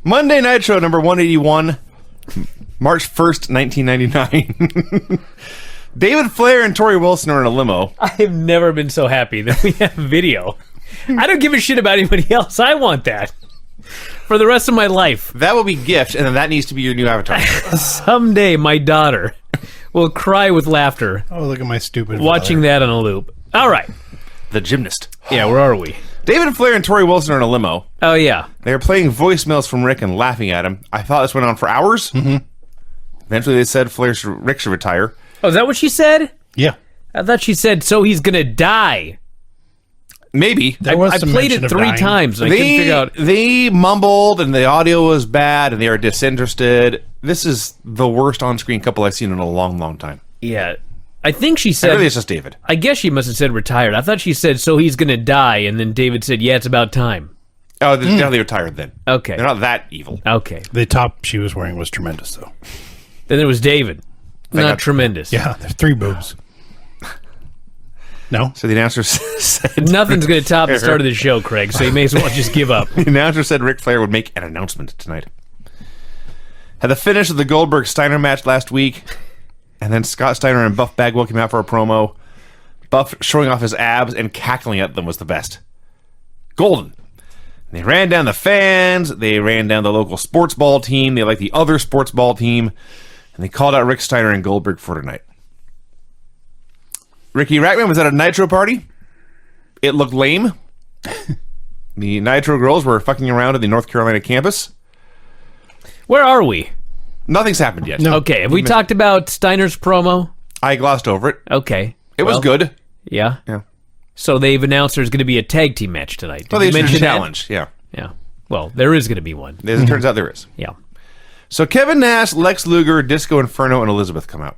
Monday Nitro number 181, March 1st, 1999. David Flair and Tori Wilson are in a limo. I've never been so happy that we have video. I don't give a shit about anybody else. I want that for the rest of my life. That will be gift, and then that needs to be your new avatar. Someday my daughter will cry with laughter. Oh, look at my stupid watching that on a loop. All right. The gymnast. Yeah, where are we? David Flair and Tori Wilson are in a limo. Oh, yeah. They were playing voicemails from Rick and laughing at him. I thought this went on for hours. Mm-hmm. Eventually they said Rick should retire. Oh, is that what she said? Yeah. I thought she said, so he's going to die. Maybe. I played it 3 times. And I couldn't figure out. They mumbled, and the audio was bad, and they are disinterested. This is the worst on-screen couple I've seen in a long, long time. Yeah. I think she said... Really, it's just David. I guess she must have said retired. I thought she said, so he's going to die, and then David said, yeah, it's about time. Oh, now they retired then. Okay. They're not that evil. Okay. The top she was wearing was tremendous, though. Then there was David. Not tremendous. Yeah, there's 3 boobs. No? So the announcer said... Nothing's going to top the start of the show, Craig, so you may as well just give up. The announcer said Ric Flair would make an announcement tonight. Had the finish of the Goldberg-Steiner match last week, and then Scott Steiner and Buff Bagwell came out for a promo. Buff showing off his abs and cackling at them was the best. Golden. They ran down the fans, they ran down the local sports ball team, they liked the other sports ball team, and they called out Rick Steiner and Goldberg for tonight. Ricky Rackman was at a Nitro party. It looked lame. The Nitro girls were fucking around at the North Carolina campus. Where are we? Nothing's happened yet. No. Okay, have we talked about Steiner's promo? I glossed over it. Okay. It was good. Yeah? Yeah. So they've announced there's going to be a tag team match tonight. Well, Did they you mention challenge, yeah. that? Yeah. Well, there is going to be one. As it turns out, there is. Yeah. So Kevin Nash, Lex Luger, Disco Inferno, and Elizabeth come out.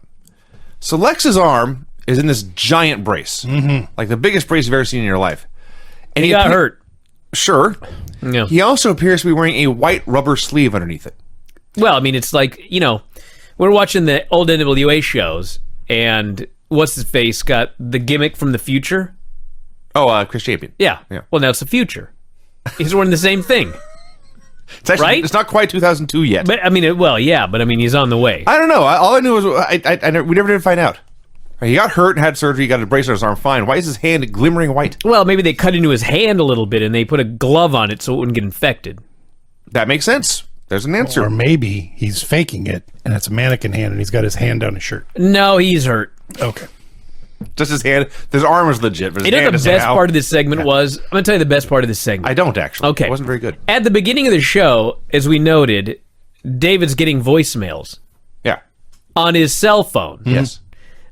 So Lex's arm is in this giant brace. Mm-hmm. Like the biggest brace you've ever seen in your life. And He got hurt. Sure. Yeah. He also appears to be wearing a white rubber sleeve underneath it. Well, I mean, it's like, we're watching the old NWA shows, and what's-his-face got the gimmick from the future? Oh, Chris Champion. Yeah. Yeah. Well, now it's the future. He's wearing the same thing. It's actually, right? It's not quite 2002 yet. But, he's on the way. I don't know. All I knew was we never did find out. He got hurt and had surgery. He got a brace on his arm. Fine. Why is his hand glimmering white? Well, maybe they cut into his hand a little bit, and they put a glove on it so it wouldn't get infected. That makes sense. There's an answer. Or maybe he's faking it, and it's a mannequin hand, and he's got his hand down his shirt. No, he's hurt. Okay. Just his hand. His arm is legit. But his hand the is best out. part of this segment was? I'm going to tell you the best part of this segment. I don't, actually. Okay. It wasn't very good. At the beginning of the show, as we noted, David's getting voicemails Yeah. on his cell phone. Yes.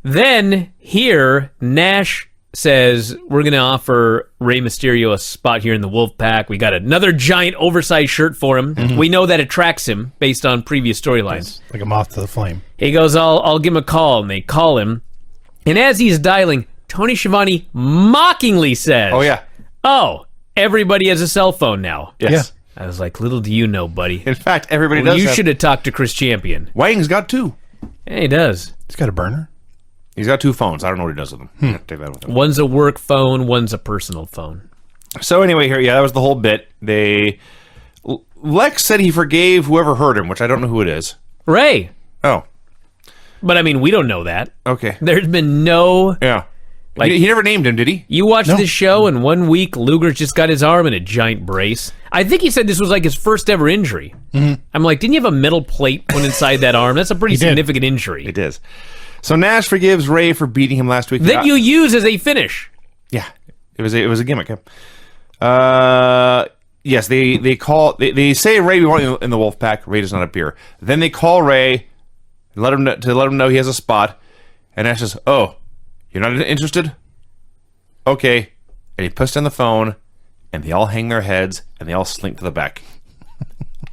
Then, here, Nash says, we're going to offer Rey Mysterio a spot here in the Wolfpack. We got another giant oversized shirt for him. Mm-hmm. We know that attracts him based on previous storylines. Like a moth to the flame. He goes, I'll give him a call, and they call him. And as he's dialing, Tony Schiavone mockingly says, Oh, yeah. Oh, everybody has a cell phone now. Yes. I was like, little do you know, buddy. In fact, everybody Well, does. you should have talked to Chris Champion. Wang's got 2. Yeah, he does. He's got a burner. He's got 2 phones. I don't know what he does with them. I have to take that with him. One's a work phone, one's a personal phone. So anyway, here, that was the whole bit. Lex said he forgave whoever hurt him, which I don't know who it is. Ray. Oh, But I mean, we don't know that. okay. There's been no... Yeah. Like- he never named him, did he? You watched No. this show, and 1 week, Luger's just got his arm in a giant brace. I think he said this was like his first ever injury. Mm-hmm. I'm like, didn't you have a metal plate put inside that arm? That's a pretty significant injury. It is. So Nash forgives Ray for beating him last week. That you use as a finish. Yeah, it was a gimmick. Yes, they say Ray we want you in the Wolfpack. Ray does not appear. Then they call Ray, let him know he has a spot, and Nash says, "Oh, you're not interested? Okay." And he puts down the phone, and they all hang their heads, and they all slink to the back.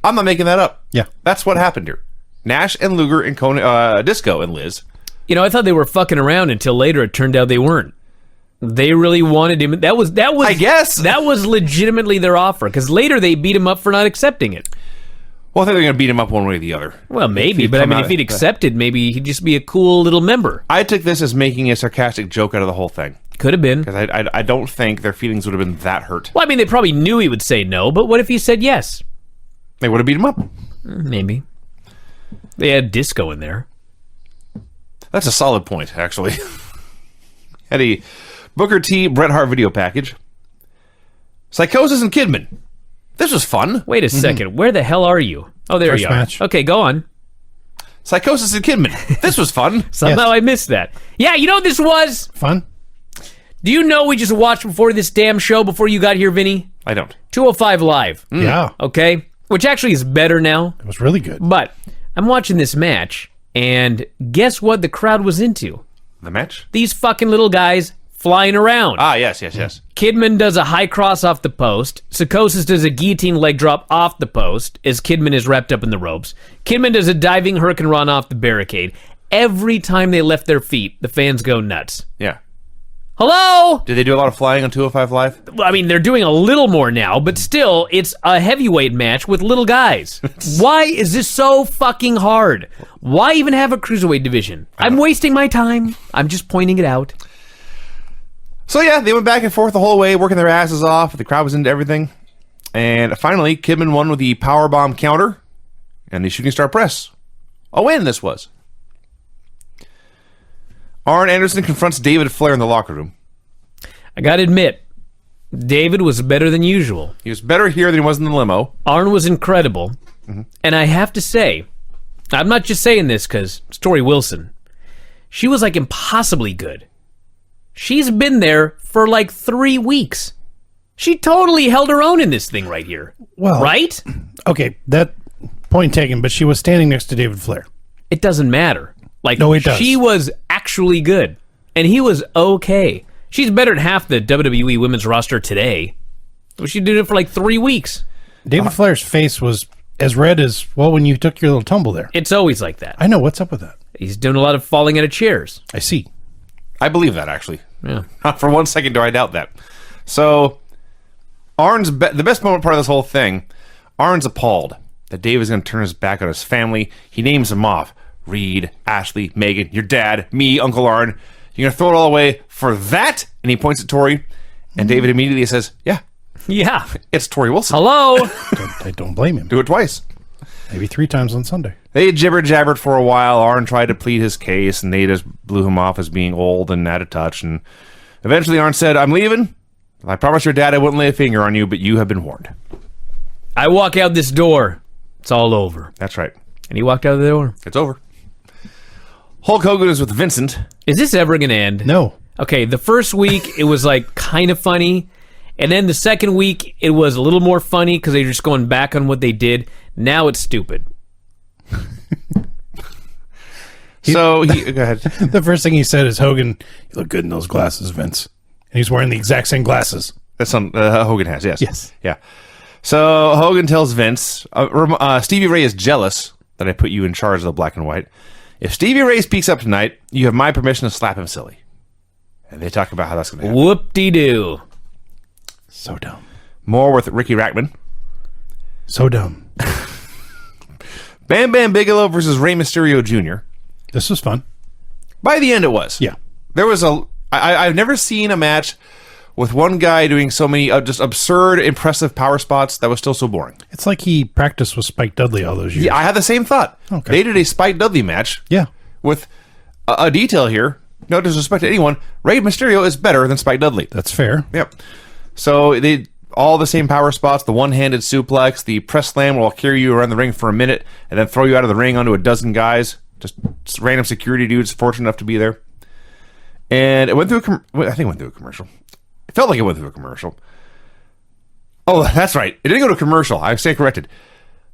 I'm not making that up. Yeah. That's what happened here. Nash and Luger and Disco and Liz. I thought they were fucking around until later it turned out they weren't. They really wanted him. That was. I guess that was legitimately their offer. Because later they beat him up for not accepting it. Well, I think they're going to beat him up one way or the other. Well, maybe, but I mean, if he'd accepted, maybe he'd just be a cool little member. I took this as making a sarcastic joke out of the whole thing. Could have been. Because I don't think their feelings would have been that hurt. Well, I mean, they probably knew he would say no, but what if he said yes? They would have beat him up. Maybe. They had disco in there. That's a solid point, actually. Had a Booker T. Bret Hart video package. Psychosis and Kidman. This was fun. Wait a second. Where the hell are you? Oh, there First you are. match. Okay, go on. Psychosis and Kidman. This was fun. Somehow I missed that. Yeah, you know what this was? Fun? Do you know we just watched before this damn show before you got here, Vinny? I don't. 205 Live. Yeah. Okay? Which actually is better now. It was really good. But I'm watching this match, and guess what the crowd was into? The match? These fucking little guys flying around. Ah, yes. Kidman does a high cross off the post. Psychosis does a guillotine leg drop off the post as Kidman is wrapped up in the ropes. Kidman does a diving hurricane run off the barricade. Every time they left their feet, the fans go nuts. Yeah. Hello? Did they do a lot of flying on 205 Live? I mean, they're doing a little more now, but still, it's a heavyweight match with little guys. Why is this so fucking hard? Why even have a cruiserweight division? I'm wasting my time. I'm just pointing it out. So yeah, they went back and forth the whole way, working their asses off. The crowd was into everything. And finally, Kidman won with the powerbomb counter and the shooting star press. A win this was. Arn Anderson confronts David Flair in the locker room. I gotta admit, David was better than usual. He was better here than he was in the limo. Arn was incredible. And I have to say, I'm not just saying this because Tori Wilson, she was like impossibly good. She's been there for like 3 weeks. She totally held her own in this thing right here. Well, right? Okay, that point taken, but she was standing next to David Flair. It doesn't matter. Like, No, it does. She was actually good. And he was okay. She's better than half the WWE women's roster today. She did it for like 3 weeks. David Flair's face was as red as, well, when you took your little tumble there. It's always like that. I know. What's up with that? He's doing a lot of falling out of chairs. I see. I believe that, actually. Yeah. Not for 1 second do I doubt that. So, Arn's the best moment part of this whole thing, Arn's appalled that Dave is going to turn his back on his family. He names them off. Reed, Ashley, Megan, your dad, me, Uncle Arn. You're going to throw it all away for that? And he points at Tori. And David immediately says, yeah, Yeah. it's Tori Wilson. Hello? I don't blame him. Do it twice. Maybe 3 times on Sunday. They jibber-jabbered for a while. Arn tried to plead his case, and they just blew him off as being old and out of touch. And eventually Arn said, I'm leaving. I promised your dad I wouldn't lay a finger on you, but you have been warned. I walk out this door. It's all over. That's right. And he walked out of the door. It's over. Hulk Hogan is with Vincent. Is this ever going to end? No. Okay, the first week, it was like kind of funny. And then the second week, it was a little more funny because they were just going back on what they did. Now it's stupid. So, go ahead. The first thing he said is, Hogan, you look good in those glasses, Vince. And he's wearing the exact same glasses. That's something Hogan has, yes. Yes. Yeah. So, Hogan tells Vince, Stevie Ray is jealous that I put you in charge of the black and white. If Stevie Ray speaks up tonight, you have my permission to slap him silly. And they talk about how that's going to happen. Whoop-de-doo. So dumb. More with Ricky Rackman. So dumb. Bam Bam Bigelow versus Rey Mysterio Jr. This was fun. By the end, it was. Yeah. There was I've never seen a match with one guy doing so many just absurd, impressive power spots that was still so boring. It's like he practiced with Spike Dudley all those years. Yeah, I had the same thought. Okay. They did a Spike Dudley match. Yeah. With a detail here. No disrespect to anyone. Rey Mysterio is better than Spike Dudley. That's fair. Yep. So they all the same power spots, the one-handed suplex, the press slam where I'll carry you around the ring for a minute and then throw you out of the ring onto a dozen guys. Just random security dudes fortunate enough to be there. And it went through I think it went through a commercial. It felt like it went through a commercial. Oh, that's right. It didn't go to commercial. I stand corrected.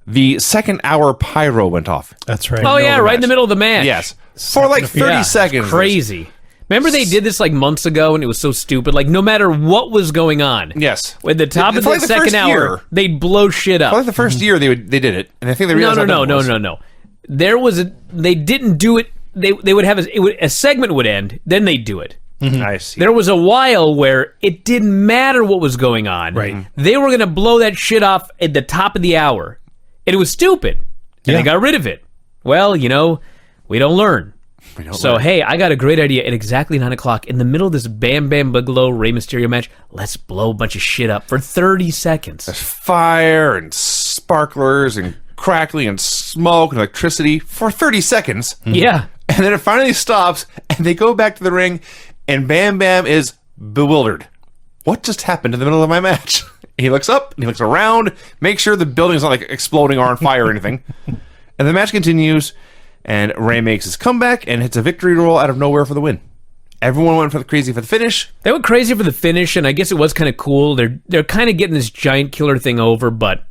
The second hour pyro went off. That's right. Oh, yeah, right in the middle of the match. Yes. For like 30 seconds. Crazy. Remember they did this like months ago and it was so stupid? Like no matter what was going on. Yes. At the top of For the like the second first hour, year. they'd blow shit up. For like the first year they did it, and I think they realized No. There was they didn't do it. They would have a segment would end, then they'd do it. I see. There was a while where it didn't matter what was going on. Right. They were going to blow that shit off at the top of the hour. And it was stupid. And Yeah. they got rid of it. Well, we don't learn. So, hey, I got a great idea. At exactly 9 o'clock, in the middle of this Bam Bam Bigelow Rey Mysterio match, let's blow a bunch of shit up for 30 seconds. There's fire and sparklers and crackling and smoke and electricity for 30 seconds. Yeah. And then it finally stops, and they go back to the ring, and Bam Bam is bewildered. What just happened in the middle of my match? He looks up, and he looks around, makes sure the building's not like exploding or on fire or anything. And the match continues, and Ray makes his comeback and hits a victory roll out of nowhere for the win. Everyone went crazy for the finish. They went crazy for the finish, and I guess it was kind of cool. They're kind of getting this giant killer thing over, but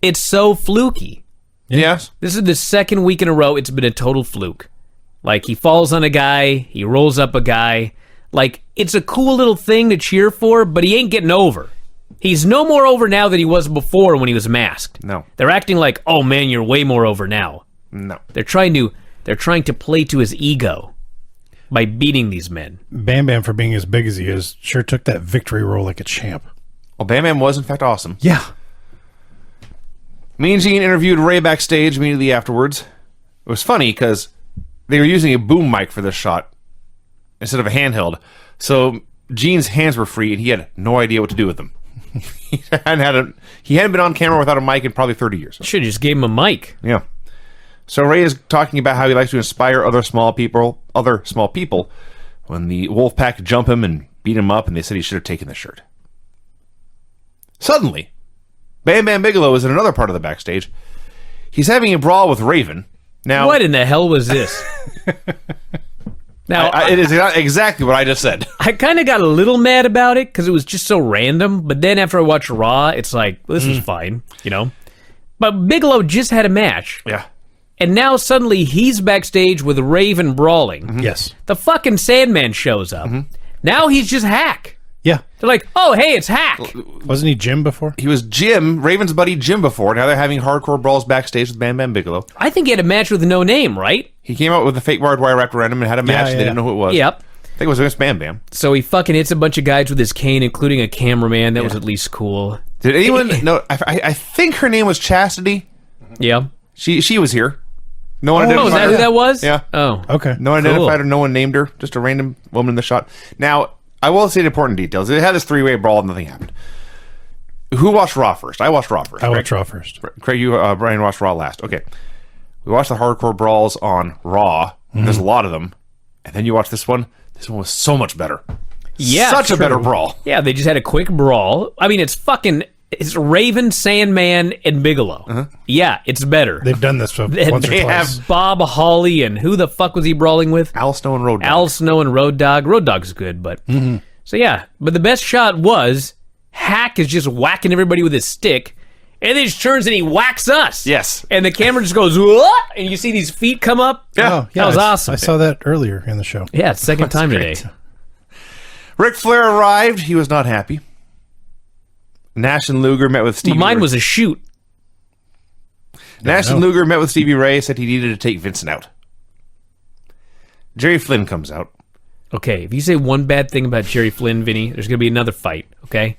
it's so fluky. Yes. This is the second week in a row it's been a total fluke. Like, he falls on a guy, he rolls up a guy. Like, it's a cool little thing to cheer for, but he ain't getting over. He's no more over now than he was before when he was masked. No. They're acting like, oh man, you're way more over now. No. They're trying to play to his ego by beating these men. Bam Bam, for being as big as he is, sure took that victory roll like a champ. Well, Bam Bam was, in fact, awesome. Yeah. Mean Gene interviewed Ray backstage immediately afterwards. It was funny because they were using a boom mic for this shot instead of a handheld. So Gene's hands were free, and he had no idea what to do with them. He hadn't been on camera without a mic in probably 30 years. Should have just gave him a mic. Yeah. So Ray is talking about how he likes to inspire other small people when the Wolfpack jump him and beat him up, and they said he should have taken the shirt. Suddenly, Bam Bam Bigelow is in another part of the backstage. He's having a brawl with Raven. Now, What in the hell was this? Now, it is exactly what I just said. I kind of got a little mad about it because it was just so random, but then after I watched Raw, it's like, this is fine, you know? But Bigelow just had a match, Yeah. and now suddenly he's backstage with Raven brawling. Yes. The fucking Sandman shows up. Now he's just Hack. Yeah. They're like, oh, hey, it's Hack. Wasn't he Jim before? He was Jim, Raven's buddy Jim before. Now they're having hardcore brawls backstage with Bam Bam Bigelow. I think he had a match with no name, right? He came out with a fake barbed wire wrapped around him and had a match. Yeah, They didn't know who it was. Yep. I think it was against Bam Bam. So he fucking hits a bunch of guys with his cane, including a cameraman. That was at least cool. Did anyone know? I think her name was Chastity. Yeah. She was here. No one Oh, identified is that her. who that was? Yeah. Oh. Okay. No one identified her. No one named her. Just a random woman in the shot. Now, I will say the important details. They had this three-way brawl and nothing happened. Who watched Raw first? I watched Raw first. I Craig. watched Raw first. Craig, you, Brian watched Raw last. Okay. We watched the hardcore brawls on Raw. There's a lot of them. And then you watch this one. This one was so much better. Yeah. Such a true. better brawl. Yeah, they just had a quick brawl. I mean, it's Raven, Sandman, and Bigelow. Yeah, it's better. They've done this once or they twice. have- Bob Holly, and who the fuck was he brawling with? Al Snow and Road Dogg. Al Snow and Road Dogg. Road Dogg's good, but... So yeah, but the best shot was Hack is just whacking everybody with his stick, and then he just turns and he whacks us. Yes. And the camera just goes, what? And you see these feet come up. Yeah. Oh, yeah, That was I awesome. saw that earlier in the show. Yeah, it's second time today. Ric Flair arrived. He was not happy. Nash and Luger met with Stevie Mine Ray. was a shoot. Nash and Luger met with Stevie Ray, said he needed to take Vincent out. Jerry Flynn comes out. Okay, if you say one bad thing about Jerry Flynn, Vinny, there's going to be another fight, okay?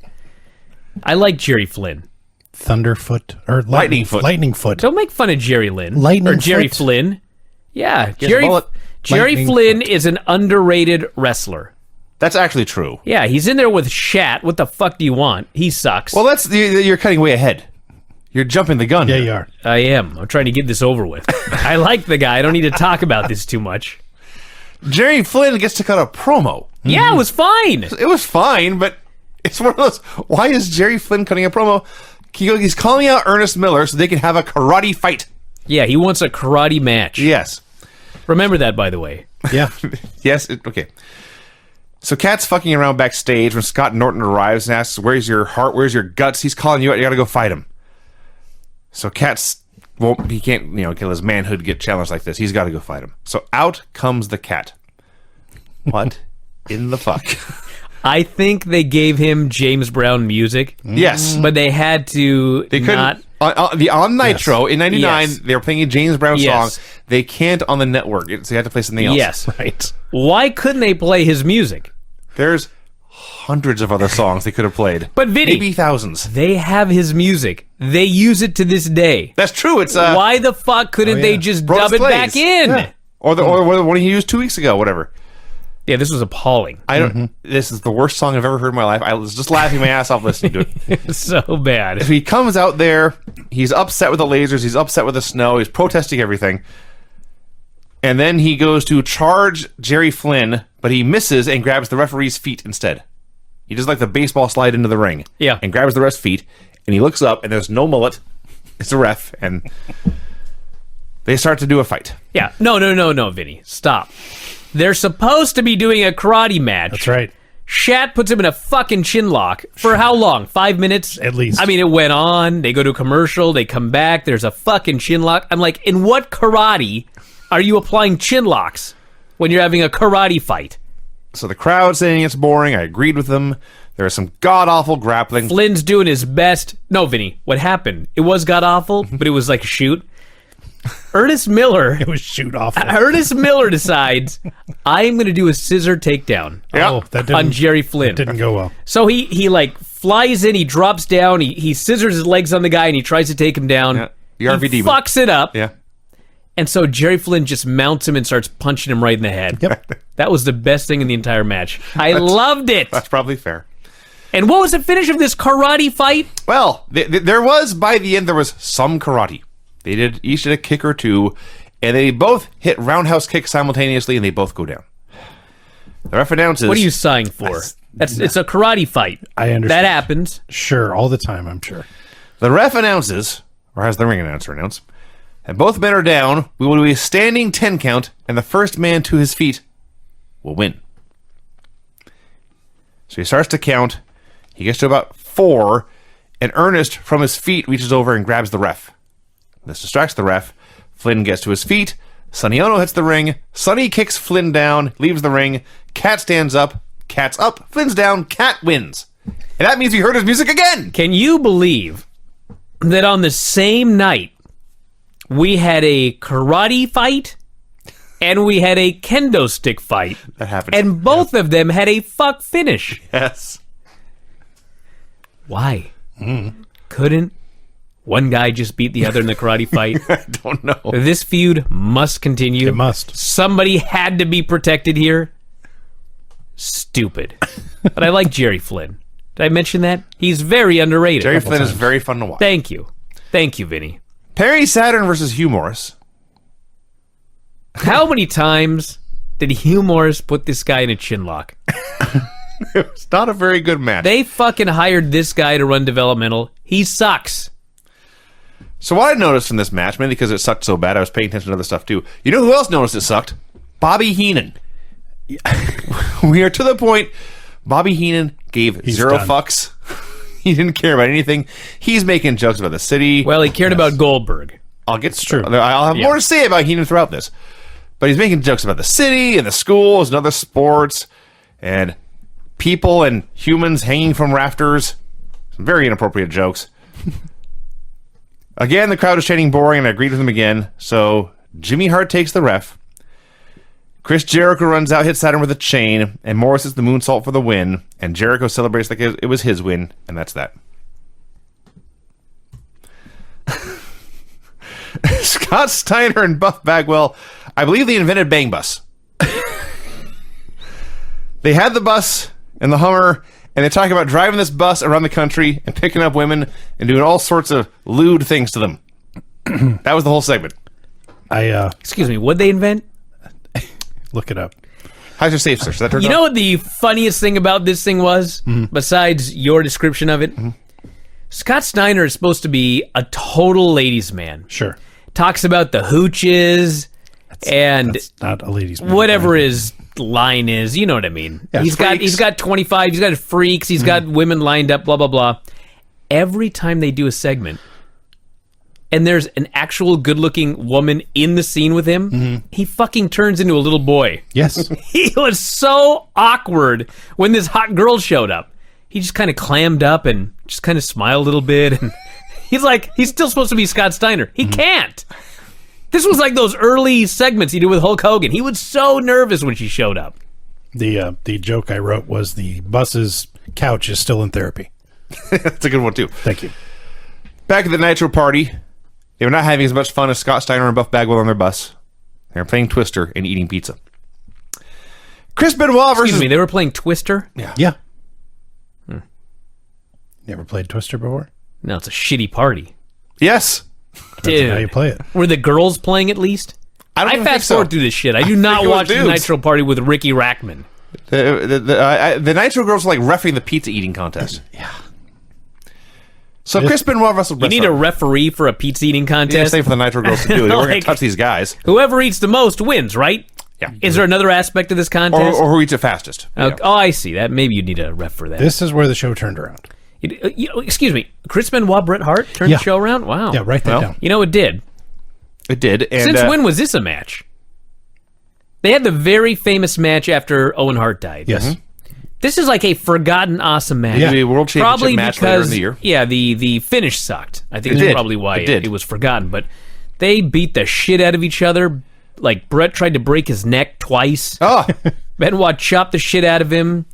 I like Jerry Flynn. Thunderfoot or Lightning Foot. Lightning Foot. Don't make fun of Jerry Lynn. Lightning or Jerry Foot. Flynn. Yeah, has a Jerry bullet. Lightning Flynn is an underrated wrestler. That's actually true. Yeah, he's in there with Shat. What the fuck do you want? He sucks. Well, you're cutting way ahead. You're jumping the gun. Yeah, here. you are. I am. I'm trying to get this over with. I like the guy. I don't need to talk about this too much. Jerry Flynn gets to cut a promo. Yeah, it was fine. It was fine, but it's one of those. Why is Jerry Flynn cutting a promo? He's calling out Ernest Miller so they can have a karate fight. Yeah, he wants a karate match. Yes. Remember that, by the way. Yeah. Yes. Okay. So Cat's fucking around backstage when Scott Norton arrives and asks, "Where's your heart? Where's your guts?" He's calling you out. You got to go fight him. So Cat's he can't kill his manhood, get challenged like this. He's got to go fight him. So out comes the Cat. What in the fuck? I think they gave him James Brown music. Yes, But they had to they couldn't. not... On Nitro in '99, Yes. they were playing a James Brown Yes. song. They can't on the network, so you have to play something else. Yes. Right. Why couldn't they play his music? There's hundreds of other songs they could have played. But Vinny... Maybe thousands. They have his music. They use it to this day. That's true. It's Why the fuck couldn't they just Brodus dub it Plays. back in? Yeah. Or the one he used 2 weeks ago, whatever. Yeah, this was appalling. I don't. This is the worst song I've ever heard in my life. I was just laughing my ass off listening to it. It's so bad. He comes out there. He's upset with the lasers. He's upset with the snow. He's protesting everything. And then he goes to charge Jerry Flynn, but he misses and grabs the referee's feet instead. He does like the baseball slide into the ring. Yeah. And grabs the ref's feet. And he looks up, and there's no mullet. It's a ref. And they start to do a fight. Yeah. No, Vinny. Stop. They're supposed to be doing a karate match. That's right. Shat puts him in a fucking chin lock. For how long? 5 minutes? At least. I mean, it went on. They go to a commercial. They come back. There's a fucking chin lock. I'm like, in what karate are you applying chin locks when you're having a karate fight? So the crowd saying it's boring. I agreed with them. There was some god-awful grappling. Flynn's doing his best. No, Vinny, what happened? It was god-awful, but it was like a shoot. Ernest Miller decides, I'm going to do a scissor takedown Yeah. on Jerry Flynn. That didn't go well. So he like flies in, he drops down, he scissors his legs on the guy, and he tries to take him down. Yeah. The RVD he move. fucks it up. Yeah. And so Jerry Flynn just mounts him and starts punching him right in the head. Yep. That was the best thing in the entire match. I loved it. That's probably fair. And what was the finish of this karate fight? Well, there was, by the end, there was some karate. They each did a kick or two, and they both hit roundhouse kicks simultaneously, and they both go down. The ref announces... What are you sighing for? It's a karate fight. I understand. That happens. Sure, all the time, I'm sure. The ref announces, or has the ring announcer announce, and both men are down. We will do a standing 10 count, and the first man to his feet will win. So he starts to count. He gets to about 4, and Ernest, from his feet, reaches over and grabs the ref. This distracts the ref. Flynn gets to his feet. Sonny Ono hits the ring. Sonny kicks Flynn down, leaves the ring. Cat stands up. Cat's up. Flynn's down. Cat wins. And that means we heard his music again. Can you believe that on the same night we had a karate fight and we had a kendo stick fight? That happened. And both of them had a fuck finish. Yes. Why? Couldn't one guy just beat the other in the karate fight? I don't know. This feud must continue. It must. Somebody had to be protected here. Stupid. But I like Jerry Flynn. Did I mention that? He's very underrated. Jerry Flynn is very fun to watch. Thank you. Thank you, Vinny. Perry Saturn versus Hugh Morris. How many times did Hugh Morris put this guy in a chin lock? It's not a very good match. They fucking hired this guy to run developmental. He sucks. So what I noticed from this match, mainly because it sucked so bad, I was paying attention to other stuff too. You know who else noticed it sucked? Bobby Heenan. We are to the point. Bobby Heenan gave zero done. fucks. He didn't care about anything. He's making jokes about the city. Well, he cared about Goldberg. I'll get true. I'll have more to say about Heenan throughout this. But he's making jokes about the city and the schools and other sports and people and humans hanging from rafters. Some very inappropriate jokes. Again, the crowd is chanting boring, and I agreed with him again. So Jimmy Hart takes the ref. Chris Jericho runs out, hits Saturn with a chain, and Morris hits the moonsault for the win. And Jericho celebrates like it was his win, and that's that. Scott Steiner and Buff Bagwell, I believe they invented Bang Bus. They had the bus and the Hummer, and they talk about driving this bus around the country and picking up women and doing all sorts of lewd things to them. That was the whole segment. Excuse me, what'd they invent? Look it up. How's your safe search? That You know what the funniest thing about this thing was? Besides your description of it? Scott Steiner is supposed to be a total ladies' man. Sure. Talks about the hooches and That's not a ladies' man. whatever his line is. You know what I mean? Yeah, he's got 25, he's got freaks, he's got women lined up, blah, blah, blah. Every time they do a segment and there's an actual good-looking woman in the scene with him, he fucking turns into a little boy. Yes. He was so awkward when this hot girl showed up. He just kind of clammed up and just kind of smiled a little bit. And he's like, he's still supposed to be Scott Steiner. He can't. This was like those early segments he did with Hulk Hogan. He was so nervous when she showed up. The joke I wrote was the bus's couch is still in therapy. That's a good one, too. Thank you. Back at the Nitro party, they were not having as much fun as Scott Steiner and Buff Bagwell on their bus. They were playing Twister and eating pizza. Chris Benoit versus... Excuse me, they were playing Twister? Yeah. Never played Twister before? No, it's a shitty party. Yes. Dude, How you play it? were the girls playing at least? I don't even think fast forward so. through this shit. I do not think it was watch the dudes. Nitro party with Ricky Rackman. The Nitro girls were like reffing the pizza eating contest. Yeah. So Chris Benoit wrestled You Bret need a Hart. referee for a pizza eating Yeah, contest. same for the Nitro girls to do. They weren't going Like- to touch these guys. Whoever eats the most wins, right? Yeah. Is there another aspect of this contest? Or who eats it fastest. Oh, I see that. Maybe you need a ref for that. This is where the show turned around. Excuse me, Chris Benoit, Bret Hart turned Yeah. the show around. Wow. Yeah, write that Well, down. You know it did. It did. And, Since when was this a match? They had the very famous match after Owen Hart died. Yes. This is like a forgotten awesome match. Yeah. The World Championship Probably match because later in the year. yeah, the finish sucked. I think It that's did. probably why It did. it was forgotten. But they beat the shit out of each other. Like Bret tried to break his neck twice. Oh, Benoit chopped the shit out of him.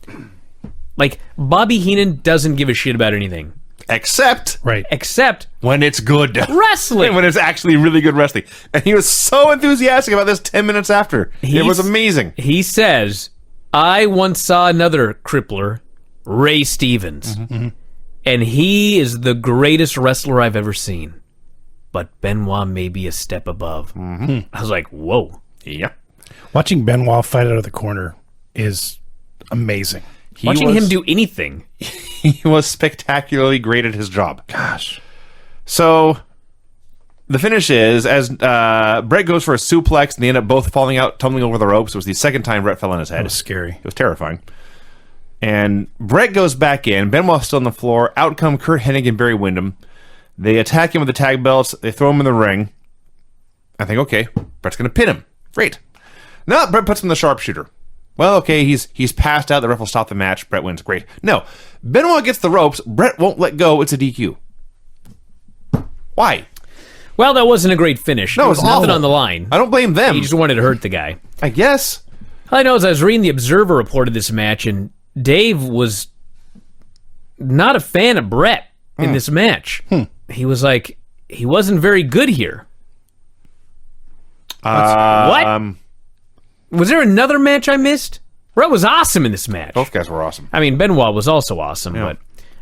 Like Bobby Heenan doesn't give a shit about anything except Right. except when it's good. wrestling. When it's actually really good wrestling. And he was so enthusiastic about this 10 minutes after. It was amazing. He says, I once saw another crippler, Ray Stevens, and he is the greatest wrestler I've ever seen. But Benoit may be a step above. I was like, whoa. Yeah. Watching Benoit fight out of the corner is amazing. Watching him do anything. He was spectacularly great at his job. Gosh. So the finish is as Brett goes for a suplex and they end up both falling out, tumbling over the ropes. It was the second time Brett fell on his head. That was scary. It was terrifying. And Brett goes back in. Benoit's still on the floor. Out come Kurt Hennig and Barry Windham. They attack him with the tag belts. They throw him in the ring. I think, okay, Brett's going to pin him. Great. No, Brett puts him in the sharpshooter. Well, okay, he's passed out. The ref will stop the match. Brett wins. Great. No, Benoit gets the ropes. Brett won't let go. It's a DQ. Why? Well, that wasn't a great finish. No, There it was was nothing awful. on the line. I don't blame them. He just wanted to hurt the guy. I guess. All I know is I was reading the Observer report of this match, and Dave was not a fan of Brett in this match. He was like, he wasn't very good here. What? Was there another match I missed? Brett was awesome in this match. Both guys were awesome. I mean, Benoit was also awesome, but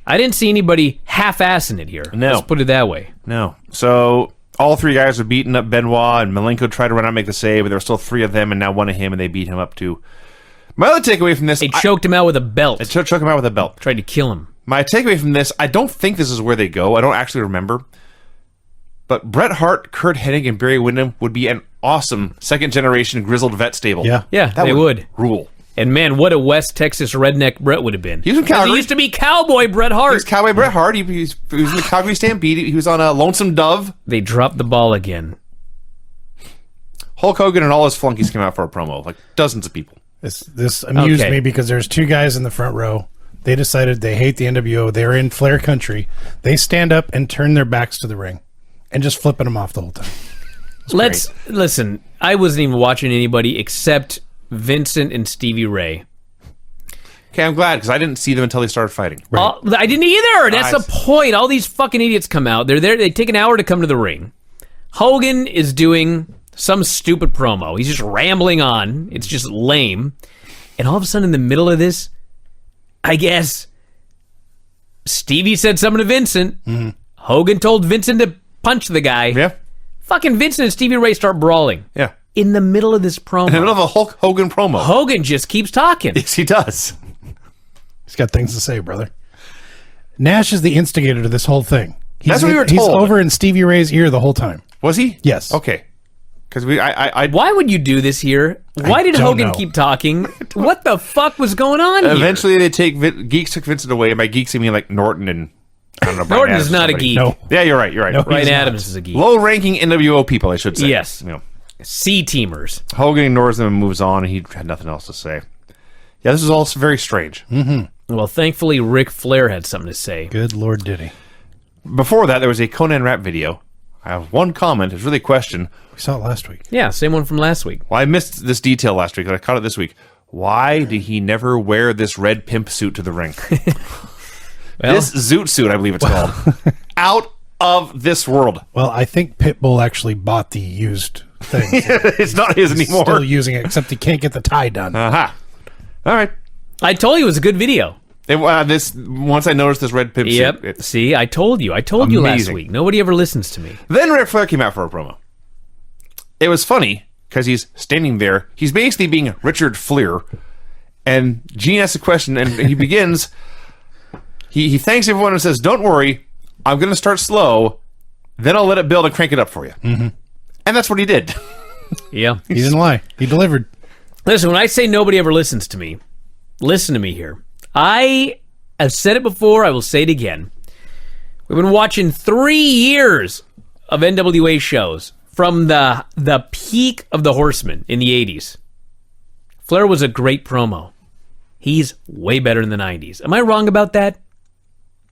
I didn't see anybody half-assing it here. No. Let's put it that way. No. So all three guys were beating up Benoit, and Malenko tried to run out and make the save, but there were still three of them, and now one of him, and they beat him up too. My other takeaway from this, They choked him out with a belt. They choke him out with a belt. Tried to kill him. My takeaway from this, I don't think this is where they go. I don't actually remember. But Bret Hart, Kurt Hennig, and Barry Windham would be an awesome second-generation grizzled vet stable. Yeah. Yeah, That they would. rule. And man, what a West Texas redneck Brett would have been. He was in 'Cause Calgary. He used to be Cowboy Bret Hart. He was Cowboy Bret Hart. He was in the Calgary Stampede. He was on a Lonesome Dove. They dropped the ball again. Hulk Hogan and all his flunkies came out for a promo. Like dozens of people. This amused Okay. me because there's two guys in the front row. They decided they hate the NWO. They're in Flair country. They stand up and turn their backs to the ring and just flipping them off the whole time. Let's listen. I wasn't even watching anybody except Vincent and Stevie Ray. Okay, I'm glad because I didn't see them until they started fighting. I didn't either. That's Nice. the point. All these fucking idiots come out. They're there. They take an hour to come to the ring. Hogan is doing some stupid promo. He's just rambling on. It's just lame. And all of a sudden, in the middle of this, I guess Stevie said something to Vincent. Hogan told Vincent to punch the guy. Yeah, Fucking Vincent and Stevie Ray start brawling yeah. in the middle of this promo. In the middle of a Hulk Hogan promo. Hogan just keeps talking. Yes, he does. He's got things to say, brother. Nash is the instigator to this whole thing. That's what we were He's told. over in Stevie Ray's ear the whole time. Was he? Yes. Okay. Because I Why would you do this here? Why did don't Hogan know. keep talking? What the fuck was going on here? eventually they take Geeks took Vincent away. And by Geeks I mean like Norton and I don't know. Bryan Norton Adams is or not a somebody. geek. No. Yeah, you're right. You're right. No. Bryan He's not. Adams is a geek. Low-ranking NWO people, I should say. Yes. You know, C-teamers. Hogan ignores them and moves on, and he had nothing else to say. Yeah, this is all very strange. Well, thankfully, Ric Flair had something to say. Good Lord, did he? Before that, there was a Conan rap video. I have one comment. It's really a question. We saw it last week. Yeah, same one from last week. Well, I missed this detail last week, but I caught it this week. Why did he never wear this red pimp suit to the ring? Well, This zoot suit, I believe it's called. Out of this world. Well, I think Pitbull actually bought the used thing. It's not his anymore. Still using it, except he can't get the tie done. Aha. All right. I told you it was a good video. Once I noticed this red pip Yep. suit, See, I told you. I told you last amazing. week. Nobody ever listens to me. Then Ric Flair came out for a promo. It was funny because he's standing there. He's basically being Richard Fleer. And Gene asks a question, and he begins. He thanks everyone and says, "Don't worry, I'm going to start slow. Then I'll let it build and crank it up for you." Mm-hmm. And that's what he did. Yeah. He didn't lie. He delivered. Listen, when I say nobody ever listens to me, listen to me here. I have said it before. I will say it again. We've been watching 3 years of NWA shows from the peak of the Horsemen in the 80s. Flair was a great promo. He's way better in the 90s. Am I wrong about that?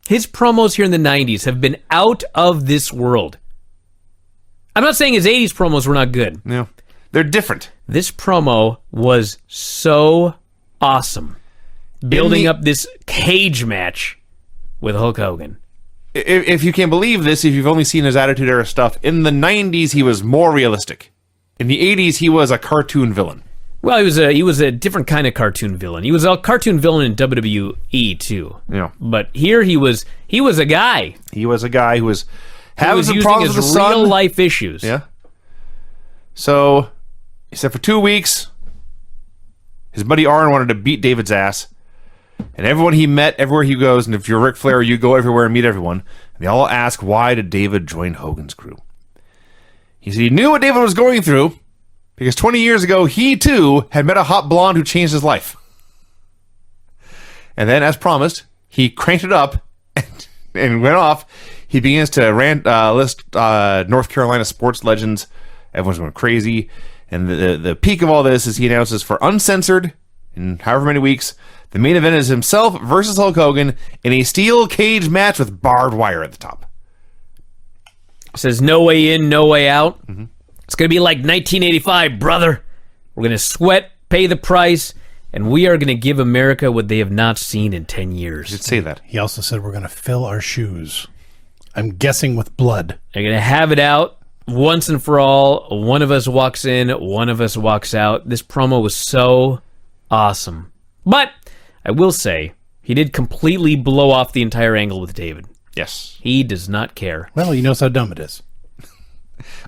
His promos here in the 90s have been out of this world. I'm not saying his 80s promos were not good. No, they're different. This promo was so awesome. Building up this cage match with Hulk Hogan. If you can believe this, if you've only seen his Attitude Era stuff, in the 90s he was more realistic. In the 80s he was a cartoon villain. Well, he was a different kind of cartoon villain. He was a cartoon villain in WWE too. Yeah. But here he was a guy. He was a guy who was He having was some using problems with his the sun. real life issues. Yeah. So he said for 2 weeks, his buddy Arn wanted to beat David's ass. And everyone he met, everywhere he goes, and if you're Ric Flair, you go everywhere and meet everyone. And they all ask, why did David join Hogan's crew? He said he knew what David was going through because 20 years ago, he too had met a hot blonde who changed his life. And then, as promised, he cranked it up and went off. He begins to list North Carolina sports legends. Everyone's going crazy. And the peak of all this is he announces for Uncensored, in however many weeks, the main event is himself versus Hulk Hogan in a steel cage match with barbed wire at the top. Says no way in, no way out. Mm-hmm. It's going to be like 1985, brother. We're going to sweat, pay the price, and we are going to give America what they have not seen in 10 years. You should say that. He also said we're going to fill our shoes. I'm guessing with blood. They're going to have it out once and for all. One of us walks in, one of us walks out. This promo was so awesome. But I will say, he did completely blow off the entire angle with David. Yes. He does not care. Well, he knows how dumb it is.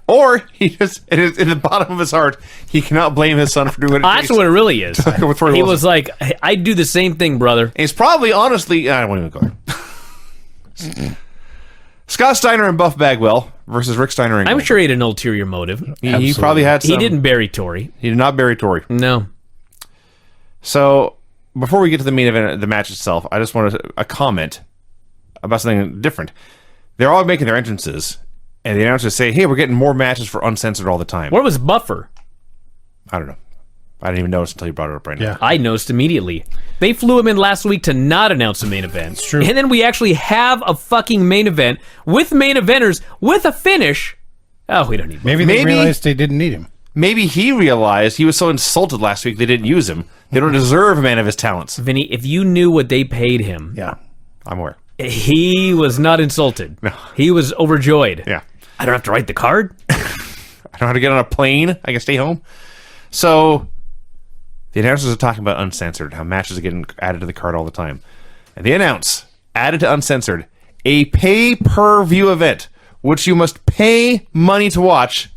Or he just, in the bottom of his heart, he cannot blame his son for doing what it That's takes. what it really is. With Troy He Wilson. was like, I'd do the same thing, brother. And he's probably, honestly, I won't even go there. Scott Steiner and Buff Bagwell versus Rick Steiner and I'm Goldberg. sure he had an ulterior motive. He probably had some. He didn't bury Tori. He did not bury Tori. No. So, before we get to the main event, the match itself, I just want a comment about something different. They're all making their entrances, and the announcers say, hey, we're getting more matches for Uncensored all the time. Where was Buffer? I don't know. I didn't even notice until you brought it up right now. Yeah. I noticed immediately. They flew him in last week to not announce a main event. It's true. And then we actually have a fucking main event with main eventers with a finish. Oh, we don't need Maybe they realized they didn't need him. Maybe he realized he was so insulted last week they didn't use him. They don't deserve a man of his talents. Vinny, if you knew what they paid him, Yeah. I'm aware. he was not insulted. No. He was overjoyed. Yeah. I don't have to write the card. I don't know how to get on a plane. I can stay home. So, the announcers are talking about Uncensored, how matches are getting added to the card all the time. And they announce, added to Uncensored, a pay-per-view event, which you must pay money to watch.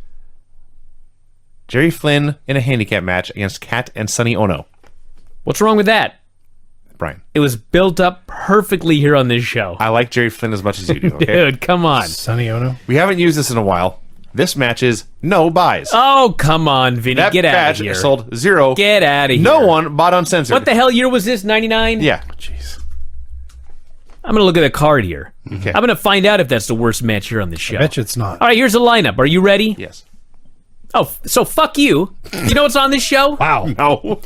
Jerry Flynn in a handicap match against Kat and Sonny Ono. What's wrong with that? Brian, It was built up perfectly here on this show. I like Jerry Flynn as much as you do, okay? Dude, come on. Sonny Ono. We haven't used this in a while. This match is no buys. Oh, come on, Vinny. That Get out match of here. sold 0. Get out of here. No one bought Uncensored. What the hell year was this? 99? Yeah. Jeez. I'm going to look at a card here. Okay. I'm going to find out if that's the worst match here on this show. I bet you it's not. All right, here's the lineup. Are you ready? Yes. Oh, so fuck you. You know what's on this show? Wow. No.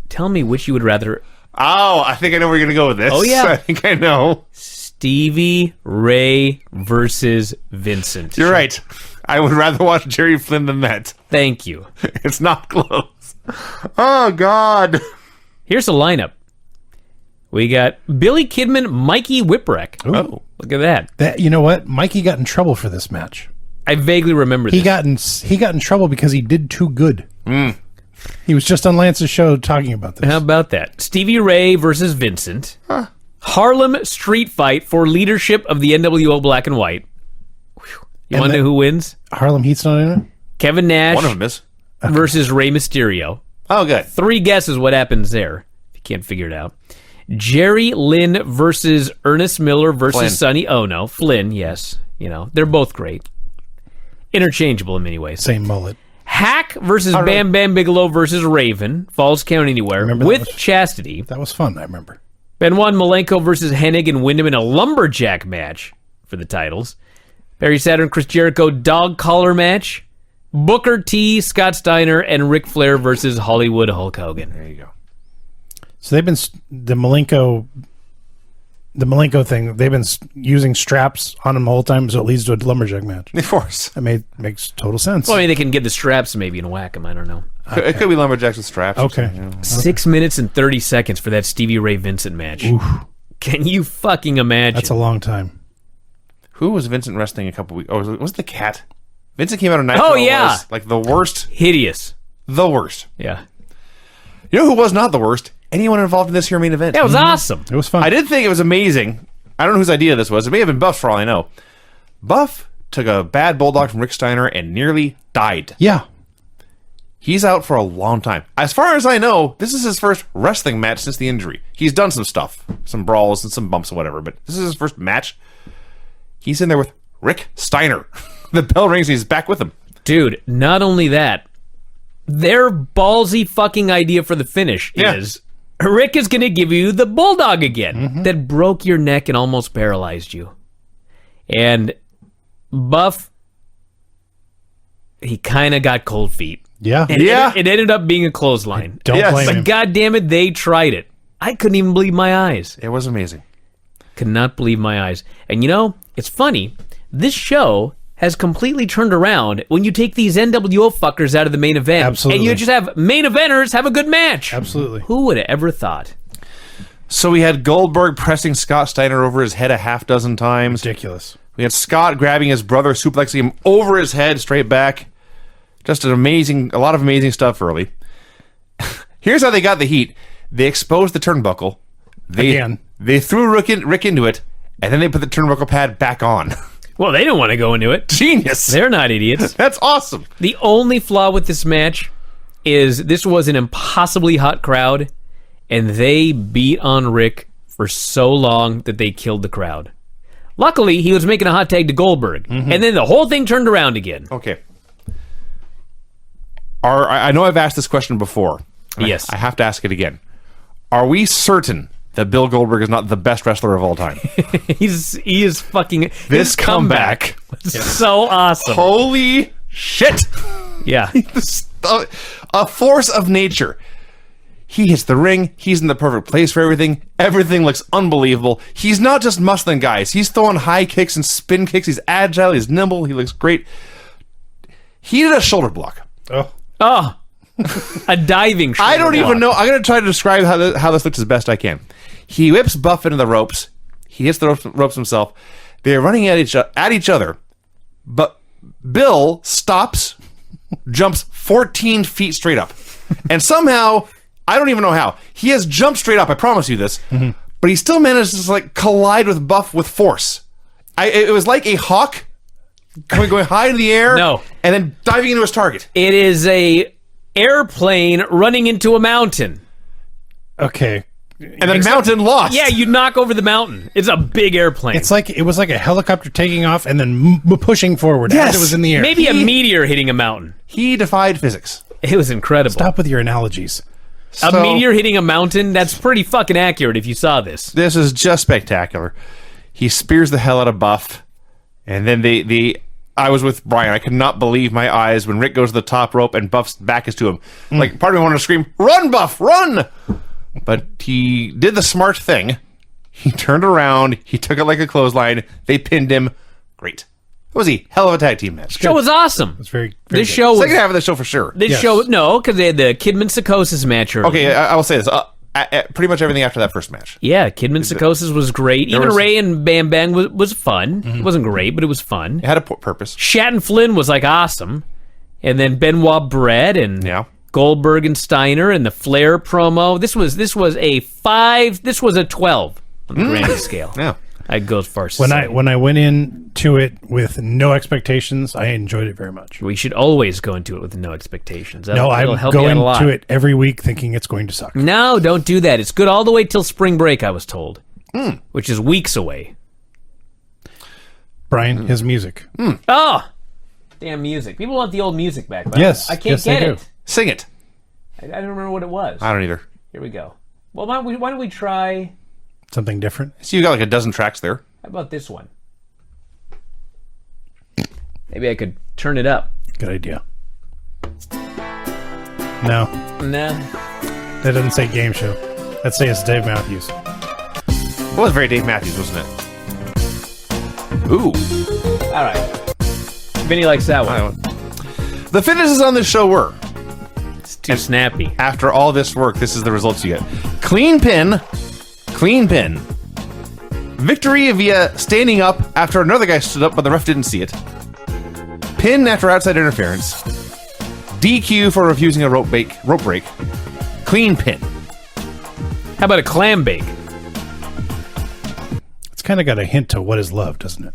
Tell me which you would rather. Oh, I think I know where you're going to go with this. Oh, yeah. I think I know. Stevie Ray versus Vincent. You're right. I would rather watch Jerry Flynn than that. Thank you. It's not close. Oh, God. Here's the lineup. We got Billy Kidman, Mikey Whipwreck. Oh. Look at that. That, you know what? Mikey got in trouble for this match. I vaguely remember He this. got in trouble because he did too good. He was just on Lance's show talking about this. How about that? Stevie Ray versus Vincent. Harlem street fight for leadership of the NWO Black and White. Whew. You want to know who wins? Harlem Heat's not in it? Kevin Nash One of them is. versus Rey Mysterio. Oh, good. 3 guesses what happens there, if you can't figure it out. Jerry Lynn versus Ernest Miller versus Flynn. Sonny Ono. Flynn, yes. They're both great. Interchangeable in many ways. Same mullet. Hack versus Bam Bam Bigelow versus Raven. Falls Count Anywhere. Remember With that was- Chastity. That was fun, I remember. Benoit Malenko versus Hennig and Windham in a lumberjack match for the titles. Barry Saturn, Chris Jericho dog collar match. Booker T, Scott Steiner, and Ric Flair versus Hollywood Hulk Hogan. There you go. So they've been the Malenko thing. They've been using straps on him the whole time, so it leads to a lumberjack match. Of course. That makes total sense. Well, I mean, they can get the straps maybe and whack them. I don't know. It could be lumberjacks with straps. or Okay. something, 6 minutes and 30 seconds for that Stevie Ray Vincent match. Can you fucking imagine? That's a long time. Who was Vincent wrestling a couple weeks? Oh, was it the Cat? Vincent came out of Nitro. Oh, yeah. Was, like the worst. Hideous. The worst. Yeah. You know who was not the worst? Anyone involved in this here main event. That was awesome. It was fun. I did think it was amazing. I don't know whose idea this was. It may have been Buff's for all I know. Buff took a bad bulldog from Rick Steiner and nearly died. Yeah. He's out for a long time. As far as I know, this is his first wrestling match since the injury. He's done some stuff, some brawls and some bumps and whatever, but this is his first match. He's in there with Rick Steiner. The bell rings and he's back with him. Dude, not only that, their ballsy fucking idea for the finish Yeah. is Rick is going to give you the bulldog again that broke your neck and almost paralyzed you. And Buff, he kind of got cold feet. Yeah. And Yeah. it ended up being a clothesline. Don't Yes. blame But him. God damn it, they tried it. I couldn't even believe my eyes. It was amazing. Could not believe my eyes. And it's funny. This show has completely turned around when you take these NWO fuckers out of the main event. Absolutely. And you just have main eventers have a good match. Absolutely. Who would have ever thought? So we had Goldberg pressing Scott Steiner over his head a half dozen times. Ridiculous. We had Scott grabbing his brother, suplexing him over his head, straight back. Just a lot of amazing stuff early. Here's how they got the heat. They exposed the turnbuckle. Again. They threw Rick into it, and then they put the turnbuckle pad back on. Well, they didn't want to go into it. Genius. They're not idiots. That's awesome. The only flaw with this match is this was an impossibly hot crowd, and they beat on Rick for so long that they killed the crowd. Luckily, he was making a hot tag to Goldberg, and then the whole thing turned around again. Okay. I know I've asked this question before. Yes. I have to ask it again. Are we certain that Bill Goldberg is not the best wrestler of all time? He is fucking... This his comeback was so awesome. Holy shit. Yeah. A force of nature. He hits the ring. He's in the perfect place for everything. Everything looks unbelievable. He's not just muscling guys. He's throwing high kicks and spin kicks. He's agile. He's nimble. He looks great. He did a shoulder block. Oh, a diving shoulder I don't block. even know. I'm going to try to describe how this looks as best I can. He whips Buff into the ropes. He hits the ropes himself. They're running at each other. But Bill stops, jumps 14 feet straight up. And somehow, I don't even know how, he has jumped straight up. I promise you this. But he still manages to collide with Buff with force. It was like a hawk going high in the air. No. And then diving into his target. It is a airplane running into a mountain. Okay. And the mountain lost. Yeah, you knock over the mountain. It's a big airplane. It was like a helicopter taking off and then pushing forward Yes. as it was in the air. Maybe a meteor hitting a mountain. He defied physics. It was incredible. Stop with your analogies. A So- meteor hitting a mountain, that's pretty fucking accurate if you saw this. This is just spectacular. He spears the hell out of Buff. And then I was with Brian. I could not believe my eyes when Rick goes to the top rope and Buff's back is to him. Like, part of me wanted to scream, "Run, Buff, run!" But he did the smart thing. He turned around. He took it like a clothesline. They pinned him. Great. It was a hell of a tag team match. Show was awesome. It's very, very This good. show was... Second half of the show for sure. This Yes. show... No, because they had the Kidman Psychosis match early. Okay, I will say this. Pretty much everything after that first match. Yeah, Kidman Psychosis was great. Even was- Ray and Bam Bam was fun. It wasn't great, but it was fun. It had a purpose. Shat and Flynn was awesome. And then Benoit Bread and Yeah. Goldberg and Steiner and the Flair promo. This was a 5. This was a 12 on the granny scale. Yeah. I'd go as far as When I went into it with no expectations, I enjoyed it very much. We should always go into it with no expectations. No, That'll I'm help you out going a lot. to it every week thinking it's going to suck. No, don't do that. It's good all the way till spring break, I was told, which is weeks away. Brian, his music. Oh, damn music! People want the old music back. But Yes, I can't yes, they get do. it. Sing it. I don't remember what it was. I don't either. Here we go. Well, why don't we try? Something different. So you got like a dozen tracks there. How about this one? Maybe I could turn it up. Good idea. No, Nah. that doesn't say game show. That says Dave Matthews. It was very Dave Matthews, wasn't it? Ooh. All right. Vinny likes that one. The finishes on this show were, It's too snappy. after all this work, this is the results you get. Clean pin. Victory via standing up after another guy stood up, but the ref didn't see it. Pin after outside interference. DQ for refusing a rope break. Clean pin. How about a clam bake? It's kind of got a hint to what is love, doesn't it?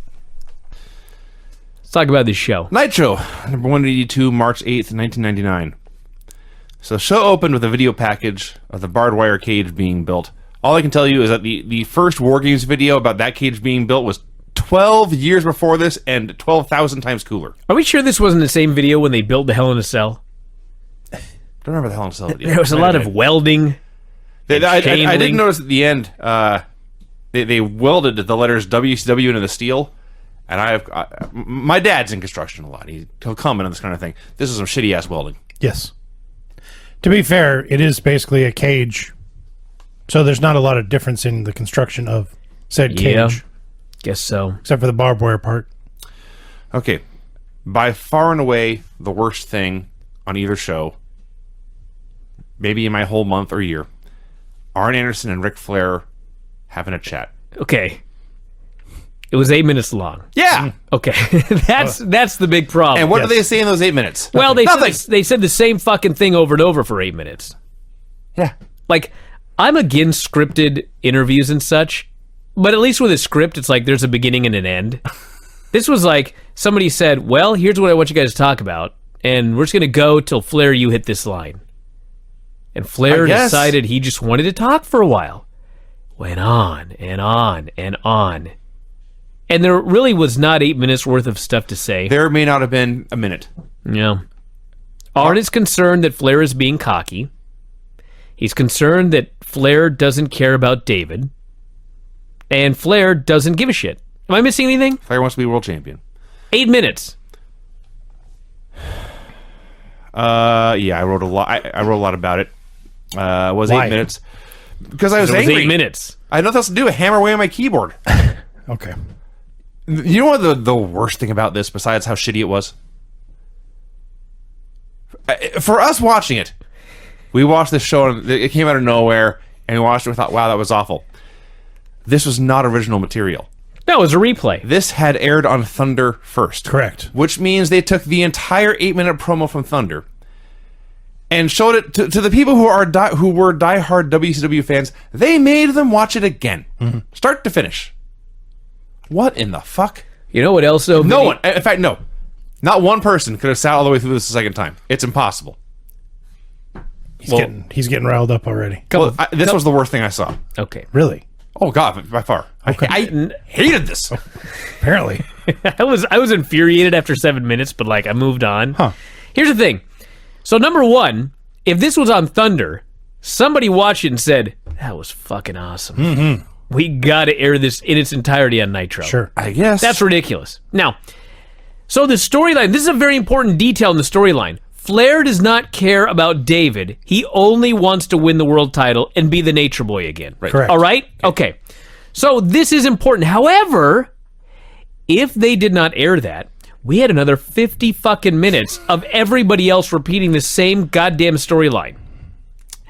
Let's talk about this show. Nitro, number 182, March 8th, 1999. So the show opened with a video package of the barbed wire cage being built. All I can tell you is that the first War Games video about that cage being built was 12 years before this and 12,000 times cooler. Are we sure this wasn't the same video when they built the Hell in a Cell? Don't remember the Hell in a Cell video. There was a lot of welding. I chain didn't link. notice at the end, they welded the letters WCW into the steel. And my dad's in construction a lot. He'll comment on this kind of thing. This is some shitty ass welding. Yes. To be fair, it is basically a cage. So there's not a lot of difference in the construction of said cage. Yeah. Guess so. Except for the barbed wire part. Okay. By far and away, the worst thing on either show, maybe in my whole month or year, Arn Anderson and Ric Flair having a chat. Okay. It was 8 minutes long. Yeah! Okay. That's the big problem. And what Yes. do they say in those 8 minutes? Well, Nothing. they said the same fucking thing over and over for 8 minutes. Yeah. Like, I'm against scripted interviews and such, but at least with a script, it's like there's a beginning and an end. This was like somebody said, well, here's what I want you guys to talk about, and we're just going to go till Flair, you hit this line. And Flair I guess. decided he just wanted to talk for a while. Went on and on and on. And there really was not 8 minutes worth of stuff to say. There may not have been a minute. Yeah. Arn is concerned that Flair is being cocky. He's concerned that Flair doesn't care about David. And Flair doesn't give a shit. Am I missing anything? Flair wants to be world champion. 8 minutes. Yeah, I wrote a lot. I wrote a lot about it. It was Why? 8 minutes. Because I was It was angry. 8 minutes. I had nothing else to do. Hammer away on my keyboard. Okay. You know what the worst thing about this, besides how shitty it was? For us watching it, we watched this show, and it came out of nowhere, and we watched it and we thought, wow, that was awful. This was not original material. No, it was a replay. This had aired on Thunder first. Correct. Which means they took the entire 8-minute promo from Thunder and showed it to the people who were diehard WCW fans. They made them watch it again. Start to finish. What in the fuck? You know what else, though? No Vinny? one. In fact, no. Not one person could have sat all the way through this a second time. It's impossible. He's getting riled up already. Well, this was the worst thing I saw. Okay. Really? Oh, God, by far. Okay. I hated this. Apparently. I was infuriated after 7 minutes, but like I moved on. Huh. Here's the thing. So number one, if this was on Thunder, somebody watched it and said, that was fucking awesome. Mm-hmm. We got to air this in its entirety on Nitro. Sure. I guess. That's ridiculous. Now, so the storyline, this is a very important detail in the storyline. Flair does not care about David. He only wants to win the world title and be the Nature Boy again. Right. Correct. All right? Okay. So this is important. However, if they did not air that, we had another 50 fucking minutes of everybody else repeating the same goddamn storyline.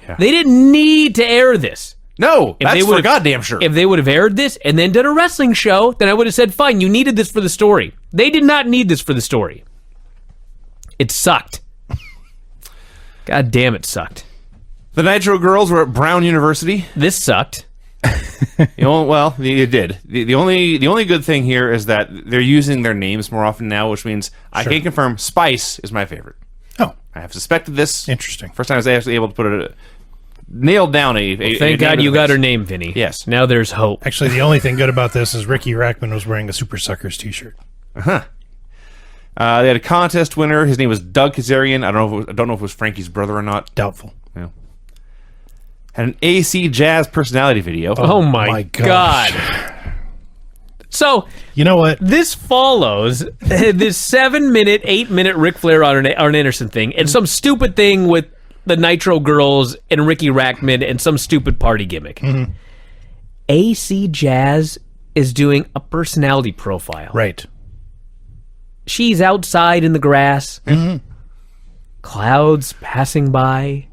Yeah. They didn't need to air this. No, If they that's for would've- goddamn sure. If they would have aired this and then done a wrestling show, then I would have said, fine, you needed this for the story. They did not need this for the story. It sucked. God damn, it sucked. The Nitro girls were at Brown University. This sucked. It did. The only good thing here is that they're using their names more often now, which means I can confirm Spice is my favorite. Oh, I have suspected this. interesting. First time I was actually able to put it nailed down Thank God you got her name, Vinny. Yes. Now there's hope. Actually, the only thing good about this is Ricky Rackman was wearing a Super Suckers t-shirt. They had a contest winner. His name was Doug Kazarian. I don't know if it was Frankie's brother or not. Doubtful. Yeah. Had an AC Jazz personality video. Oh my God. So, you know what? This follows this 7-minute, 8-minute Ric Flair Arn Anderson thing and some stupid thing with the Nitro girls and Ricky Rackman and some stupid party gimmick. Mm-hmm. AC Jazz is doing a personality profile. Right. She's outside in the grass. Mm-hmm. Clouds passing by.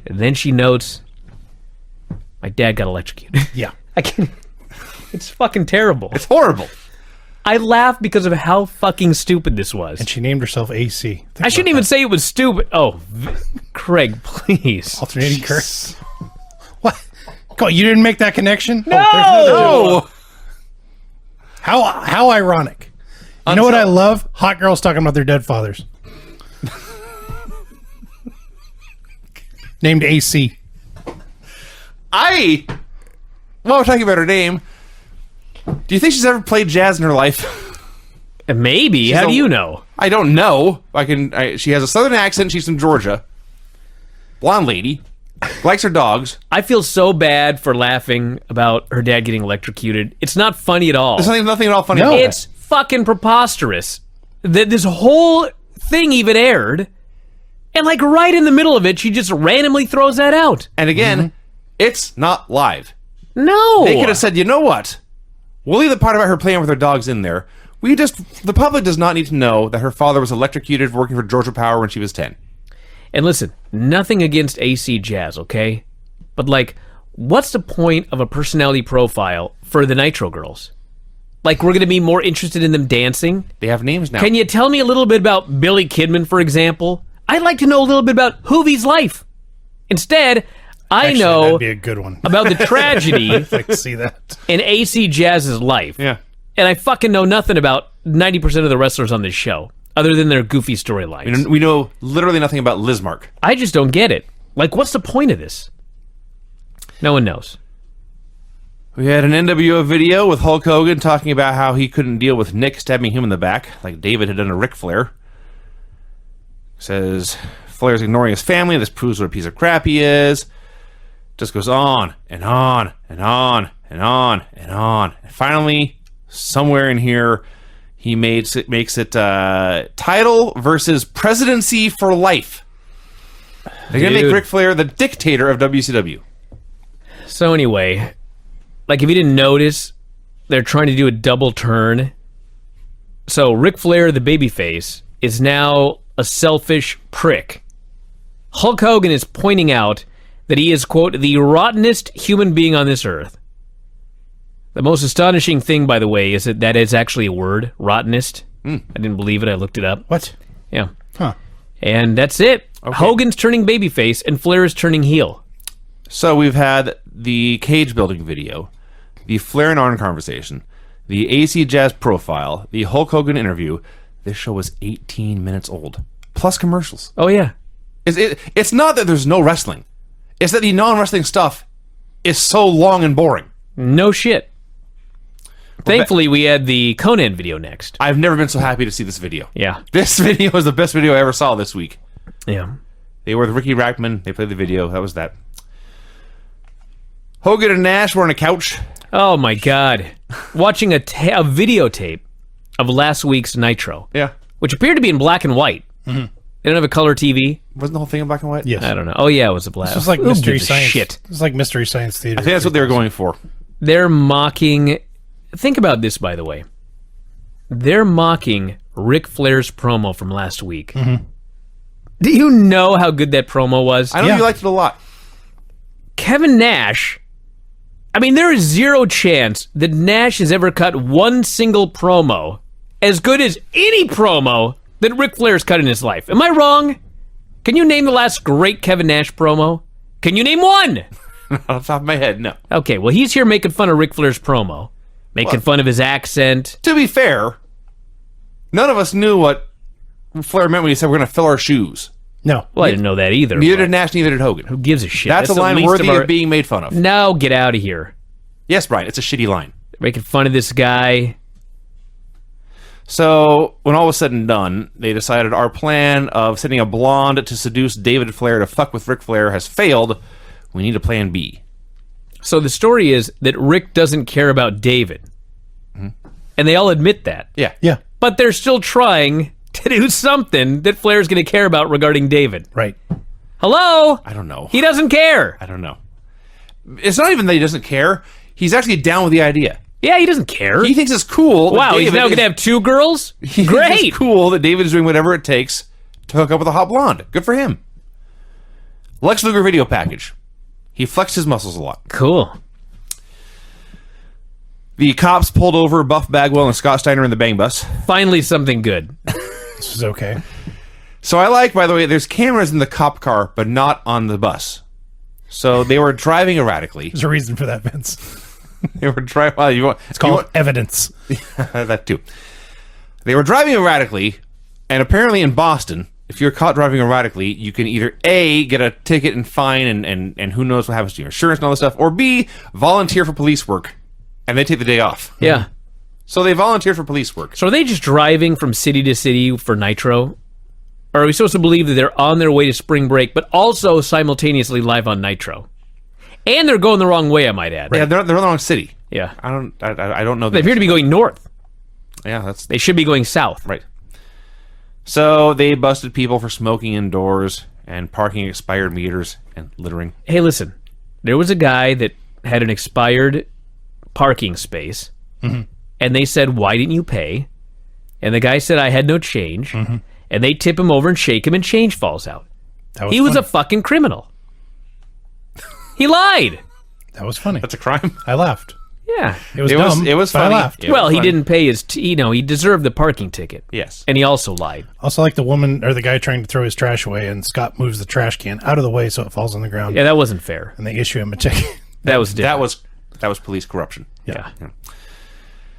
And then she notes, my dad got electrocuted. Yeah. I can't. It's fucking terrible. It's horrible. I laughed because of how fucking stupid this was. And she named herself AC. I shouldn't even say it was stupid. Oh, Craig, please. Alternating curse. What? Go, you didn't make that connection? No! No! How ironic. You know what I love? Hot girls talking about their dead fathers. Named AC. While we're talking about her name, do you think she's ever played jazz in her life? Maybe. How do you know? I don't know. She has a southern accent. She's from Georgia. Blonde lady. Likes her dogs. I feel so bad for laughing about her dad getting electrocuted. It's not funny at all. There's nothing at all funny No. about it. It's fucking preposterous that this whole thing even aired, and like right in the middle of it, she just randomly throws that out. And again, it's not live. No. They could have said, you know what? We'll leave the part about her playing with her dogs in there. The public does not need to know that her father was electrocuted working for Georgia Power when she was 10. And listen, nothing against AC Jazz, okay? But like, what's the point of a personality profile for the Nitro girls? Like, we're going to be more interested in them dancing? They have names now. Can you tell me a little bit about Billy Kidman, for example? I'd like to know a little bit about Hoovie's life. Instead, I Actually, know that'd be a good one. about the tragedy I'd like to see that. in AC Jazz's life. Yeah. And I fucking know nothing about 90% of the wrestlers on this show, other than their goofy storylines. We know literally nothing about Liz Mark. I just don't get it. Like, what's the point of this? No one knows. We had an NWO video with Hulk Hogan talking about how he couldn't deal with Nick stabbing him in the back, like David had done to Ric Flair. Says Flair's ignoring his family. This proves what a piece of crap he is. Just goes on and on and on and on and on. And finally, somewhere in here, he makes it title versus presidency for life. They're going to make Ric Flair the dictator of WCW. So anyway, like if you didn't notice, they're trying to do a double turn. So Ric Flair, the babyface, is now a selfish prick. Hulk Hogan is pointing out that he is, quote, the rottenest human being on this earth. The most astonishing thing, by the way, is that is actually a word, rottenest. I didn't believe it. I looked it up. What? Yeah. Huh. And that's it. Okay. Hogan's turning babyface and Flair is turning heel. So we've had the cage building video, the Flair and Arn conversation, the AC Jazz profile, the Hulk Hogan interview. This show was 18 minutes old, plus commercials. Oh, yeah. It's not that there's no wrestling. It's that the non-wrestling stuff is so long and boring. No shit. Thankfully, we had the Conan video next. I've never been so happy to see this video. Yeah. This video was the best video I ever saw this week. Yeah. They were with Ricky Rackman. They played the video. That was that. Hogan and Nash were on a couch. Oh, my God. Watching a videotape of last week's Nitro, Yeah. which appeared to be in black and white. Mm-hmm. They don't have a color TV. Wasn't the whole thing in black and white? Yes. I don't know. Oh, yeah, it was a black. It's just like Who Mystery gives a Science. Shit. It's like Mystery Science Theater. I think that's what they were going for. They're mocking... Think about this, by the way. They're mocking Ric Flair's promo from last week. Mm-hmm. Do you know how good that promo was? I know you liked it a lot. Kevin Nash... I mean, there is zero chance that Nash has ever cut one single promo as good as any promo that Ric Flair's cut in his life. Am I wrong? Can you name the last great Kevin Nash promo? Can you name one? Off the top of my head, no. Okay, well, he's here making fun of Ric Flair's promo. Making fun of his accent. To be fair, none of us knew what Flair meant when he said we're going to fill our shoes. No. Well, I didn't know that either. Neither did Nash, neither did Hogan. Who gives a shit? That's a the line least worthy our- of being made fun of. No, get out of here. Yes, Brian, it's a shitty line. Making fun of this guy. So, when all was said and done, they decided our plan of sending a blonde to seduce David Flair to fuck with Ric Flair has failed. We need a plan B. So the story is that Rick doesn't care about David. And they all admit that. Yeah. Yeah. But they're still trying to do something that Flair's going to care about regarding David. Right. Hello? I don't know. He doesn't care. I don't know. It's not even that he doesn't care. He's actually down with the idea. Yeah, he doesn't care. He thinks it's cool. that Wow, he's David now is- going to have two girls? he thinks Great. it's cool that David is doing whatever it takes to hook up with a hot blonde. Good for him. Lex Luger video package. He flexed his muscles a lot. Cool. The cops pulled over Buff Bagwell and Scott Steiner in the bang bus. Finally something good. This is okay. So I like, by the way, there's cameras in the cop car, but not on the bus. So they were driving erratically. There's a reason for that, Vince. They were driving. Well, It's called evidence. that too. They were driving erratically, and apparently in Boston, if you're caught driving erratically, you can either A, get a ticket and fine, and who knows what happens to your insurance and all this stuff, or B, volunteer for police work, and they take the day off. Yeah. So they volunteered for police work. So are they just driving from city to city for Nitro? Or are we supposed to believe that they're on their way to spring break, but also simultaneously live on Nitro? And they're going the wrong way, I might add. Yeah, they're in the wrong city. Yeah. I don't know. They appear to be going north. Yeah, that's They should be going south. right. So they busted people for smoking indoors and parking expired meters and littering. Hey, listen. There was a guy that had an expired parking space, and they said, "Why didn't you pay?" And the guy said, "I had no change." And they tip him over and shake him, and change falls out. That was He was funny. a fucking criminal. He lied. That was funny. That's a crime. I laughed. Yeah. It was It was- dumb. it was but funny. I laughed. It Well, was he funny. didn't pay his, he deserved the parking ticket. Yes. And he also lied. Also, like the woman or the guy trying to throw his trash away, and Scott moves the trash can out of the way so it falls on the ground, Yeah, that wasn't fair. and they issue him a ticket. That was different. That was police corruption. Yeah.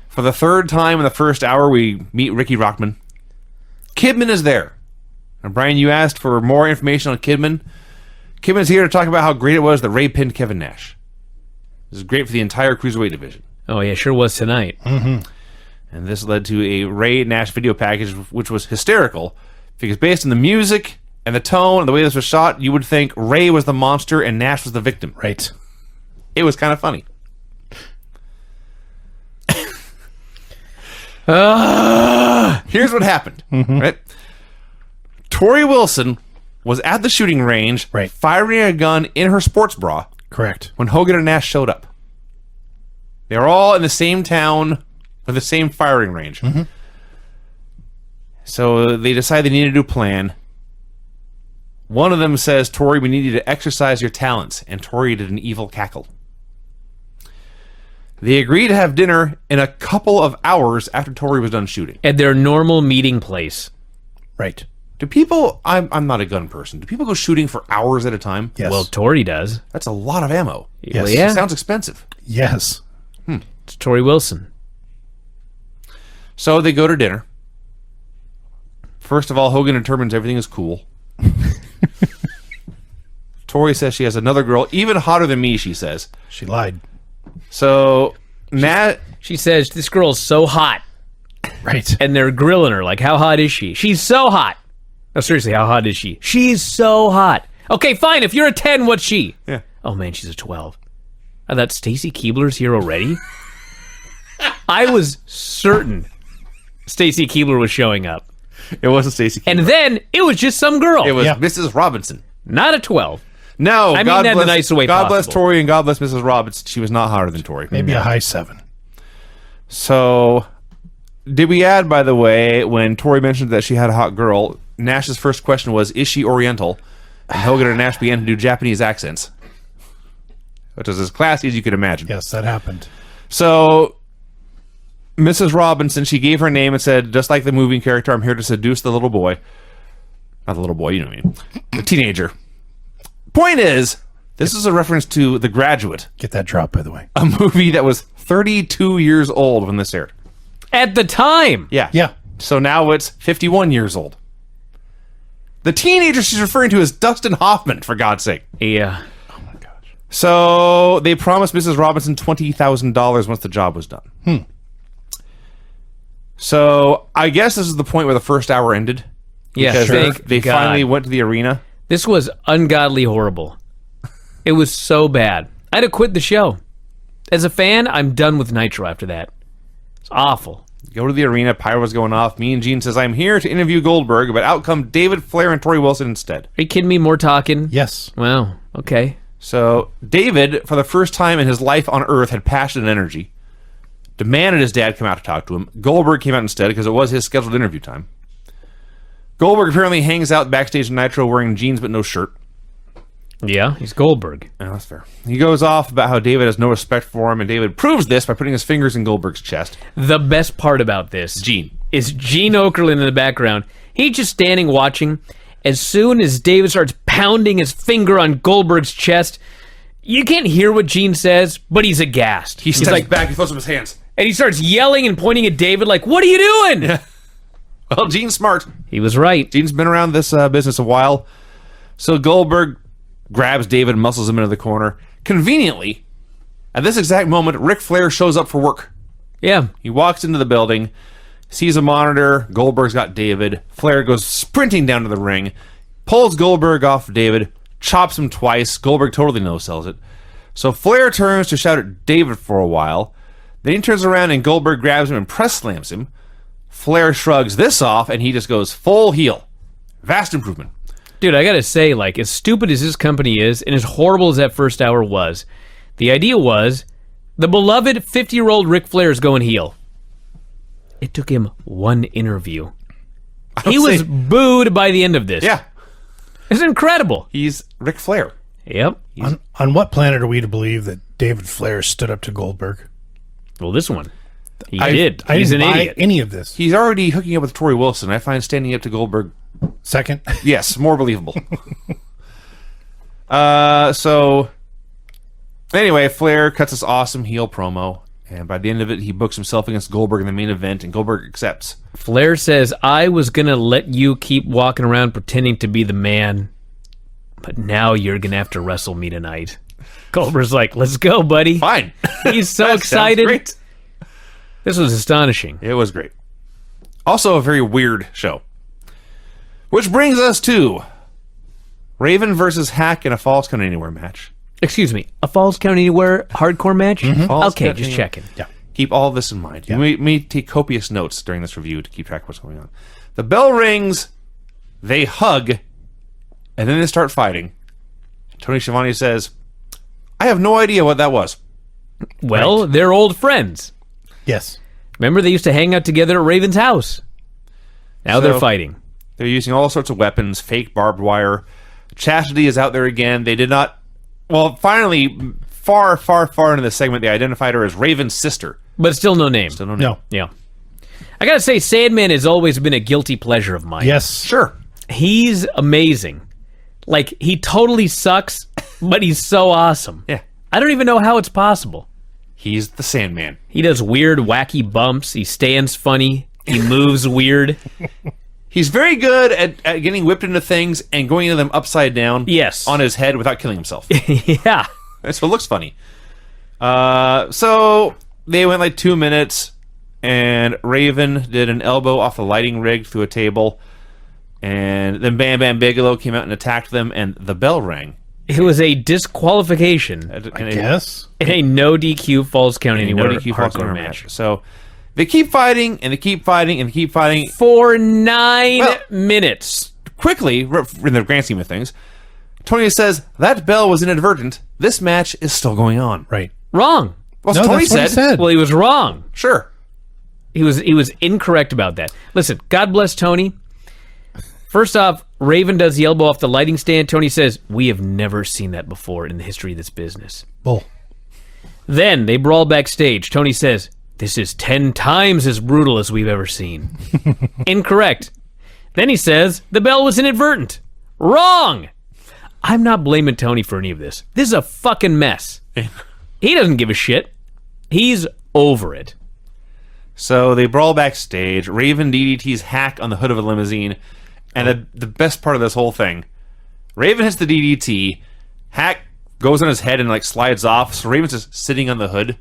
For the third time in the first hour, we meet Ricky Rockman. Kidman is there. And Brian, you asked for more information on Kidman. Kidman's here to talk about how great it was that Ray pinned Kevin Nash. This is great for the entire Cruiserweight division. Oh, yeah, sure was tonight. And this led to a Ray Nash video package, which was hysterical, because based on the music and the tone and the way this was shot, you would think Ray was the monster and Nash was the victim. Right. It was kind of funny. Here's what happened. Right? Tori Wilson was at the shooting range, Right. firing a gun in her sports bra Correct. when Hogan and Nash showed up. They were all in the same town with the same firing range. So they decided they needed to do a plan. One of them says, "Tori, we need you to exercise your talents." And Tori did an evil cackle. They agreed to have dinner in a couple of hours after Tori was done shooting. At their normal meeting place. Right. Do people, I'm not a gun person, do people go shooting for hours at a time? Yes. Well, Tori does. That's a lot of ammo. Yes. Well, yeah. It sounds expensive. Yes. It's Tori Wilson. So they go to dinner. First of all, Hogan determines everything is cool. Tori says she has another girl, even hotter than me, she says. She lied. So, Nat, She says, this girl's so hot. Right. And they're grilling her, like, how hot is she? She's so hot. No, seriously, how hot is she? She's so hot. Okay, fine, if you're a 10, what's she? Yeah. Oh, man, she's a 12. I thought Stacy Keebler's here already? I was certain Stacy Keebler was showing up. it wasn't Stacey Keebler. And then it was just some girl. It was Yeah. Mrs. Robinson. Not a 12. No, I mean God that in bless, the nicest way God bless possible. Tori and God bless Mrs. Robinson. She was not hotter than Tori. Maybe a high 7. So, did we add, by the way, when Tori mentioned that she had a hot girl, Nash's first question was, is she Oriental? And Hogan and Nash began to do Japanese accents, which was as classy as you could imagine. Yes, that happened. So, Mrs. Robinson, she gave her name and said, just like the moving character, I'm here to seduce the little boy. Not the little boy, you know what I mean. The teenager. Point is, this is a reference to The Graduate, Get that drop, by the way. a movie that was 32 years old when this aired. At the time. Yeah. Yeah. So now it's 51 years old. The teenager she's referring to is Dustin Hoffman, for God's sake. Yeah. So they promised Mrs. Robinson $20,000 once the job was done. So I guess this is the point where the first hour ended. Yeah, Because thank they God. finally went to the arena. This was ungodly horrible. It was so bad. I had to quit the show. As a fan, I'm done with Nitro after that. It's awful. Go to the arena, pyro was going off. Mean Gene says, I'm here to interview Goldberg, but out come David Flair and Tori Wilson instead. Are you kidding me? More talking? Yes. Wow. Okay. So David, for the first time in his life on Earth, had passion and energy. Demanded his dad come out to talk to him. Goldberg came out instead because it was his scheduled interview time. Goldberg apparently hangs out backstage in Nitro wearing jeans but no shirt. Yeah, he's Goldberg. Yeah, that's fair. He goes off about how David has no respect for him, and David proves this by putting his fingers in Goldberg's chest. The best part about this Gene. is Gene Okerlund in the background. He's just standing watching. As soon as David starts pounding his finger on Goldberg's chest, you can't hear what Gene says, but he's aghast. He steps back, he throws up his hands. And he starts yelling and pointing at David like, what are you doing? Yeah. Well, Gene's smart. He was right. Gene's been around this business a while. So Goldberg grabs David and muscles him into the corner. Conveniently, at this exact moment, Ric Flair shows up for work. Yeah. He walks into the building, sees a monitor. Goldberg's got David. Flair goes sprinting down to the ring, pulls Goldberg off David, chops him twice. Goldberg totally no-sells it. So Flair turns to shout at David for a while. Then he turns around and Goldberg grabs him and press slams him. Flair shrugs this off and he just goes full heel. Vast improvement. Dude, I gotta say, like, as stupid as this company is, and as horrible as that first hour was, the idea was, the beloved 50-year-old Ric Flair is going heel. It took him one interview. He was booed by the end of this. Yeah. It's incredible. He's Ric Flair. Yep. On what planet are we to believe that David Flair stood up to Goldberg? Well, this one. He I did. I He's an didn't buy idiot. any of this. He's already hooking up with Tori Wilson. I find standing up to Goldberg, Second. yes, more believable. So anyway, Flair cuts this awesome heel promo, and by the end of it, he books himself against Goldberg in the main event, and Goldberg accepts. Flair says, I was going to let you keep walking around pretending to be the man, but now you're going to have to wrestle me tonight. Goldberg's like, let's go, buddy. Fine. He's so That sounds excited. great. This was astonishing. It was great. Also a very weird show. Which brings us to Raven versus Hack in a Falls Count Anywhere match. Excuse me, a Falls Count Anywhere hardcore match? Falls Okay, Count just Anywhere. checking. Yeah. Keep all this in mind. You may take copious notes during this review to keep track of what's going on. The bell rings, they hug, and then they start fighting. Tony Schiavone says, I have no idea what that was. Well, they're old friends. Yes. Remember, they used to hang out together at Raven's house. Now they're fighting. They're using all sorts of weapons, fake barbed wire. Chastity is out there again. They did not... Well, finally, far into the segment, they identified her as Raven's sister. But still no name. Still no name. No. Yeah. I gotta say, Sandman has always been a guilty pleasure of mine. Yes. Sure. He's amazing. Like, he totally sucks, but he's so awesome. Yeah. I don't even know how it's possible. He's the Sandman. He does weird, wacky bumps. He stands funny. He moves weird. He's very good at getting whipped into things and going into them upside down. Yes. On his head without killing himself. Yeah. So it looks funny. So they went like 2 minutes, and Raven did an elbow off the lighting rig through a table, and then Bam Bam Bigelow came out and attacked them, and the bell rang. It was a disqualification I guess. in a no DQ Falls Count Anywhere No DQ Falls hardcore Count match. So they keep fighting, and they keep fighting, and they keep fighting. For 9 minutes. Quickly, in the grand scheme of things, Tony says, that bell was inadvertent. This match is still going on. Right. Wrong. Well, No, Tony that's what he said. Well, he was wrong. Sure. He was incorrect about that. Listen, God bless Tony. First off, Raven does the elbow off the lighting stand. Tony says, we have never seen that before in the history of this business. Bull. Then they brawl backstage. Tony says, this is 10 times as brutal as we've ever seen. Incorrect. Then he says the bell was inadvertent. Wrong! I'm not blaming Tony for any of this. This is a fucking mess. He doesn't give a shit. He's over it. So they brawl backstage. Raven DDT's Hack on the hood of a limousine. And the best part of this whole thing, Raven hits the DDT. Hack goes on his head and like slides off. So Raven's just sitting on the hood.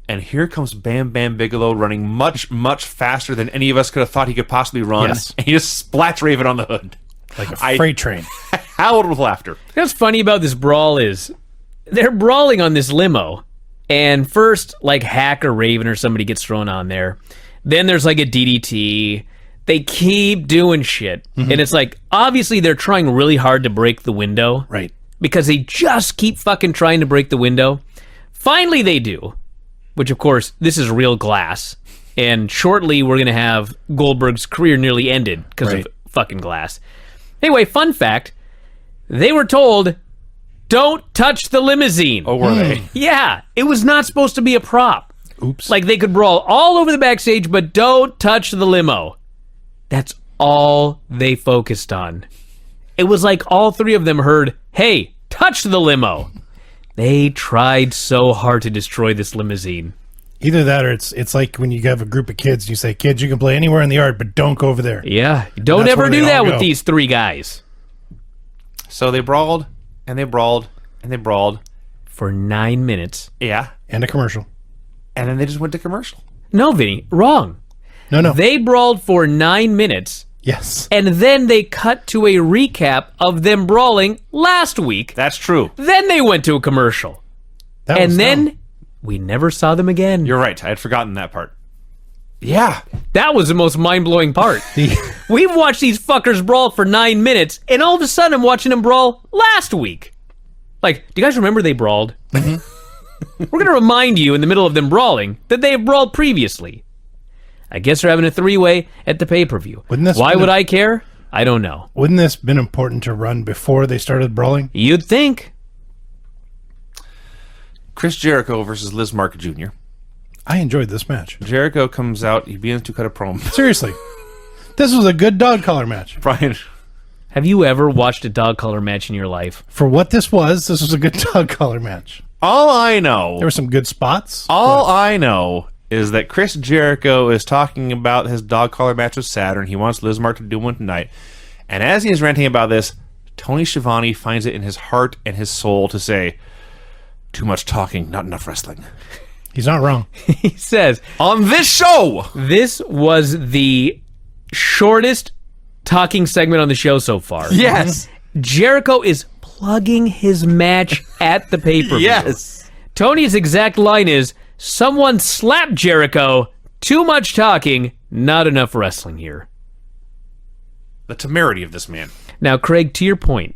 And here comes Bam Bam Bigelow running much, much faster than any of us could have thought he could possibly run. Yes. And he just splats Raven on the hood. Like a freight train. Howled with laughter. You know what's funny about this brawl is they're brawling on this limo. And first, like Hack or Raven or somebody gets thrown on there. Then there's like a DDT. They keep doing shit. And it's like, obviously they're trying really hard to break the window. Right. Because they just keep fucking trying to break the window. Finally they do. Which, of course, this is real glass. And shortly we're going to have Goldberg's career nearly ended because of fucking glass. Anyway, fun fact. They were told, don't touch the limousine. Oh, were they? Yeah. It was not supposed to be a prop. Oops. Like, they could brawl all over the backstage, but don't touch the limo. That's all they focused on. It was like all three of them heard, hey, touch the limo. They tried so hard to destroy this limousine. Either that or it's like when you have a group of kids and you say, kids, you can play anywhere in the yard, but don't go over there. Yeah. Don't That's ever where they do that all with go. these three guys. So they brawled, and they brawled, and they brawled. For 9 minutes. Yeah. And a commercial. And then they just went to commercial. No, Vinny, wrong. No. They brawled for 9 minutes, Yes. and then they cut to a recap of them brawling last week. That's true. Then they went to a commercial. That was And then dumb. we never saw them again. You're right. I had forgotten that part. Yeah. That was the most mind-blowing part. The- We've watched these fuckers brawl for 9 minutes, and all of a sudden I'm watching them brawl last week. Like, do you guys remember they brawled? We're going to remind you in the middle of them brawling that they have brawled previously. I guess they're having a three-way at the pay-per-view. Wouldn't this Why been would a- I care? I don't know. Wouldn't this been important to run before they started brawling? You'd think. Chris Jericho versus Liz Mark Jr. I enjoyed this match. Jericho comes out. He begins to cut a promo. Seriously. This was a good dog collar match. Brian. Have you ever watched a dog collar match in your life? For what this was a good dog collar match. All I know. There were some good spots. All I know is that Chris Jericho is talking about his dog collar match with Saturn. He wants Liz Mark to do one tonight. And as he is ranting about this, Tony Schiavone finds it in his heart and his soul to say, too much talking, not enough wrestling. He's not wrong. He says, On this show! this was the shortest talking segment on the show so far. Yes. Jericho is plugging his match at the pay-per-view. Yes. Tony's exact line is, someone slapped Jericho, too much talking, not enough wrestling here. The temerity of this man. Now, Craig, to your point,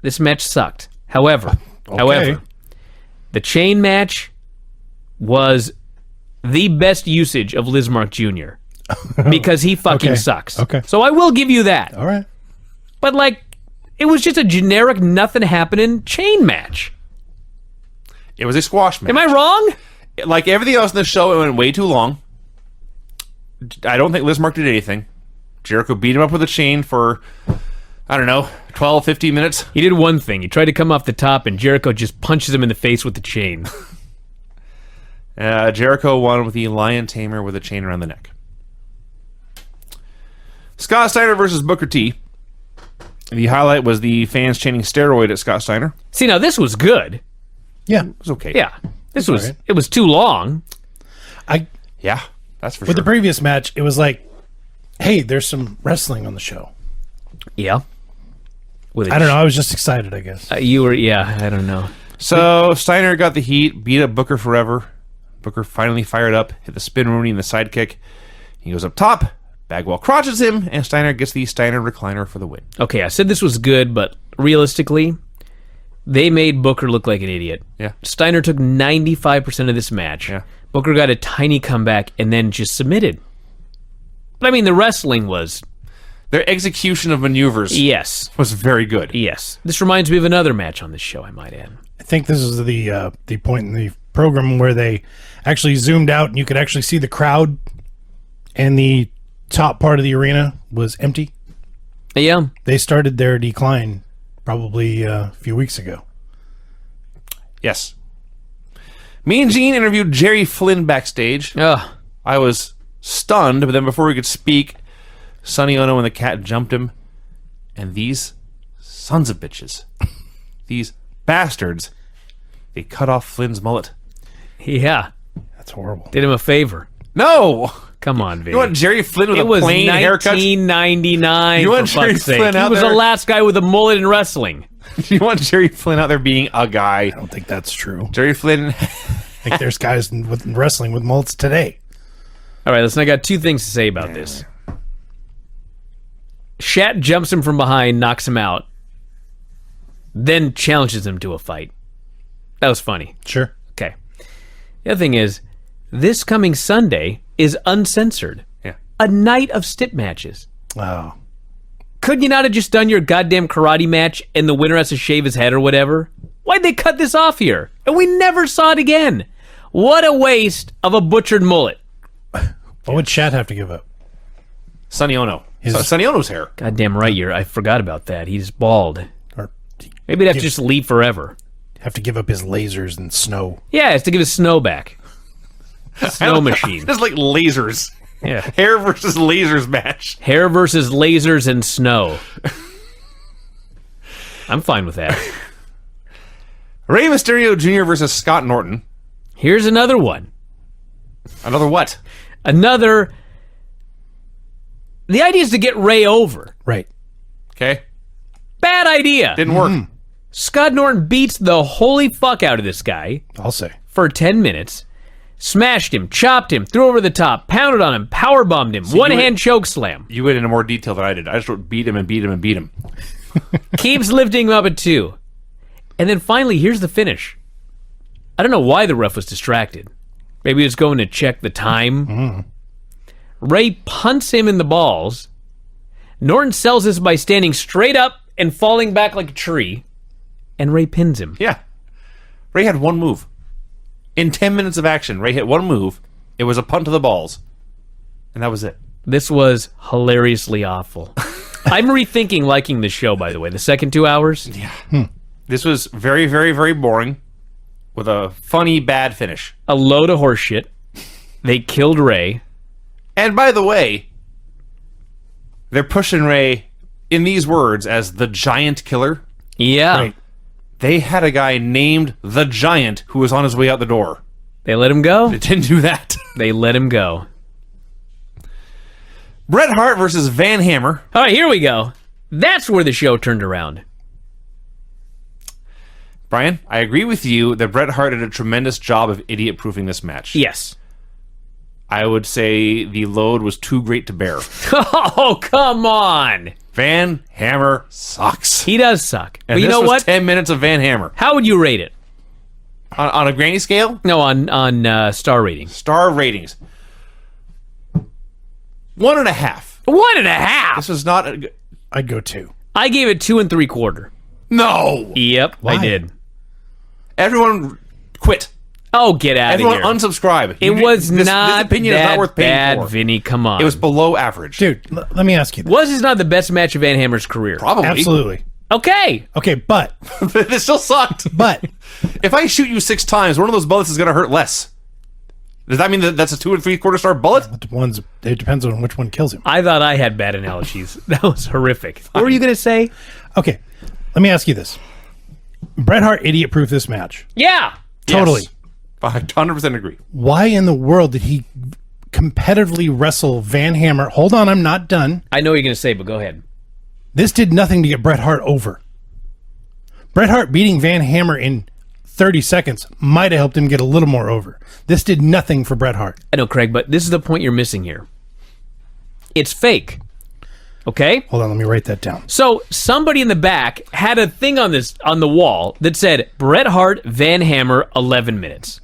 this match sucked. However, the chain match was the best usage of Liz Mark Jr. because he fucking Okay. sucks. Okay. So I will give you that. All right. But, like, it was just a generic nothing happening chain match. It was a squash match. Am I wrong? Like everything else in the show, it went way too long. I don't think Liz Mark did anything. Jericho beat him up with a chain for, I don't know, 12, 15 minutes. He did one thing. He tried to come off the top, and Jericho just punches him in the face with the chain. Jericho won with the Lion Tamer with a chain around the neck. Scott Steiner versus Booker T. The highlight was the fans chanting steroid at Scott Steiner. See, now this was good. Yeah. It was okay. Yeah. This was, alright. it was too long. Yeah, that's for With sure. the previous match, it was like, hey, there's some wrestling on the show. Yeah. With a I don't know. I was just excited, I guess. You were, yeah, I don't know. So Steiner got the heat, beat up Booker forever. Booker finally fired up, hit the spin Rooney and the sidekick. He goes up top, Bagwell crotches him, and Steiner gets the Steiner recliner for the win. Okay, I said this was good, but realistically, they made Booker look like an idiot. Yeah. Steiner took 95% of this match. Yeah. Booker got a tiny comeback and then just submitted. But I mean, the wrestling was, Their execution of maneuvers yes, was very good. yes. This reminds me of another match on this show, I might add. I think this is the point in the program where they actually zoomed out and you could actually see the crowd, and the top part of the arena was empty. Yeah. They started their decline probably a few weeks ago. Yes. Me and Gene interviewed Jerry Flynn backstage. Ugh. I was stunned, but then before we could speak, Sonny Ono and the Cat jumped him. And these sons of bitches, these bastards, they cut off Flynn's mullet. Yeah. That's horrible. Did him a favor. No! Come on, Vinny. You want Jerry Flynn with It a was plain haircut? 1999, You want for Jerry fuck's sake. Flynn He out was there? the last guy with a mullet in wrestling. You want Jerry Flynn out there being a guy? I don't think that's true. Jerry Flynn... I think there's guys with wrestling with mullets today. All right, listen, I got two things to say about this. Shat jumps him from behind, knocks him out, then challenges him to a fight. That was funny. Sure. Okay. The other thing is, this coming Sunday is uncensored. Yeah. A night of stip matches. Oh. Could you not have just done your goddamn karate match and the winner has to shave his head or whatever? Why'd they cut this off here? And we never saw it again. What a waste of a butchered mullet. What would Shat have to give up? Sonny Ono. Sonny Ono's hair. Goddamn right, I forgot about that. He's bald. Or Maybe they'd have to just leave forever. have to give up his lasers and snow? Yeah, it's to give his snow back. Snow machine. It's like lasers. Yeah. Hair versus lasers match. Hair versus lasers and snow. I'm fine with that. Rey Mysterio Jr. versus Scott Norton. Here's another one. Another what? Another. The idea is to get Ray over. Right. Okay. Bad idea. Didn't work. Scott Norton beats the holy fuck out of this guy I'll say. for 10 minutes. Smashed him, chopped him, threw over the top, pounded on him, powerbombed him, one-hand choke slam. You went into more detail than I did. I just wrote beat him and beat him and beat him. Keeps lifting him up at 2. And then finally, here's the finish. I don't know why the ref was distracted. Maybe he was going to check the time. Ray punts him in the balls. Norton sells this by standing straight up and falling back like a tree. And Ray pins him. Yeah. Ray had one move. In 10 minutes of action, Ray hit one move. It was a punt to the balls. And that was it. This was hilariously awful. I'm rethinking liking this show, by the way. The second 2 hours. Yeah. This was very, very, very boring with a funny, bad finish. A load of horseshit. They killed Ray. And by the way, they're pushing Ray in these words as the Giant Killer. Yeah. Right. They had a guy named the Giant who was on his way out the door. They let him go. They didn't do that. They let him go. Bret Hart versus Van Hammer. All right, here we go. That's where the show turned around. Brian, I agree with you that Bret Hart did a tremendous job of idiot-proofing this match. Yes. I would say the load was too great to bear. Oh, come on. Van Hammer sucks. He does suck. And But you this know was what? 10 minutes of Van Hammer. How would you rate it? On a granny scale? No, on star rating. Star ratings. 1.5. 1.5. This was not a... I'd go 2. I gave it 2 3/4. No! Yep, Why? I did. Everyone quit. Oh, get out of Everyone here. unsubscribe. It was this not opinion is that not worth paying bad, for. Vinny. Come on. It was below average. Dude, let me ask you this. Was this not the best match of Van Hammer's career? Probably. Absolutely. Okay. Okay, but It still sucked. If I shoot you 6 times, one of those bullets is going to hurt less. Does that mean that that's a 2 3/4 star bullet? it depends on which one kills him. I thought I had bad analogies. That was horrific. What were you going to say? Okay, let me ask you this. Bret Hart idiot-proof this match. Yeah. Totally. Yes. I 100% agree. Why in the world did he competitively wrestle Van Hammer? Hold on, I'm not done. I know what you're going to say, but go ahead. This did nothing to get Bret Hart over. Bret Hart beating Van Hammer in 30 seconds might have helped him get a little more over. This did nothing for Bret Hart. I know, Craig, but this is the point you're missing here. It's fake. Okay? Hold on, let me write that down. So somebody in the back had a thing on the wall that said Bret Hart, Van Hammer, 11 minutes.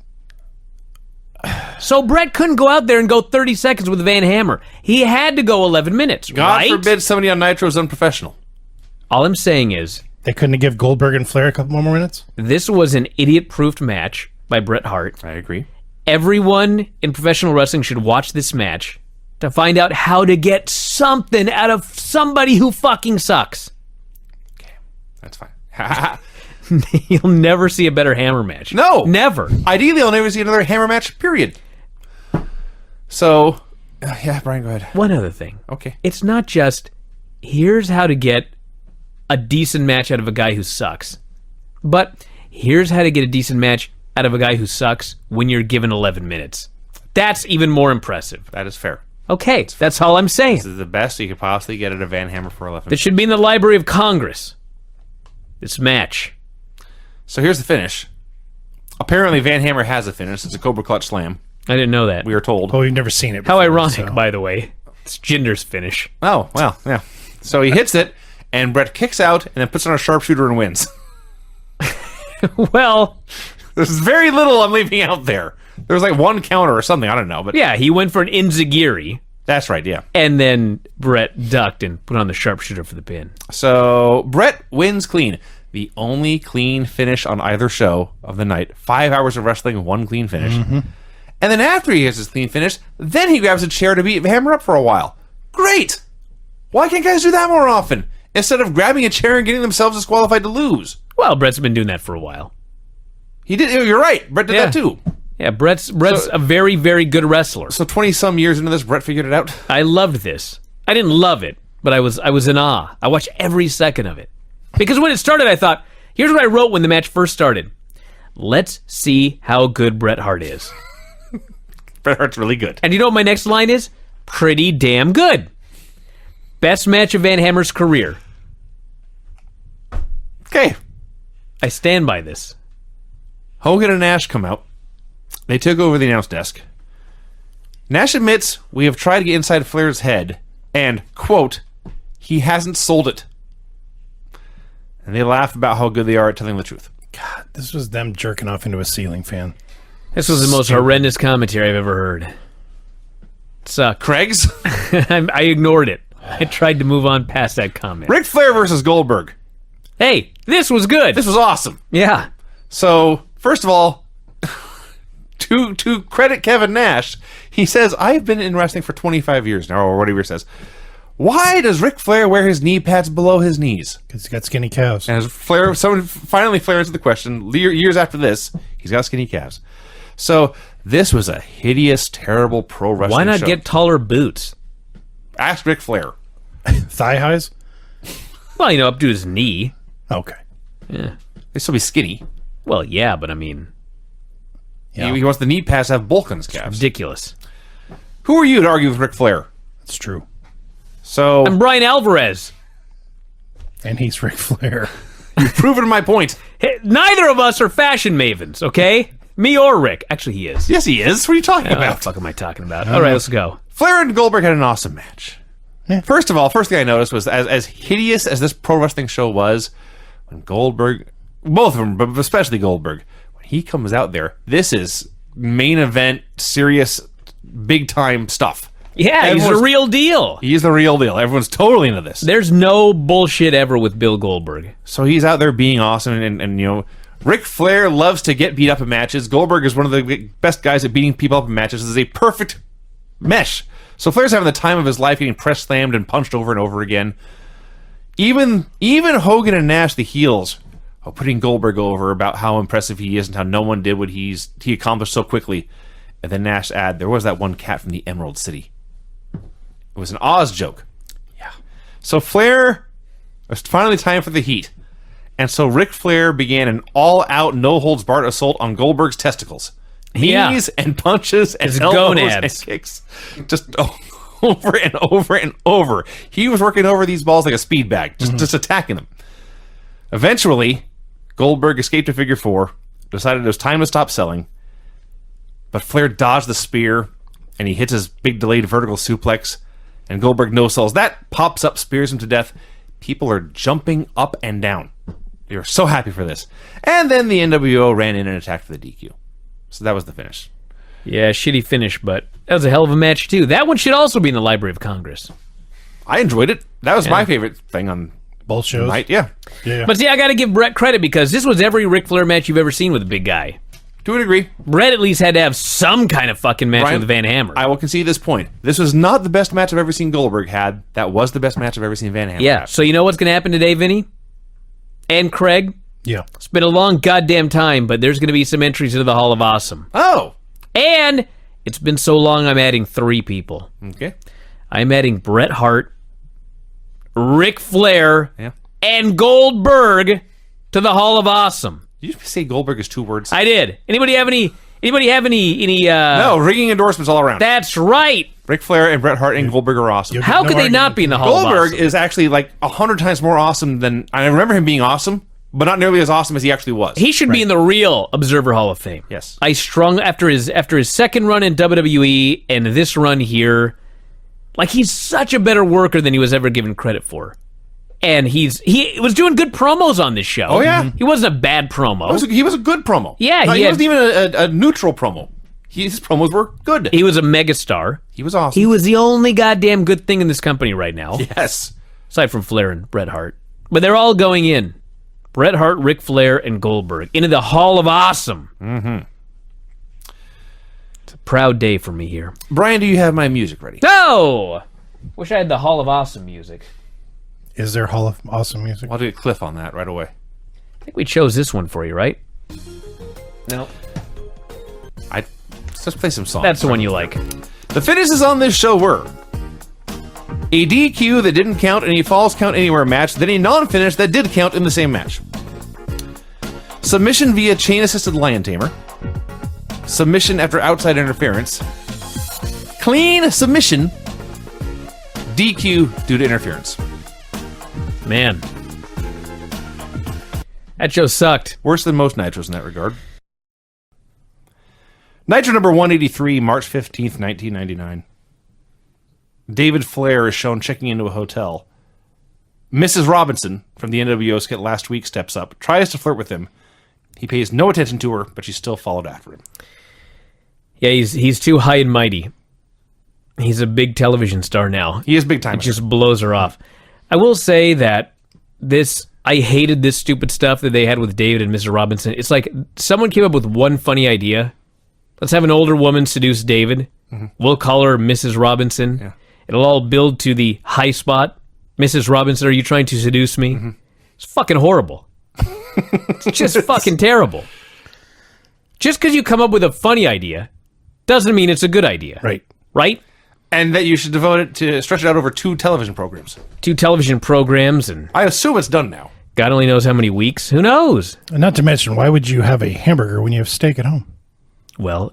So Bret couldn't go out there and go 30 seconds with Van Hammer. He had to go 11 minutes, God right? forbid somebody on Nitro is unprofessional. All I'm saying is They couldn't have give Goldberg and Flair a couple more minutes? this was an idiot-proofed match by Bret Hart. I agree. Everyone in professional wrestling should watch this match to find out how to get something out of somebody who fucking sucks. That's fine. You'll never see a better hammer match. No. Never. Ideally, I'll never see another hammer match, period. So, yeah, Brian, go ahead. One other thing. Okay. It's not just, here's how to get a decent match out of a guy who sucks. But here's how to get a decent match out of a guy who sucks when you're given 11 minutes. That's even more impressive. That is fair. Okay, that's all I'm saying. This is the best you could possibly get at a Van Hammer for 11 This should be in the Library of Congress. This match. So here's the finish. Apparently, Van Hammer has a finish. It's a Cobra Clutch Slam. I didn't know that. We are told. Oh, we've never seen it How before, ironic, so. by the way. It's Jinder's finish. Oh, well, yeah. So he hits it, and Brett kicks out, and then puts on a sharpshooter and wins. Well, There's very little I'm leaving out there. There was like one counter or something. I don't know, but yeah, he went for an Inzagiri, that's right, yeah. and then Brett ducked and put on the sharpshooter for the pin. So Brett wins clean. The only clean finish on either show of the night. 5 hours of wrestling, one clean finish. Mm-hmm. And then after he has his clean finish, then he grabs a chair to beat Hammer up for a while. Great! Why can't guys do that more often? Instead of grabbing a chair and getting themselves disqualified to lose. Well, Brett's been doing that for a while. He did. You're right. Brett did Yeah. that too. Yeah, Brett's a very, very good wrestler. So 20-some years into this, Brett figured it out. I loved this. I didn't love it, but I was in awe. I watched every second of it. Because when it started, I thought, here's what I wrote when the match first started. Let's see how good Bret Hart is. Bret Hart's really good. And you know what my next line is? Pretty damn good. Best match of Van Hammer's career. Okay. I stand by this. Hogan and Nash come out. They took over the announce desk. Nash admits, we have tried to get inside Flair's head, and, quote, he hasn't sold it. And they laugh about how good they are at telling the truth. God, this was them jerking off into a ceiling fan. This was the most horrendous commentary I've ever heard. It sucked. Craig's? I ignored it. I tried to move on past that comment. Ric Flair versus Goldberg. Hey, this was good. This was awesome. Yeah. So, first of all, to credit Kevin Nash, he says, I've been in wrestling for 25 years now, or whatever he says. Why does Ric Flair wear his knee pads below his knees? Because he's got skinny calves. And as Flair, someone finally Flair answered the question. Years after this, he's got skinny calves. So this was a hideous, terrible pro wrestling Why not show. get taller boots? Ask Ric Flair. Thigh highs? Well, up to his knee. Okay. Yeah. They still be skinny. Well, yeah, but I mean, Yeah, He wants the knee pads to have bulk on his calves. ridiculous. Who are you to argue with Ric Flair? that's true. So I'm Bryan Alvarez. And he's Ric Flair. you've proven my point. Hey, neither of us are fashion mavens, okay? Me or Rick. Actually, he is. Yes, he is. What are you talking What the about? fuck am I talking about? All right, let's go. Flair and Goldberg had an awesome match. Yeah. First of all, first thing I noticed was as hideous as this pro wrestling show was, when Goldberg, both of them, but especially Goldberg, when he comes out there, this is main event, serious, big time stuff. Yeah, he's the Everyone's- real deal. He's the real deal. Everyone's totally into this. There's no bullshit ever with Bill Goldberg. So he's out there being awesome, and Ric Flair loves to get beat up in matches. Goldberg is one of the best guys at beating people up in matches. This is a perfect mesh. So Flair's having the time of his life, getting press slammed and punched over and over again. Even Hogan and Nash, the heels, are putting Goldberg over about how impressive he is and how no one did what he accomplished so quickly. And then Nash add, there was that one cat from the Emerald City. It was an Oz joke. Yeah. So Flair, it's finally time for the heat. And so Ric Flair began an all-out, no-holds-barred assault on Goldberg's testicles. Yeah. Knees and punches and His elbows gonads. and kicks. Just over and over and over. He was working over these balls like a speed bag, just attacking them. Eventually, Goldberg escaped to figure four, decided it was time to stop selling, but Flair dodged the spear, and he hits his big delayed vertical suplex, and Goldberg no-sells. That pops up, spears him to death. People are jumping up and down. You're so happy for this. And then the NWO ran in and attacked for the DQ. So that was the finish. Yeah, shitty finish, but that was a hell of a match, too. That one should also be in the Library of Congress. I enjoyed it. That was my favorite thing on Both shows. the night. Yeah. Yeah. But see, I got to give Brett credit because this was every Ric Flair match you've ever seen with a big guy. To a degree. Brett at least had to have some kind of fucking match Brian, with Van Hammer. I will concede this point. This was not the best match I've ever seen Goldberg had. That was the best match I've ever seen Van Hammer yeah. had. So you know what's going to happen today, Vinny? And Craig? Yeah. It's been a long goddamn time, but there's going to be some entries into the Hall of Awesome. Oh! And it's been so long, I'm adding 3 people. Okay. I'm adding Bret Hart, Ric Flair, Yeah. and Goldberg to the Hall of Awesome. Did you say Goldberg is 2 words? I did. Anybody have any? No, ringing endorsements all around. That's right. Ric Flair and Bret Hart and Goldberg are awesome. You'll How no could they not argument be in the from Hall of Goldberg Awesome? is actually like 100 times more awesome than... I remember him being awesome, but not nearly as awesome as he actually was. He should be in the real Observer Hall of Fame. Yes. I strung after his second run in WWE and this run here. Like, he's such a better worker than he was ever given credit for. And he was doing good promos on this show. Oh, yeah? He wasn't a bad promo. He was a good promo. Yeah, he he had- wasn't even a neutral promo. His promos were good. He was a megastar. He was awesome. He was the only goddamn good thing in this company right now. Yes. Aside from Flair and Bret Hart. But they're all going in. Bret Hart, Ric Flair, and Goldberg into the Hall of Awesome. Mm-hmm. It's a proud day for me here. Brian, do you have my music ready? No! Wish I had the Hall of Awesome music. Is there Hall of Awesome music? I'll do a cliff on that right away. I think we chose this one for you, right? No. Let's play some songs. That's the one you like. The finishes on this show were a DQ that didn't count, any falls count anywhere match, then a non-finish that did count in the same match. Submission via chain-assisted lion tamer. Submission after outside interference. Clean submission. DQ due to interference. Man. That show sucked. Worse than most Nitros in that regard. Nitro number 183, March 15th, 1999. David Flair is shown checking into a hotel. Mrs. Robinson from the NWO skit last week steps up, tries to flirt with him. He pays no attention to her, but she still followed after him. Yeah, he's too high and mighty. He's a big television star now. He is big time. It just blows her off. I will say that I hated this stupid stuff that they had with David and Mrs. Robinson. It's like someone came up with one funny idea. Let's have an older woman seduce David. Mm-hmm. We'll call her Mrs. Robinson. Yeah. It'll all build to the high spot. Mrs. Robinson, are you trying to seduce me? Mm-hmm. It's fucking horrible. It's just fucking terrible. Just because you come up with a funny idea doesn't mean it's a good idea. Right. Right? And that you should devote it to stretch it out over 2 television programs. 2 television programs, and I assume it's done now. God only knows how many weeks. Who knows? And not to mention, why would you have a hamburger when you have steak at home? Well,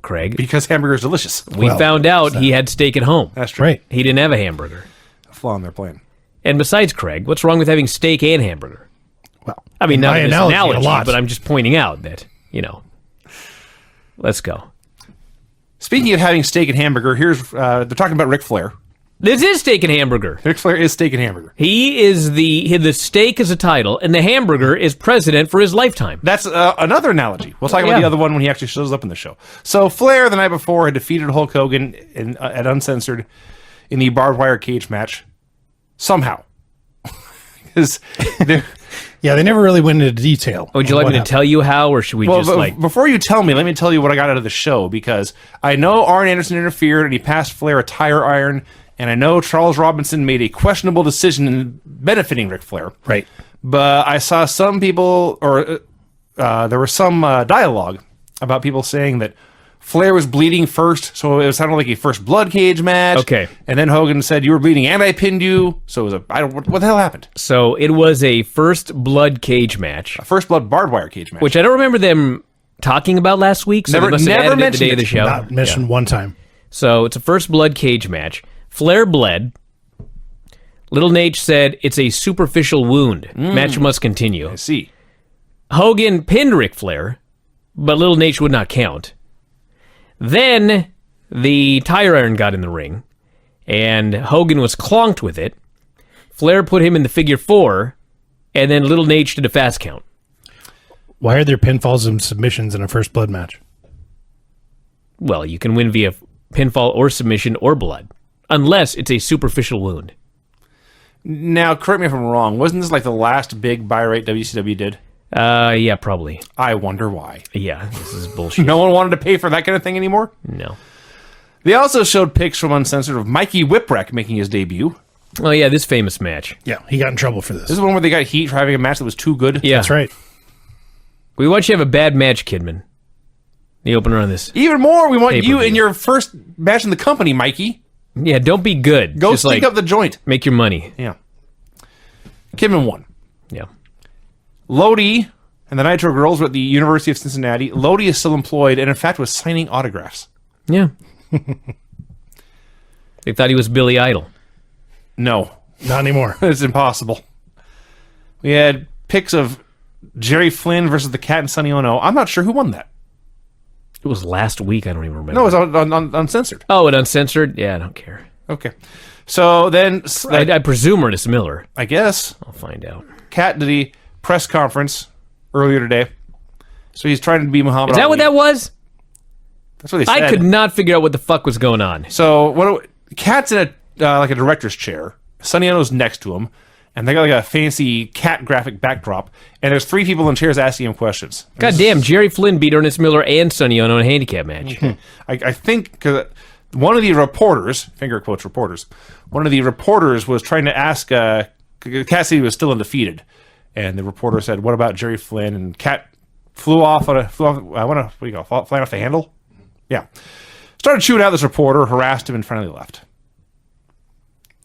Craig, Because hamburger's delicious. we found out he had steak at home. That's true. Right. He didn't have a hamburger. A flaw in their plan. And besides, Craig, what's wrong with having steak and hamburger? Well, I mean, not my in this analogy, analogy, a lot. but I'm just pointing out that, let's go. Speaking of having steak and hamburger, here's they're talking about Ric Flair. This is steak and hamburger. Ric Flair is steak and hamburger. He is the steak is a title, and the hamburger is president for his lifetime. That's another analogy. We'll talk about the other one when he actually shows up in the show. So Flair, the night before, had defeated Hulk Hogan at Uncensored in the barbed wire cage match. Somehow. Because yeah, they never really went into detail. Would you like me to tell you how, or should we before you tell me, let me tell you what I got out of the show, because I know Arn Anderson interfered and he passed Flair a tire iron, and I know Charles Robinson made a questionable decision in benefiting Ric Flair. Right. But I saw some people, or there was some dialogue about people saying that Flair was bleeding first, so it sounded like a first blood cage match. Okay. And then Hogan said, you were bleeding and I pinned you. So it was what the hell happened? So it was a first blood cage match, A first blood barbed wire cage match. which I don't remember them talking about last week. So Never- they must have never added it the mentioned day of the it. show. Not mentioned one time. So it's a first blood cage match. Flair bled. Little Nate said it's a superficial wound. Match must continue. I see. Hogan pinned Ric Flair, but Little Nate would not count. Then the tire iron got in the ring, and Hogan was clonked with it. Flair put him in the figure 4, and then Little Nate did a fast count. Why are there pinfalls and submissions in a first blood match? Well, you can win via pinfall or submission or blood, unless it's a superficial wound. Now, correct me if I'm wrong. Wasn't this like the last big buy rate WCW did? Yeah, probably. I wonder why. Yeah, this is bullshit. No one wanted to pay for that kind of thing anymore? No. They also showed pics from Uncensored of Mikey Whipwreck making his debut. Oh, yeah, this famous match. Yeah, he got in trouble for this. This is one where they got heat for having a match that was too good. Yeah. That's right. We want you to have a bad match, Kidman. The opener on this. Even more, we want you Pay-per-view. in your first match in the company, Mikey. Yeah, don't be good. Go Just stink up the joint. make your money. Yeah. Kidman won. Yeah. Lodi and the Nitro Girls were at the University of Cincinnati. Lodi is still employed and, in fact, was signing autographs. Yeah. They thought he was Billy Idol. No. Not anymore. It's impossible. We had pics of Jerry Flynn versus the Cat and Sonny Ono. I'm not sure who won that. It was last week. I don't even remember. No, it was on Uncensored. Oh, and Uncensored? Yeah, I don't care. Okay. So then, I presume Ernest Miller. I guess, I'll find out. Cat did a press conference earlier today. So he's trying to be Muhammad Is that Ali. what that was? That's what they said. I could not figure out what the fuck was going on. So Cat's in a like a director's chair. Sonny Ono's next to him, and they got like a fancy cat graphic backdrop. And there's 3 people in chairs asking him questions. God damn, Jerry Flynn beat Ernest Miller and Sonny Ono in a handicap match. I think because one of the reporters, finger quotes reporters, one of the reporters was trying to ask Cassidy was still undefeated, and the reporter said, "What about Jerry Flynn?" And Cat flew off. What do you call flying off the handle? Yeah, started shooting out this reporter, harassed him, and finally left.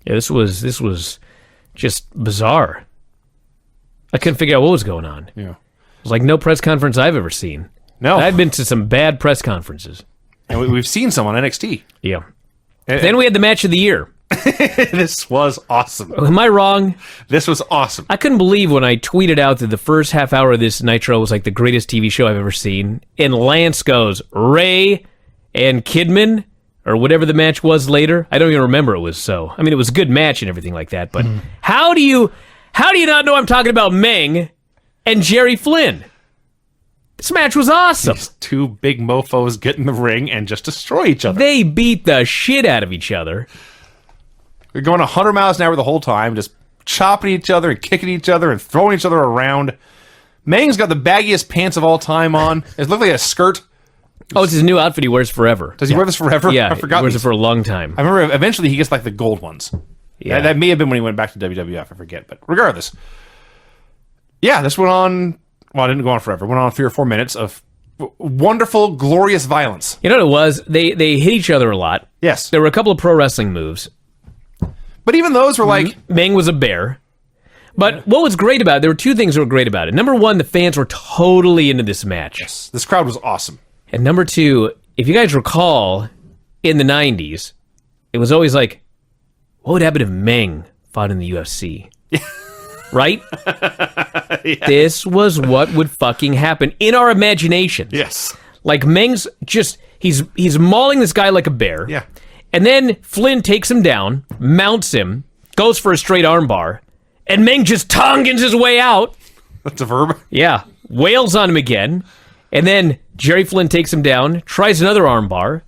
Yeah, this was just bizarre. I couldn't figure out what was going on. Yeah, It was like no press conference I've ever seen. no, I've been to some bad press conferences. and we've seen some on NXT. Yeah. Then we had the match of the year. This was awesome. Am I wrong? This was awesome. I couldn't believe when I tweeted out that the first half hour of this Nitro was like the greatest TV show I've ever seen. And Lance goes, Ray and Kidman, or whatever the match was later. I don't even remember it was so. I mean, it was a good match and everything like that, but how do you not know I'm talking about Meng and Jerry Flynn? This match was awesome. These 2 big mofos get in the ring and just destroy each other. They beat the shit out of each other. They're going 100 miles an hour the whole time, just chopping each other and kicking each other and throwing each other around. Meng's got the baggiest pants of all time on. It looks like a skirt. Oh, it's his new outfit he wears forever. Does he wear this forever? Yeah, I forgot. he wears it these. for a long time. I remember eventually he gets like the gold ones. Yeah. That may have been when he went back to WWF. I forget. But regardless. Yeah, this went on. Well, it didn't go on forever. It went on 3 or 4 minutes of wonderful, glorious violence. You know what it was? They hit each other a lot. Yes. There were a couple of pro wrestling moves. But even those were like... Meng was a bear. But what was great about it, there were 2 things that were great about it. Number 1, the fans were totally into this match. This crowd was awesome. And number 2, if you guys recall, in the 90s, it was always like, what would happen if Meng fought in the UFC? Right? Yeah. This was what would fucking happen in our imagination. Yes. Like Meng's just, he's mauling this guy like a bear. Yeah. And then Flynn takes him down, mounts him, goes for a straight armbar, and Meng just tongans his way out. That's a verb. Yeah. Wails on him again. And then Jerry Flynn takes him down, tries another armbar.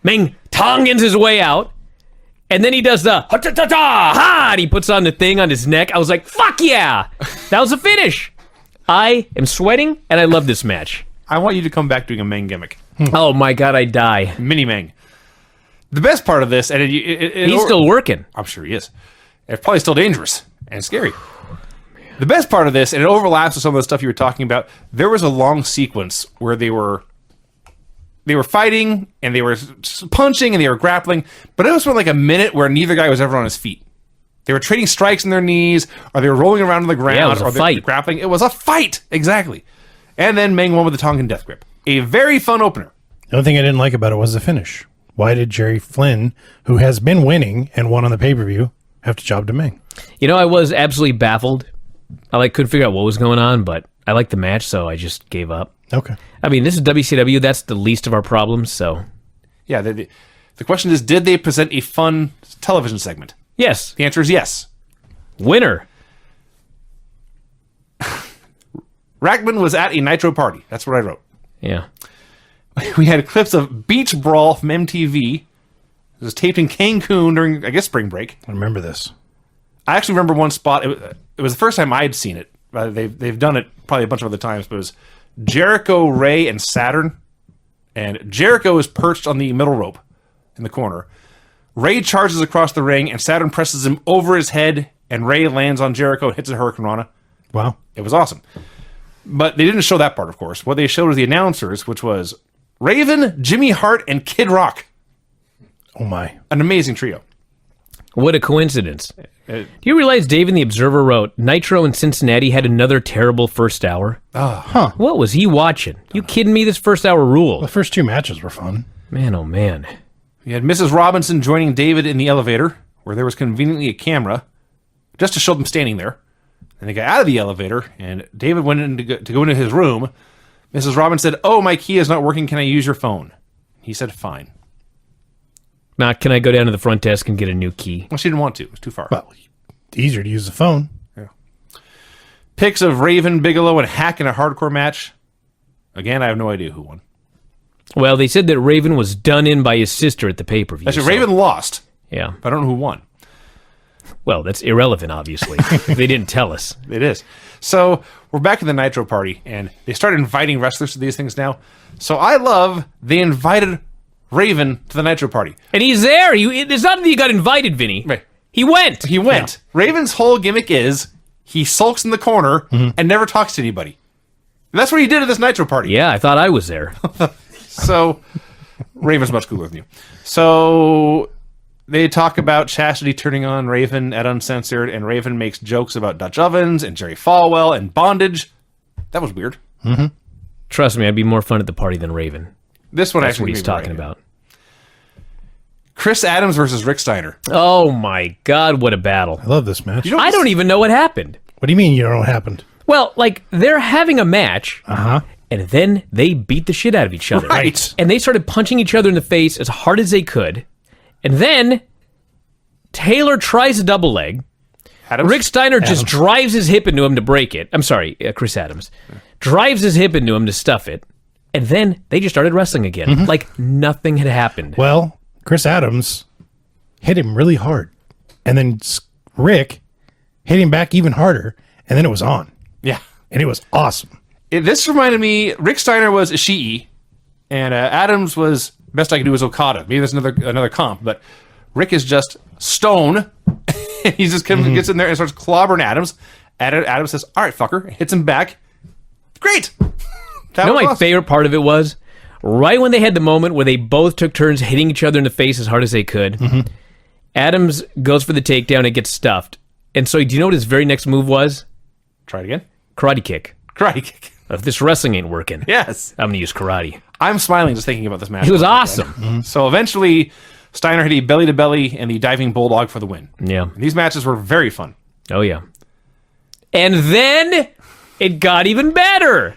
Meng tongans his way out. And then he does the ha-ta-ta-ta-ha, and he puts on the thing on his neck. I was like, fuck yeah! That was a finish. I am sweating, and I love this match. I want you to come back doing a Meng gimmick. Oh my god, I die. Mini Meng. The best part of this, and He's still working. I'm sure he is. It's probably still dangerous and scary. The best part of this, and it overlaps with some of the stuff you were talking about, there was a long sequence where they were fighting, and they were punching, and they were grappling, but it was for like a minute where neither guy was ever on his feet. They were trading strikes in their knees, or they were rolling around on the ground, Yeah, it was a or they fight. were grappling. It was a fight, exactly. And then Meng won with the Tongan Death Grip. A very fun opener. The only thing I didn't like about it was the finish. Why did Jerry Flynn, who has been winning and won on the pay-per-view, have to job to Meng? You know, I was absolutely baffled. I couldn't figure out what was going on, but I liked the match, so I just gave up. Okay. I mean, this is WCW. That's the least of our problems, so... Yeah, the question is, did they present a fun television segment? Yes. The answer is yes. Winner. Rackman was at a Nitro party. That's what I wrote. Yeah. We had clips of Beach Brawl from MTV. It was taped in Cancun during, I guess, spring break. I remember this. I actually remember one spot. It was the first time I'd seen it. They've done it probably a bunch of other times, but it was Jericho, Ray, and Saturn. And Jericho is perched on the middle rope in the corner. Ray charges across the ring, and Saturn presses him over his head, and Ray lands on Jericho and hits a Hurricane Rana. Wow. It was awesome. But they didn't show that part, of course. What they showed was the announcers, which was Raven, Jimmy Hart, and Kid Rock. Oh, my. An amazing trio. What a coincidence. Do you realize Dave in the Observer wrote, Nitro in Cincinnati had another terrible first hour? Huh. What was he watching? You kidding me? This first hour ruled. The first 2 matches were fun. Man, oh man. We had Mrs. Robinson joining David in the elevator, where there was conveniently a camera, just to show them standing there. And they got out of the elevator, and David went in to go into his room. Mrs. Robinson said, "Oh, my key is not working. Can I use your phone?" He said, "Fine." Now, can I go down to the front desk and get a new key? Well, she didn't want to. It was too far. Well, easier to use the phone. Yeah. Pics of Raven, Bigelow, and Hack in a hardcore match. Again, I have no idea who won. Well, they said that Raven was done in by his sister at the pay-per-view. Actually, so- Raven lost, Yeah. but I don't know who won. Well, that's irrelevant, obviously. They didn't tell us. It is. So we're back in the Nitro party, and they start inviting wrestlers to these things now. So I love they invited Raven to the Nitro party. And he's there. It's not that he got invited, Vinny. Right. He went. He went. Yeah. Raven's whole gimmick is he sulks in the corner and never talks to anybody. And that's what he did at this Nitro party. Yeah, I thought I was there. So Raven's much cooler than you. So they talk about Chastity turning on Raven at Uncensored, and Raven makes jokes about Dutch ovens and Jerry Falwell and bondage. That was weird. Trust me, I'd be more fun at the party than Raven. This one That's actually what he's made me talking right. about. Chris Adams versus Rick Steiner. Oh my God, what a battle. I love this match. I don't even know what happened. What do you mean you don't know what happened? Well, like, they're having a match, Uh-huh. and then they beat the shit out of each other. Right. And they started punching each other in the face as hard as they could. And then Taylor tries a double leg. Adams? Rick Steiner just drives his hip into him to break it. I'm sorry, Chris Adams. Drives his hip into him to stuff it. And then they just started wrestling again. Like nothing had happened. Well, Chris Adams hit him really hard. And then Rick hit him back even harder. And then it was on. Yeah. And it was awesome. This reminded me, Rick Steiner was Ishii, and Adams was, best I could do was Okada. Maybe there's another comp, but Rick is just stone. He just gets in there and starts clobbering Adams. Adams says, "All right, fucker," hits him back. Great. You know, my favorite part of it was right when they had the moment where they both took turns hitting each other in the face as hard as they could. Adams goes for the takedown and gets stuffed. And so, do you know what his very next move was? Try it again. Karate kick. Karate kick. If this wrestling ain't working, Yes. I'm gonna use karate. I'm smiling just thinking about this match. It was awesome. So eventually, Steiner hit a belly to belly and the diving bulldog for the win. Yeah. And these matches were very fun. Oh yeah. And then it got even better.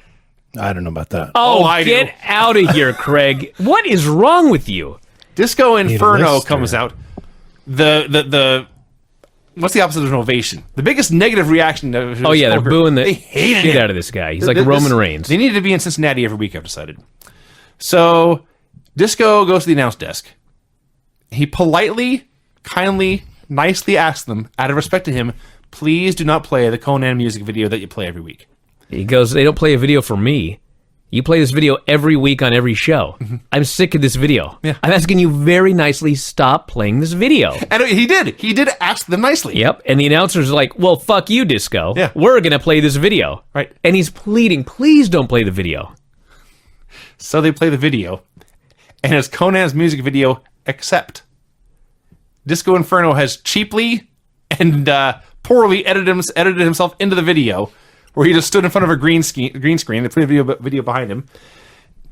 I don't know about that. Oh, I get do. out of here, Craig. What is wrong with you? Disco Inferno list, comes or- out. The what's the opposite of an ovation? The biggest negative reaction. Oh yeah, they're booing the They hated shit him. out of this guy. He's like Roman Reigns. They needed to be in Cincinnati every week, I've decided. So Disco goes to the announce desk. He politely, kindly, nicely asks them, out of respect to him, please do not play the Conan music video that you play every week. He goes, they don't play a video for me. You play this video every week on every show. I'm sick of this video. Yeah. I'm asking you very nicely, stop playing this video. And he did. He did ask them nicely. Yep. And the announcer's like, well, fuck you, Disco. Yeah. We're going to play this video. Right. And he's pleading, please don't play the video. So they play the video, and it's Conan's music video, except Disco Inferno has cheaply and poorly edited himself into the video, where he just stood in front of a green screen. They played a video behind him.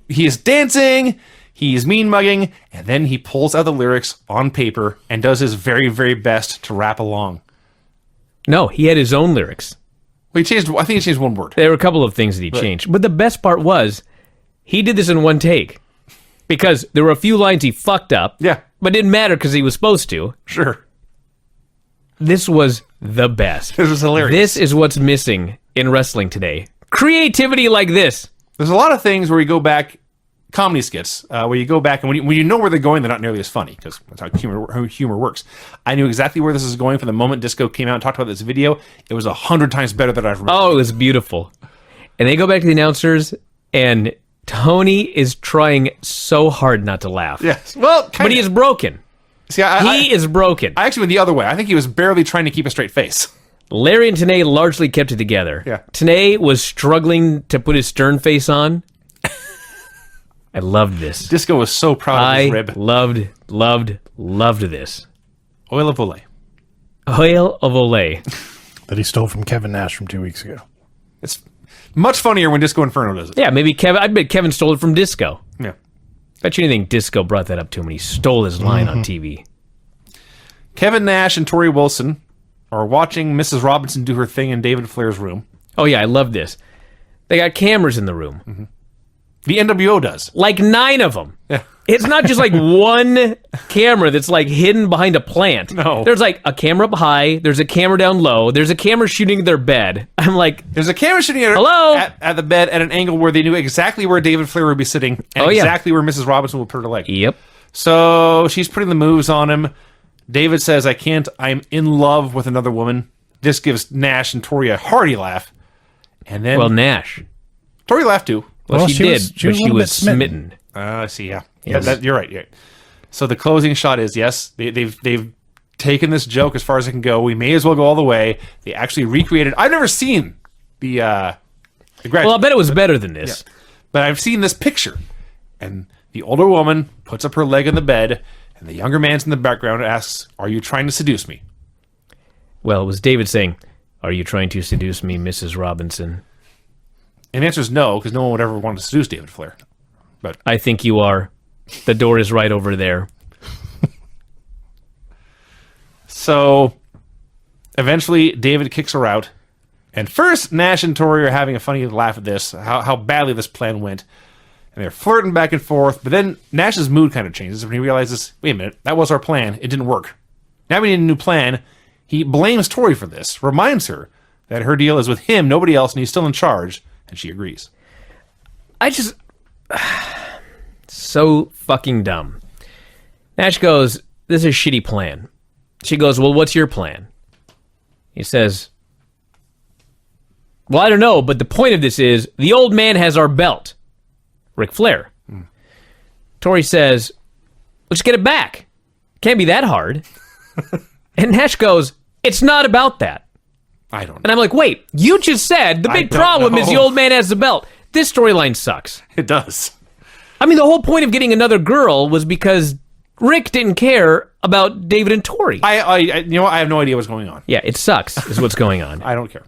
He is dancing, he is mean mugging, and then he pulls out the lyrics on paper and does his very, very best to rap along. No, he had his own lyrics. Well, I think he changed one word. There were a couple of things that he changed. But the best part was, he did this in one take. Because there were a few lines he fucked up. Yeah. But it didn't matter because he was supposed to. Sure. This was the best. This was hilarious. This is what's missing in wrestling today. Creativity like this. There's a lot of things where you go back, comedy skits, where you go back and when you know where they're going, they're not nearly as funny because that's how humor works. I knew exactly where this is going from the moment Disco came out and talked about this video. It was 100 times better than I remember. Oh, it was beautiful. And they go back to the announcers, and Tony is trying so hard not to laugh. Yes. Well, But he is broken. See, He is broken. I actually went the other way. I think he was barely trying to keep a straight face. Larry and Tenay largely kept it together. Yeah. Tenay was struggling to put his stern face on. I loved this. Disco was so proud of his rib. Loved this. Oil of Olay. Oil of Olay. That he stole from Kevin Nash from 2 weeks ago. It's much funnier when Disco Inferno does it. Yeah, maybe Kevin. I bet Kevin stole it from Disco. Yeah. Bet you anything Disco brought that up to him when he stole his line on TV. Kevin Nash and Tori Wilson are watching Mrs. Robinson do her thing in David Flair's room. Oh, yeah, I love this. They got cameras in the room. Mm-hmm. The NWO does. Like 9 of them. Yeah. It's not just like one camera that's like hidden behind a plant. No. There's like a camera up high, there's a camera down low, there's a camera shooting their bed. I'm like, There's a camera shooting Hello? at the bed at an angle where they knew exactly where David Flair would be sitting and exactly where Mrs. Robinson would put her leg. yep. So she's putting the moves on him. David says, I can't. I'm in love with another woman. This gives Nash and Tori a hearty laugh. And then Well, Nash. Tori laughed too. Well, she did, was- she but was a she little was bit smitten. smitten. I see, yeah. Yes. Yeah, you're right. So the closing shot is, yes, they've taken this joke as far as it can go. We may as well go all the way. They actually recreated. I've never seen the graduate. Well, I bet it was better than this. But I've seen this picture. And the older woman puts up her leg in the bed, and the younger man's in the background and asks, are you trying to seduce me? Well, it was David saying, "Are you trying to seduce me, Mrs. Robinson?" And the answer is no, because no one would ever want to seduce David Flair. But I think you are. The door is right over there. so eventually David kicks her out. And first, Nash and Tori are having a funny laugh at this, how badly this plan went. And they're flirting back and forth. But then Nash's mood kind of changes when he realizes, wait a minute, that was our plan. It didn't work. Now we need a new plan. He blames Tori for this, reminds her that her deal is with him, nobody else, and he's still in charge. And she agrees. I just... so fucking dumb. Nash goes, this is a shitty plan. She goes, well, what's your plan? He says, well, I don't know, but the point of this is, the old man has our belt. Ric Flair. Tori says, let's get it back. Can't be that hard. And Nash goes, it's not about that. I don't know. And I'm like, wait, you just said the big don't problem is the know. old man has the belt. This storyline sucks. It does. I mean, the whole point of getting another girl was because Rick didn't care about David and Tori. I you know what? I have no idea what's going on. Yeah, it sucks, is what's going on. I don't care.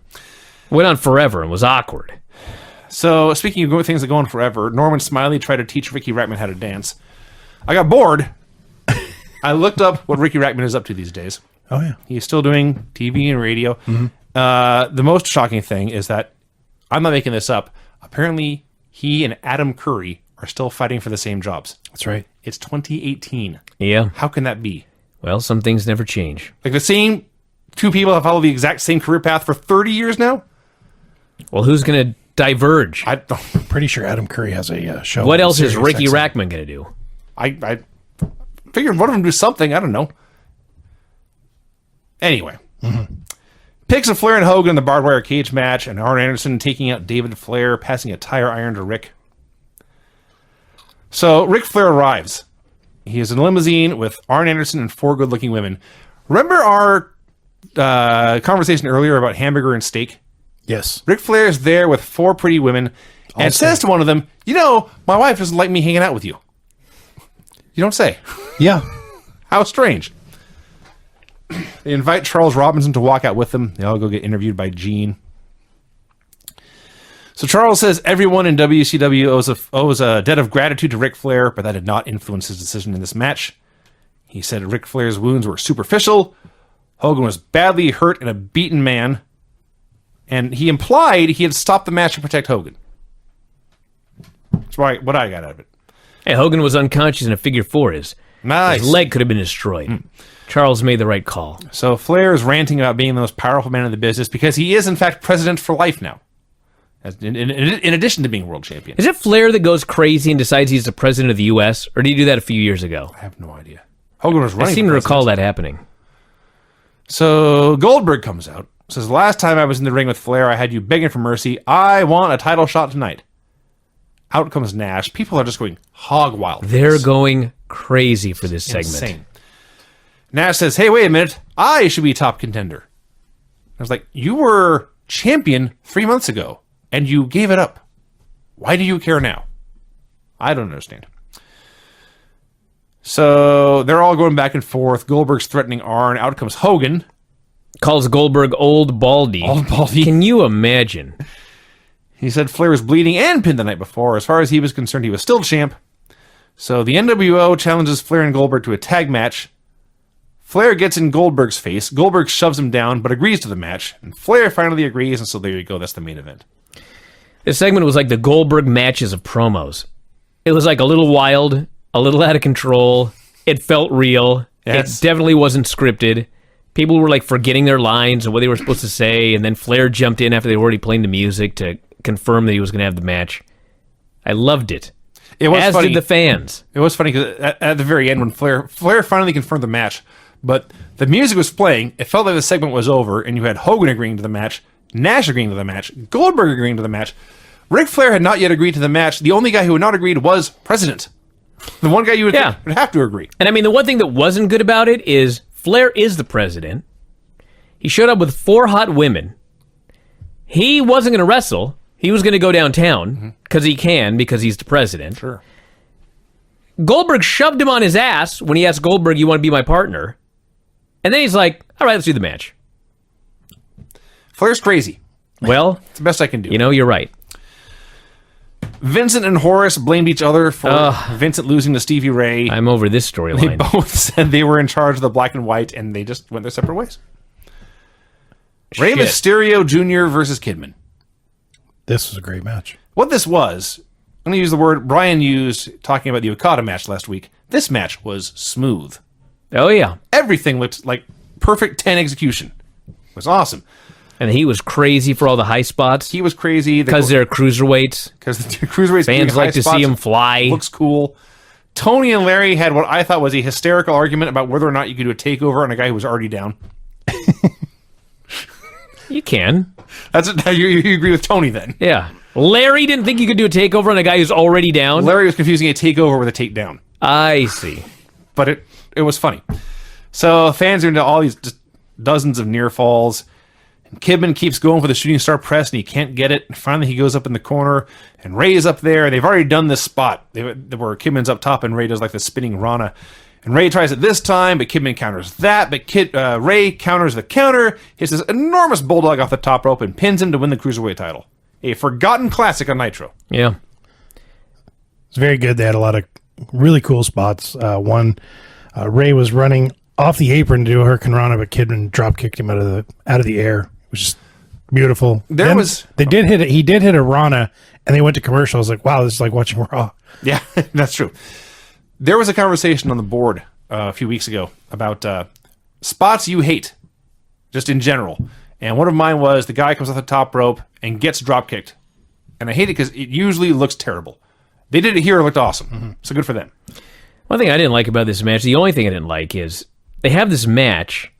Went on forever and was awkward. So, speaking of things that go on forever, Norman Smiley tried to teach Ricky Rackman how to dance. I got bored. I looked up what Ricky Rackman is up to these days. Oh, yeah. He's still doing TV and radio. The most shocking thing is that, I'm not making this up, apparently he and Adam Curry are still fighting for the same jobs. That's right. It's 2018. Yeah. How can that be? Well, some things never change. Like the same two people have followed the exact same career path for 30 years now? Well, who's going to diverge? I don't... Pretty sure Adam Curry has a show. What on else is Sirius Ricky XM. Rackman going to do? I figured one of them do something. I don't know. Anyway. Pics of Flair and Hogan in the barbed wire cage match, and Arn Anderson taking out David Flair, passing a tire iron to Rick. So Ric Flair arrives. He is in a limousine with Arn Anderson and 4 good-looking women. Remember our conversation earlier about hamburger and steak? Yes. Ric Flair is there with 4 pretty women and says to one of them, you know, my wife doesn't like me hanging out with you. You don't say. Yeah. How strange. They invite Charles Robinson to walk out with them. They all go get interviewed by Gene. So Charles says everyone in WCW owes a debt of gratitude to Ric Flair, but that did not influence his decision in this match. He said Ric Flair's wounds were superficial. Hogan was badly hurt and a beaten man. And he implied he had stopped the match to protect Hogan. That's what I got out of it. Hey, Hogan was unconscious in a figure 4. His Nice. leg could have been destroyed. Charles made the right call. So Flair is ranting about being the most powerful man in the business because he is, in fact, president for life now. In addition to being world champion. Is it Flair that goes crazy and decides he's the president of the U.S., or did he do that a few years ago? I have no idea. Hogan was running. I seem for to recall president. that happening. So Goldberg comes out, says, last time I was in the ring with Flair, I had you begging for mercy. I want a title shot tonight. Out comes Nash. People are just going hog wild. They're going crazy for this segment. Insane. Nash says, hey, wait a minute. I should be top contender. I was like, you were champion 3 months ago, and you gave it up. Why do you care now? I don't understand. So they're all going back and forth. Goldberg's threatening Arn. Out comes Hogan. Calls Goldberg Old Baldy. Old Baldy. Can you imagine? He said Flair was bleeding and pinned the night before. As far as he was concerned, he was still champ. So the NWO challenges Flair and Goldberg to a tag match. Flair gets in Goldberg's face. Goldberg shoves him down, but agrees to the match. And Flair finally agrees, and so there you go. That's the main event. This segment was like the Goldberg matches of promos. It was like a little wild, a little out of control. It felt real. Yes. It definitely wasn't scripted. People were like forgetting their lines or what they were supposed to say, and then Flair jumped in after they were already playing the music to confirm that he was going to have the match. I loved it. It was as funny. did the fans. It was funny because at the very end, when Flair finally confirmed the match, but the music was playing, it felt like the segment was over, and you had Hogan agreeing to the match, Nash agreeing to the match, Goldberg agreeing to the match. Ric Flair had not yet agreed to the match. The only guy who had not agreed was President. The one guy you would think would have to agree. And I mean, the one thing that wasn't good about it is Flair is the president. He showed up with 4 hot women. He wasn't going to wrestle. He was going to go downtown because he can, because he's the president. Sure. Goldberg shoved him on his ass when he asked Goldberg, you want to be my partner? And then he's like, all right, let's do the match. Flair's crazy. Well, It's the best I can do. you know, you're right. Vincent and Horace blamed each other for Vincent losing to Stevie Ray. I'm over this They storyline. both said they were in charge of the black and white, and they just went their separate ways. Rey Shit. Mysterio Jr. versus Kidman. This was a great match. What this was, I'm going to use the word Brian used talking about the Okada match last week. This match was smooth. Oh, yeah. Everything looked like perfect 10 execution. It was awesome. And he was crazy for all the high spots He was crazy. because they're cruiserweights. Because the cruiserweights Fans like to see him fly. Looks cool. Tony and Larry had what I thought was a hysterical argument about whether or not you could do a takeover on a guy who was already down. You can. That's you agree with Tony then. Yeah. Larry didn't think you could do a takeover on a guy who's already down. Larry was confusing a takeover with a takedown. I see. But it was funny. So fans are into all these just dozens of near falls. And Kidman keeps going for the shooting star press, and he can't get it. And finally, he goes up in the corner, and Ray is up there. They've already done this spot where Kidman's up top, and Ray does like the spinning Rana. And Ray tries it this time, but Kidman counters that. But Ray counters the counter, hits this enormous bulldog off the top rope, and pins him to win the Cruiserweight title. A forgotten classic on Nitro. Yeah. It's very good. They had a lot of really cool spots. Ray was running off the apron to do a Hurricane Rana, but Kidman drop kicked him out of the air. It was just beautiful. He did hit a Rana, and they went to commercial. I was like, wow, this is like watching Raw. Yeah, that's true. There was a conversation on the board a few weeks ago about spots you hate, just in general. And one of mine was the guy comes off the top rope and gets drop kicked. And I hate it because it usually looks terrible. They did it here, it looked awesome. So good for them. One thing I didn't like about this match, the only thing I didn't like is they have this match.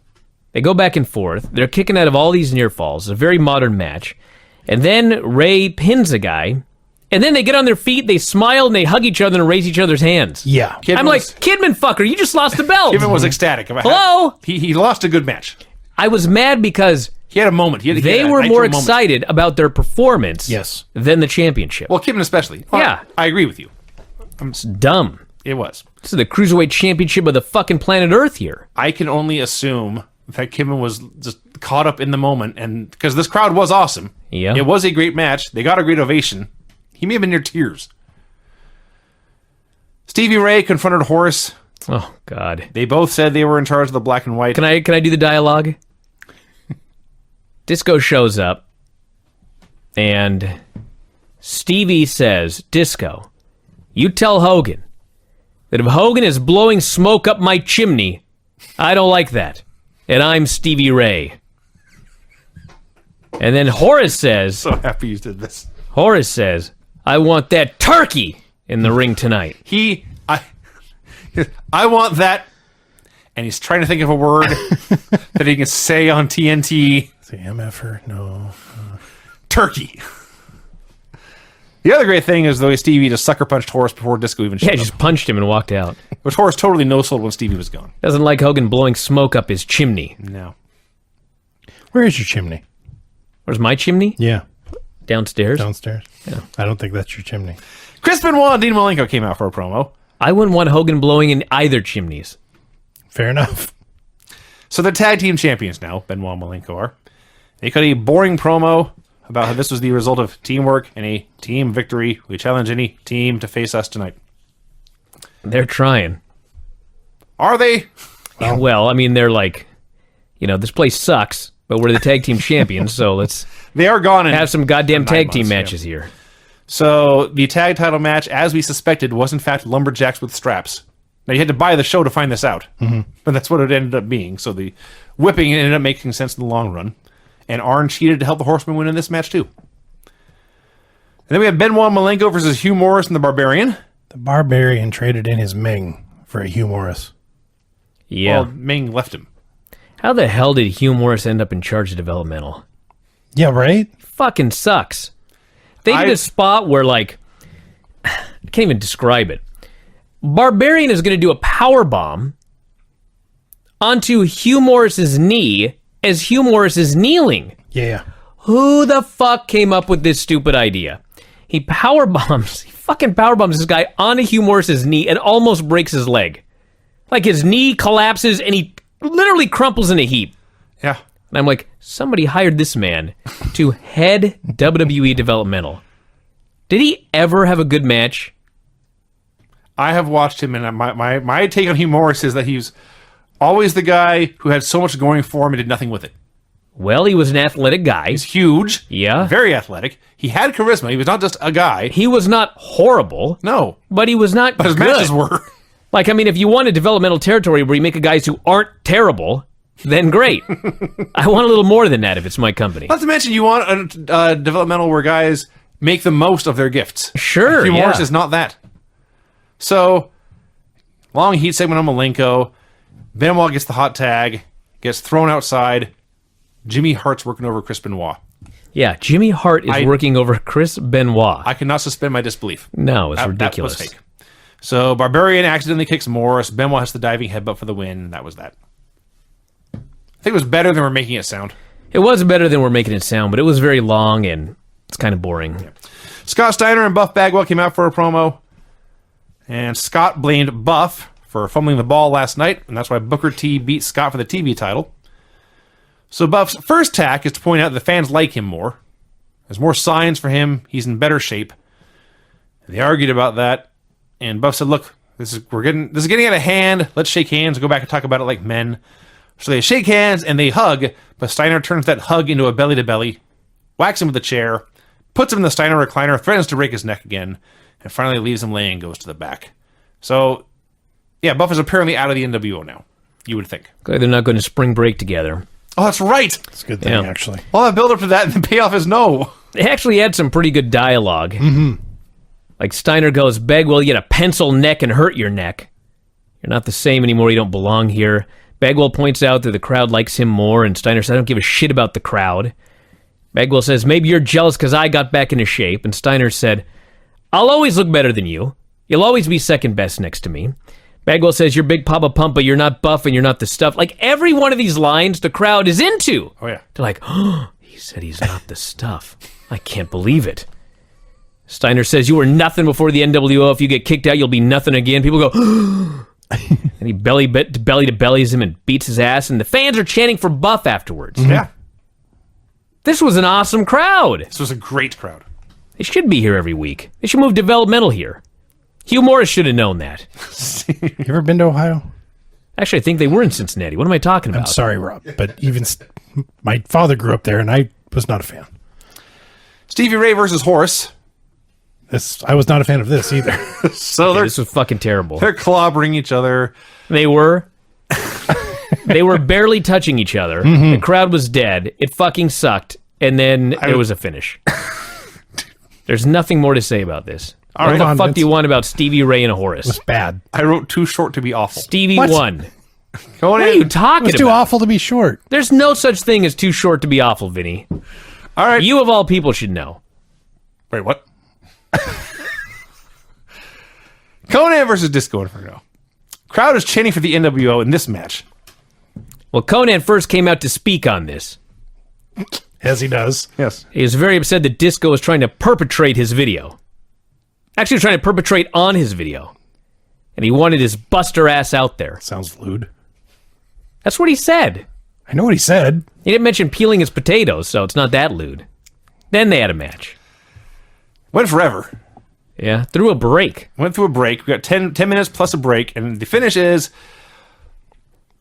They go back and forth. They're kicking out of all these near falls. It's a very modern match. And then Ray pins a guy. And then they get on their feet, they smile, and they hug each other and raise each other's hands. Yeah. I'm like, Kidman fucker, you just lost the belt. Kidman was ecstatic. Hello? He lost a good match. I was mad because He had a moment. they were more excited about their performance Yes. than the championship. Well, Kidman especially. Yeah. I agree with you. It's dumb. It was. This is the Cruiserweight Championship of the fucking planet Earth here. I can only assume that Kidman was just caught up in the moment, and because this crowd was awesome. Yeah. It was a great match. They got a great ovation. He may have been near tears. Stevie Ray confronted Horace. Oh, God. They both said they were in charge of the black and white. Can I do the dialogue? Disco shows up, and Stevie says, Disco, you tell Hogan that if Hogan is blowing smoke up my chimney, I don't like that. And I'm Stevie Ray. And then Horace says, So happy you did this. Horace says, I want that turkey in the ring tonight. I want that, and he's trying to think of a word that he can say on TNT. The MFer? No. Turkey. The other great thing is the way Stevie just sucker punched Horace before Disco even showed Yeah, up. just punched him and walked out. Which Horace totally no-sold when Stevie was gone. Doesn't like Hogan blowing smoke up his chimney. No. Where is your chimney? Where's my chimney? Yeah. Downstairs. Downstairs? Yeah. I don't think that's your chimney. Chris Benoit and Dean Malenko came out for a promo. I wouldn't want Hogan blowing in either chimneys. Fair enough. So they're tag team champions now, Benoit and Malenko are. They cut a boring promo about how this was the result of teamwork and a team victory. We challenge any team to face us tonight. They're trying. Are they? Well, I mean, they're like, this place sucks, but we're the tag team champions, so let's They are gone in have some goddamn 9 tag team months, yeah. matches here. So the tag title match, as we suspected, was in fact lumberjacks with straps. Now you had to buy the show to find this out, but that's what it ended up being. So the whipping ended up making sense in the long run, and Arn cheated to help the Horsemen win in this match too. And then we have Benoit Malenko versus Hugh Morris and the Barbarian. The Barbarian traded in his Ming for a Hugh Morris. Yeah. Well, Ming left him. How the hell did Hugh Morris end up in charge of developmental? Yeah, right? Fucking sucks. They did a spot where, I can't even describe it. Barbarian is going to do a power bomb onto Hugh Morris's knee as Hugh Morris is kneeling. Yeah. Who the fuck came up with this stupid idea? He fucking power bombs this guy onto Hugh Morris's knee and almost breaks his leg. Like his knee collapses and he literally crumples in a heap. Yeah. And I'm like, somebody hired this man to head WWE developmental. Did he ever have a good match? I have watched him, and my take on Hugh Morris is that he's always the guy who had so much going for him and did nothing with it. Well, he was an athletic guy. He's huge. Yeah. Very athletic. He had charisma. He was not just a guy. He was not horrible. No. But he was not But his good. matches were. If you want a developmental territory where you make guys who aren't terrible, then great. I want a little more than that if it's my company. Not to mention you want a developmental where guys make the most of their gifts. Sure, Hugh yeah. Morris is not that. So, long heat segment on Malenko. Benoit gets the hot tag, gets thrown outside. Jimmy Hart's working over Chris Benoit. Yeah, Jimmy Hart is working over Chris Benoit. I cannot suspend my disbelief. No, it's ridiculous. That was fake. So, Barbarian accidentally kicks Morris. Benoit has the diving headbutt for the win. That was that. I think it was better than we're making it sound. It was better than we're making it sound, but it was very long and it's kind of boring. Yeah. Scott Steiner and Buff Bagwell came out for a promo. And Scott blamed Buff for fumbling the ball last night, and that's why Booker T beat Scott for the TV title. So Buff's first tack is to point out that the fans like him more. There's more signs for him. He's in better shape. And they argued about that, and Buff said, "Look, this is getting out of hand. Let's shake hands and go back and talk about it like men." So they shake hands and they hug, but Steiner turns that hug into a belly to belly, whacks him with a chair, puts him in the Steiner recliner, threatens to break his neck again, and finally leaves him laying and goes to the back. So, yeah, Buff is apparently out of the NWO now, you would think. Glad they're not going to spring break together. Oh, that's right. It's a good thing, Yeah. actually. All that build up to that, and the payoff is no. They actually had some pretty good dialogue. Mm-hmm. Like Steiner goes, Bagwell, you got a pencil neck and hurt your neck. You're not the same anymore. You don't belong here. Bagwell points out that the crowd likes him more, and Steiner says, I don't give a shit about the crowd. Bagwell says, maybe you're jealous because I got back into shape. And Steiner said, I'll always look better than you. You'll always be second best next to me. Bagwell says, you're Big Papa Pump, but you're not buff and you're not the stuff. Like, every one of these lines, the crowd is into. Oh, yeah. They're like, oh, he said he's not the stuff. I can't believe it. Steiner says, you were nothing before the NWO. If you get kicked out, you'll be nothing again. People go, and he belly to bellies him and beats his ass, and the fans are chanting for Buff afterwards. Mm-hmm. Yeah. This was an awesome crowd. This was a great crowd. They should be here every week. They should move developmental here. Hugh Morris should have known that. You ever been to Ohio? Actually, I think they were in Cincinnati. What am I talking about? I'm sorry, Rob, but my father grew up there, and I was not a fan. Stevie Ray versus Horace. I was not a fan of this either. So This was fucking terrible. they're clobbering each other. They were. They were barely touching each other. Mm-hmm. The crowd was dead. It fucking sucked. And then there was a finish. There's nothing more to say about this. right, What the on, fuck Vince. do you want about Stevie Ray and Horace? It's bad. I wrote too short to be awful. Stevie What? won. Conan, What are you talking It's about? too awful to be short. There's no such thing as too short to be awful, Vinny. All right. You of all people should know. Wait, what? Conan versus Disco Inferno. Crowd is chanting for the NWO in this match. Well, Conan first came out to speak on this. As he does. Yes. He was very upset that Disco was trying to perpetrate his video. Actually, trying to perpetrate on his video. And he wanted his buster ass out there. Sounds lewd. That's what he said. I know what he said. He didn't mention peeling his potatoes, so it's not that lewd. Then they had a match. Went forever. Yeah, through a break. Went through a break. We got 10 minutes plus a break. And the finish is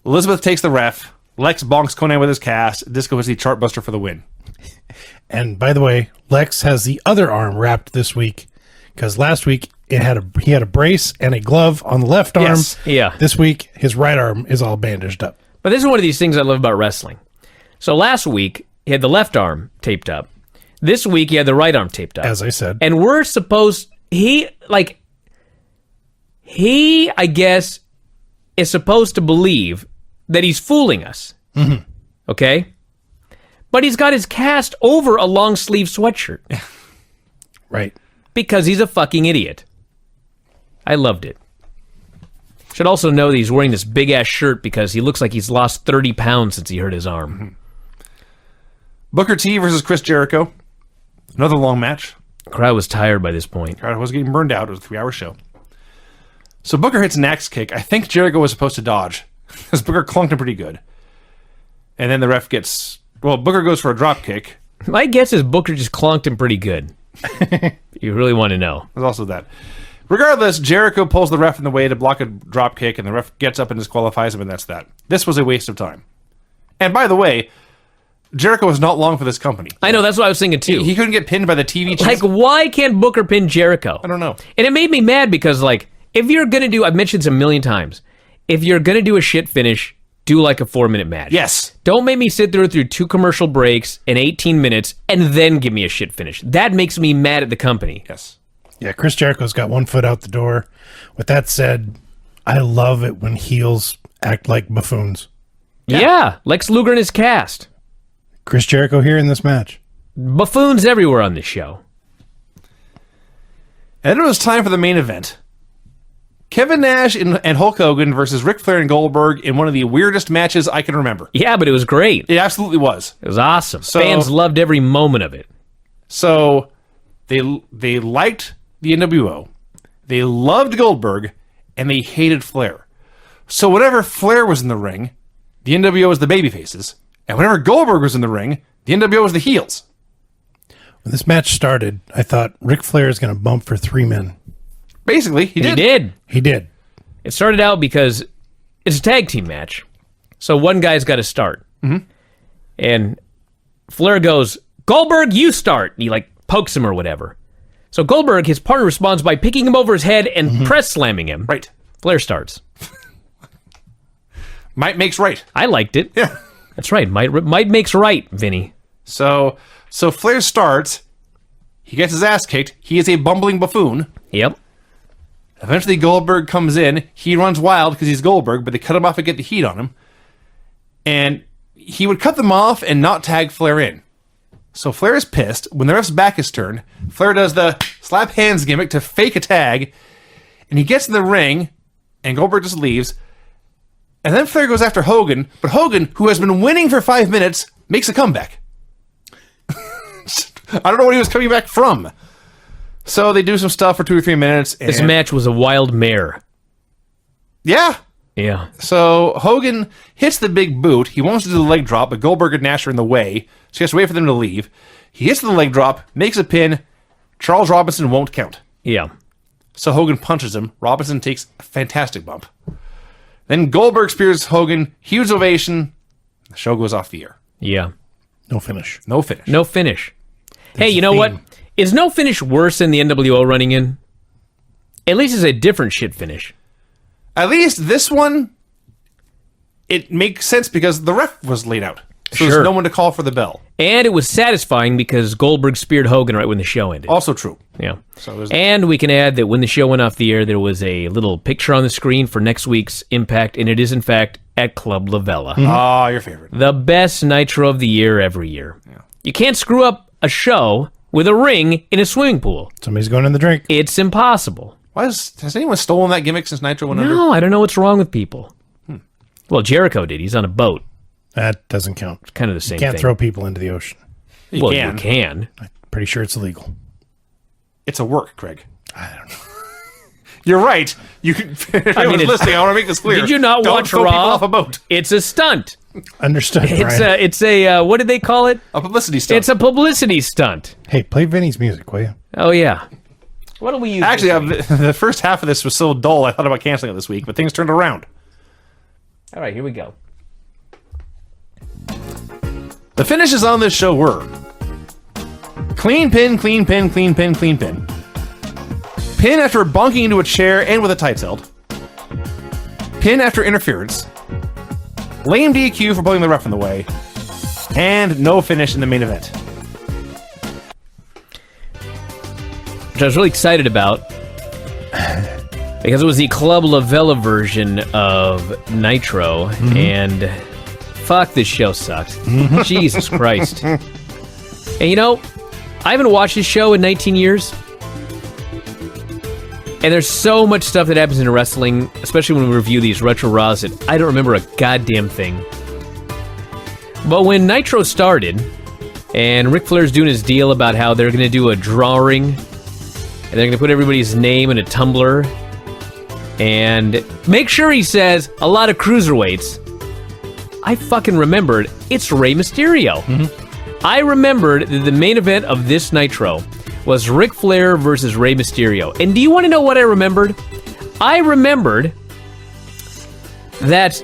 Elizabeth takes the ref. Lex bonks Conan with his cast. Disco hits the chartbuster for the win. And by the way, Lex has the other arm wrapped this week because last week he had a brace and a glove on the left arm. Yes. Yeah. This week his right arm is all bandaged up. But this is one of these things I love about wrestling. So last week, he had the left arm taped up. This week, he had the right arm taped up. As I said. And we're supposed... He, I guess, is supposed to believe that he's fooling us. Mm-hmm. Okay? But he's got his cast over a long-sleeve sweatshirt. Right. Because he's a fucking idiot. I loved it. Should also know that he's wearing this big-ass shirt because he looks like he's lost 30 pounds since he hurt his arm. Mm-hmm. Booker T versus Chris Jericho. Another long match. The crowd was tired by this point. I was getting burned out. It was a 3-hour show. So Booker hits an axe kick. I think Jericho was supposed to dodge because Booker clunked him pretty good. And then the ref gets... Well, Booker goes for a drop kick. My guess is Booker just clonked him pretty good. You really want to know. There's also that. Regardless, Jericho pulls the ref in the way to block a drop kick, and the ref gets up and disqualifies him, and that's that. This was a waste of time. And by the way, Jericho was not long for this company. I know, that's what I was thinking too. He couldn't get pinned by the TV chief. Like, why can't Booker pin Jericho? I don't know. And it made me mad because, if you're going to do, I've mentioned this a million times, if you're going to do a shit finish, do like a 4-minute match. Yes. Don't make me sit through 2 commercial breaks in 18 minutes and then give me a shit finish. That makes me mad at the company. Yes. Yeah, Chris Jericho's got one foot out the door. With that said, I love it when heels act like buffoons. Yeah, Lex Luger and his cast. Chris Jericho here in this match. Buffoons everywhere on this show. And it was time for the main event. Kevin Nash and Hulk Hogan versus Ric Flair and Goldberg in one of the weirdest matches I can remember. Yeah, but it was great. It absolutely was. It was awesome. So- Fans loved every moment of it. So they liked the NWO, they loved Goldberg, and they hated Flair. So whenever Flair was in the ring, the NWO was the babyfaces, and whenever Goldberg was in the ring, the NWO was the heels. When this match started, I thought Ric Flair is going to bump for 3 men. Basically, he did. He did. He did. It started out because it's a tag team match. So one guy's got to start. Mm-hmm. And Flair goes, Goldberg, you start. And he pokes him or whatever. So Goldberg, his partner, responds by picking him over his head and press slamming him. Right. Flair starts. Might makes right. I liked it. Yeah. That's right. Might makes right, Vinny. So Flair starts. He gets his ass kicked. He is a bumbling buffoon. Yep. Eventually, Goldberg comes in. He runs wild because he's Goldberg, but they cut him off and get the heat on him. And he would cut them off and not tag Flair in. So Flair is pissed. When the ref's back is turned, Flair does the slap hands gimmick to fake a tag. And he gets in the ring, and Goldberg just leaves. And then Flair goes after Hogan, but Hogan, who has been winning for 5 minutes, makes a comeback. I don't know what he was coming back from. So they do some stuff for 2 or 3 minutes. And This match was a wild mare. Yeah. Yeah. So Hogan hits the big boot. He wants to do the leg drop, but Goldberg and Nash are in the way. So he has to wait for them to leave. He hits the leg drop, makes a pin. Charles Robinson won't count. Yeah. So Hogan punches him. Robinson takes a fantastic bump. Then Goldberg spears Hogan. Huge ovation. The show goes off the air. Yeah. No finish. No finish. No finish. Hey, you a know what? theme. Is no finish worse than the NWO running in? At least it's a different shit finish. At least this one, it makes sense because the ref was laid out. So there's no one to call for the bell. And it was satisfying because Goldberg speared Hogan right when the show ended. Also true. Yeah. And we can add that when the show went off the air, there was a little picture on the screen for next week's Impact, and it is, in fact, at Club Lavella. Ah, your favorite. The best Nitro of the year every year. Yeah. You can't screw up a show with a ring in a swimming pool. Somebody's going in the drink. It's impossible. Has anyone stolen that gimmick since Nitro went under? No, I don't know what's wrong with people. Well, Jericho did. He's on a boat. That doesn't count. It's kind of the same You can't thing. throw people into the ocean. You You can. I'm pretty sure it's illegal. It's a work, Craig. I don't know. You're right. You can. If anyone's listening, I want to make this clear. Did you not Don't watch throw people Raw? off a boat. It's a stunt. Understood, Brian. It's a what did they call it? A publicity stunt. It's a publicity stunt. Hey, play Vinny's music, will you? Oh, yeah. What do we use? Actually, the first half of this was so dull, I thought about canceling it this week, but things turned around. All right, here we go. The finishes on this show were clean pin, clean pin, clean pin, clean pin. Pin after bonking into a chair and with a tights held. Pin after interference. Lame DQ for pulling the ref in the way. And no finish in the main event. Which I was really excited about because it was the Club Lavella version of Nitro, and fuck, this show sucked. Jesus Christ. And you know, I haven't watched this show in 19 years. And there's so much stuff that happens in wrestling, especially when we review these retro Raws, that I don't remember a goddamn thing. But when Nitro started, and Ric Flair's doing his deal about how they're going to do a drawing, and they're going to put everybody's name in a tumbler, and make sure he says a lot of cruiserweights, I fucking remembered it's Rey Mysterio. I remembered that the main event of this Nitro was Ric Flair versus Rey Mysterio. And do you want to know what I remembered? I remembered that...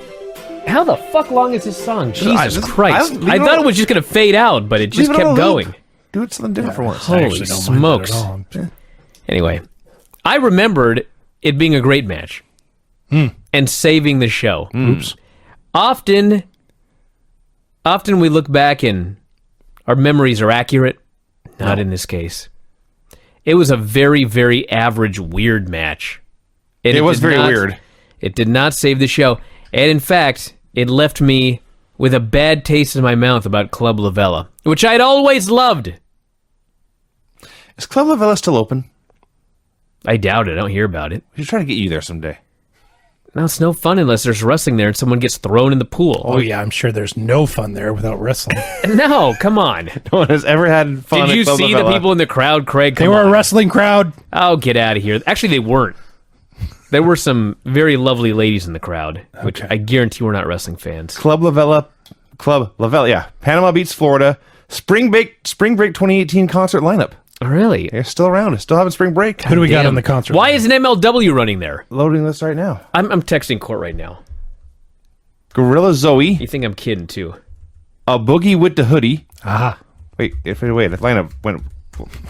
How the fuck long is this song? Jesus Christ. I thought it was just going to fade out, but it just kept going. Do it something different for once. Holy smokes. Anyway, I remembered it being a great match. And saving the show. Oops. Often we look back and our memories are accurate. Not in this case. It was a very, very average, weird match. And it was very weird. It did not save the show. And in fact, it left me with a bad taste in my mouth about Club Lavella, which I'd always loved. Is Club Lavella still open? I doubt it. I don't hear about it. We should try to get you there someday. No, it's no fun unless there's wrestling there and someone gets thrown in the pool. Oh, yeah, I'm sure there's no fun there without wrestling. No, come on. No one has ever had fun. Did you see the people in the crowd, Craig? They were a wrestling crowd. Oh, get out of here. Actually, they weren't. There were some very lovely ladies in the crowd, which I guarantee were not wrestling fans. Club Lavella, yeah. Panama Beach, Florida. Spring Break 2018 concert lineup. Oh, really? They're still around. Still having Spring Break. Who do we got on the concert? Why isn't MLW running there? Loading this right now. I'm texting Court right now. Gorilla Zoe. You think I'm kidding, too. A Boogie with the Hoodie. Aha. Wait, the lineup went...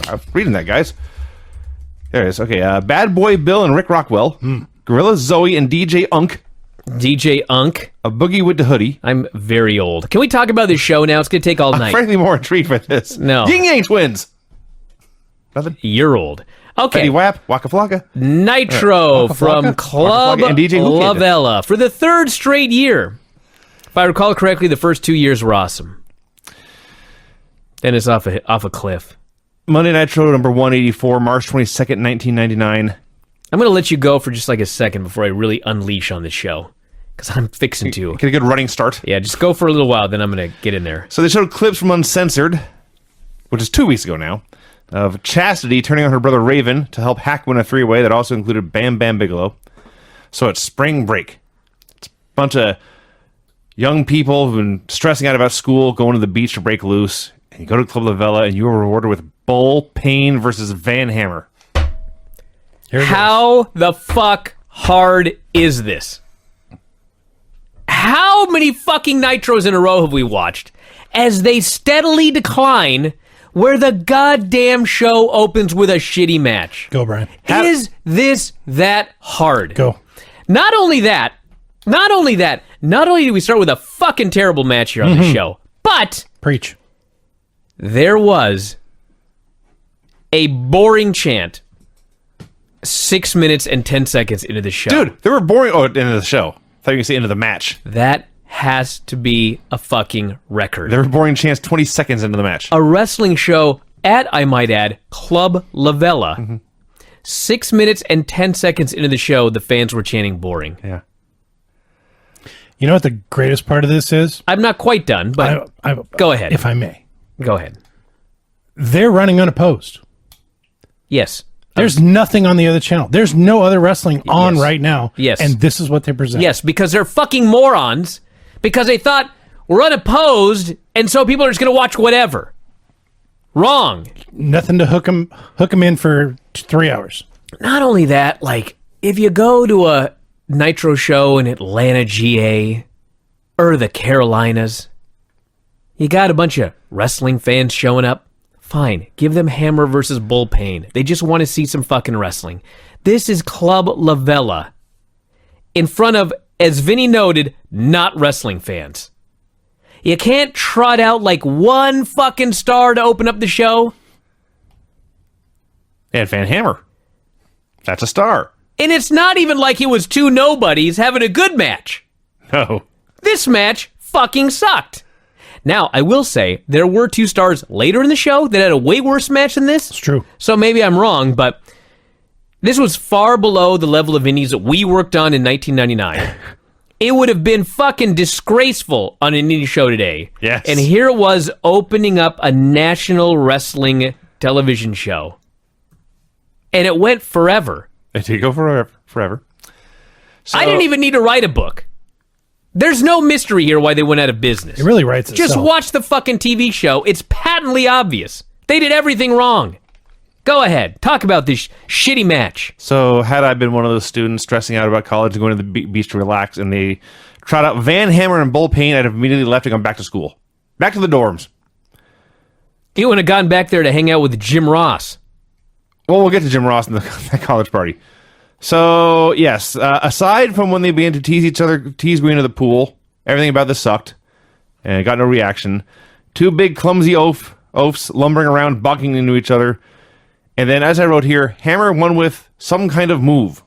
I'm reading that, guys. There it is. Okay, Bad Boy Bill and Rick Rockwell. Gorilla Zoe and DJ Unk. DJ Unk. A Boogie with the Hoodie. I'm very old. Can we talk about this show now? It's going to take all night. I'm frankly more intrigued by this. No. Yin Yang Twins. Nothing. You're old. Okay. Betty Wap, Waka Flocka. Nitro Waka from Flocka, Club Waka Flocka, and DJ Lavella for the third straight year. If I recall correctly, the first 2 years were awesome. Then it's off a cliff. Monday Nitro number 184, March 22nd, 1999. I'm going to let you go for just like a second before I really unleash on this show. Because I'm fixing to. Get a good running start. Yeah, just go for a little while, then I'm going to get in there. So they showed clips from Uncensored, which is 2 weeks ago now, of Chastity turning on her brother Raven to help Hack win a three-way that also included Bam Bam Bigelow. So it's Spring Break. It's a bunch of young people who've been stressing out about school, going to the beach to break loose, and you go to Club Lavella and you are rewarded with Bull Payne versus Van Hammer. How the fuck hard is this? How many fucking Nitros in a row have we watched as they steadily decline where the goddamn show opens with a shitty match? Go, Brian. Is this that hard? Go. Not only do we start with a fucking terrible match here on the show, But Preach. there was a boring chant 6 minutes and 10 seconds into the show. Dude, they were boring. Oh, into the show. I thought you were going to say into the match. That has to be a fucking record. They were boring chants 20 seconds into the match. A wrestling show at, I might add, Club La Vela. 6 minutes and 10 seconds into the show, the fans were chanting boring. Yeah. You know what the greatest part of this is? I'm not quite done, but go ahead. If I may. Go ahead. They're running unopposed. Yes. There's nothing on the other channel. There's no other wrestling on Yes. right now. Yes. And this is what they present. Yes, because they're fucking morons. Because they thought we're unopposed, and so people are just going to watch whatever. Wrong. Nothing to hook them in for 3 hours. Not only that, like, if you go to a Nitro show in Atlanta, GA, or the Carolinas, you got a bunch of wrestling fans showing up. Fine, give them Hammer versus Bullpain. They just want to see some fucking wrestling. This is Club La Vela in front of, as Vinny noted, not wrestling fans. You can't trot out like one fucking star to open up the show. They had Van Hammer. That's a star. And it's not even like it was two nobodies having a good match. No. This match fucking sucked. Now, I will say, there were two stars later in the show that had a way worse match than this. It's true. So maybe I'm wrong, but this was far below the level of indies that we worked on in 1999. It would have been fucking disgraceful on an indie show today. Yes. And here it was opening up a national wrestling television show. And it went forever. It did go forever. So, I didn't even need to write a book. There's no mystery here why they went out of business. It really writes itself. Just watch the fucking TV show. It's patently obvious. They did everything wrong. Go ahead. Talk about this shitty match. So had I been one of those students stressing out about college and going to the beach to relax, and they trot out Van Hammer and Bullpain, I'd have immediately left and gone back to school. Back to the dorms. You would have gone back there to hang out with Jim Ross. Well, we'll get to Jim Ross and that college party. So, yes, aside from when they began to tease each other, tease going into the pool, everything about this sucked, and got no reaction. Two big clumsy oafs lumbering around, bucking into each other. And then, as I wrote here, Hammer won with some kind of move.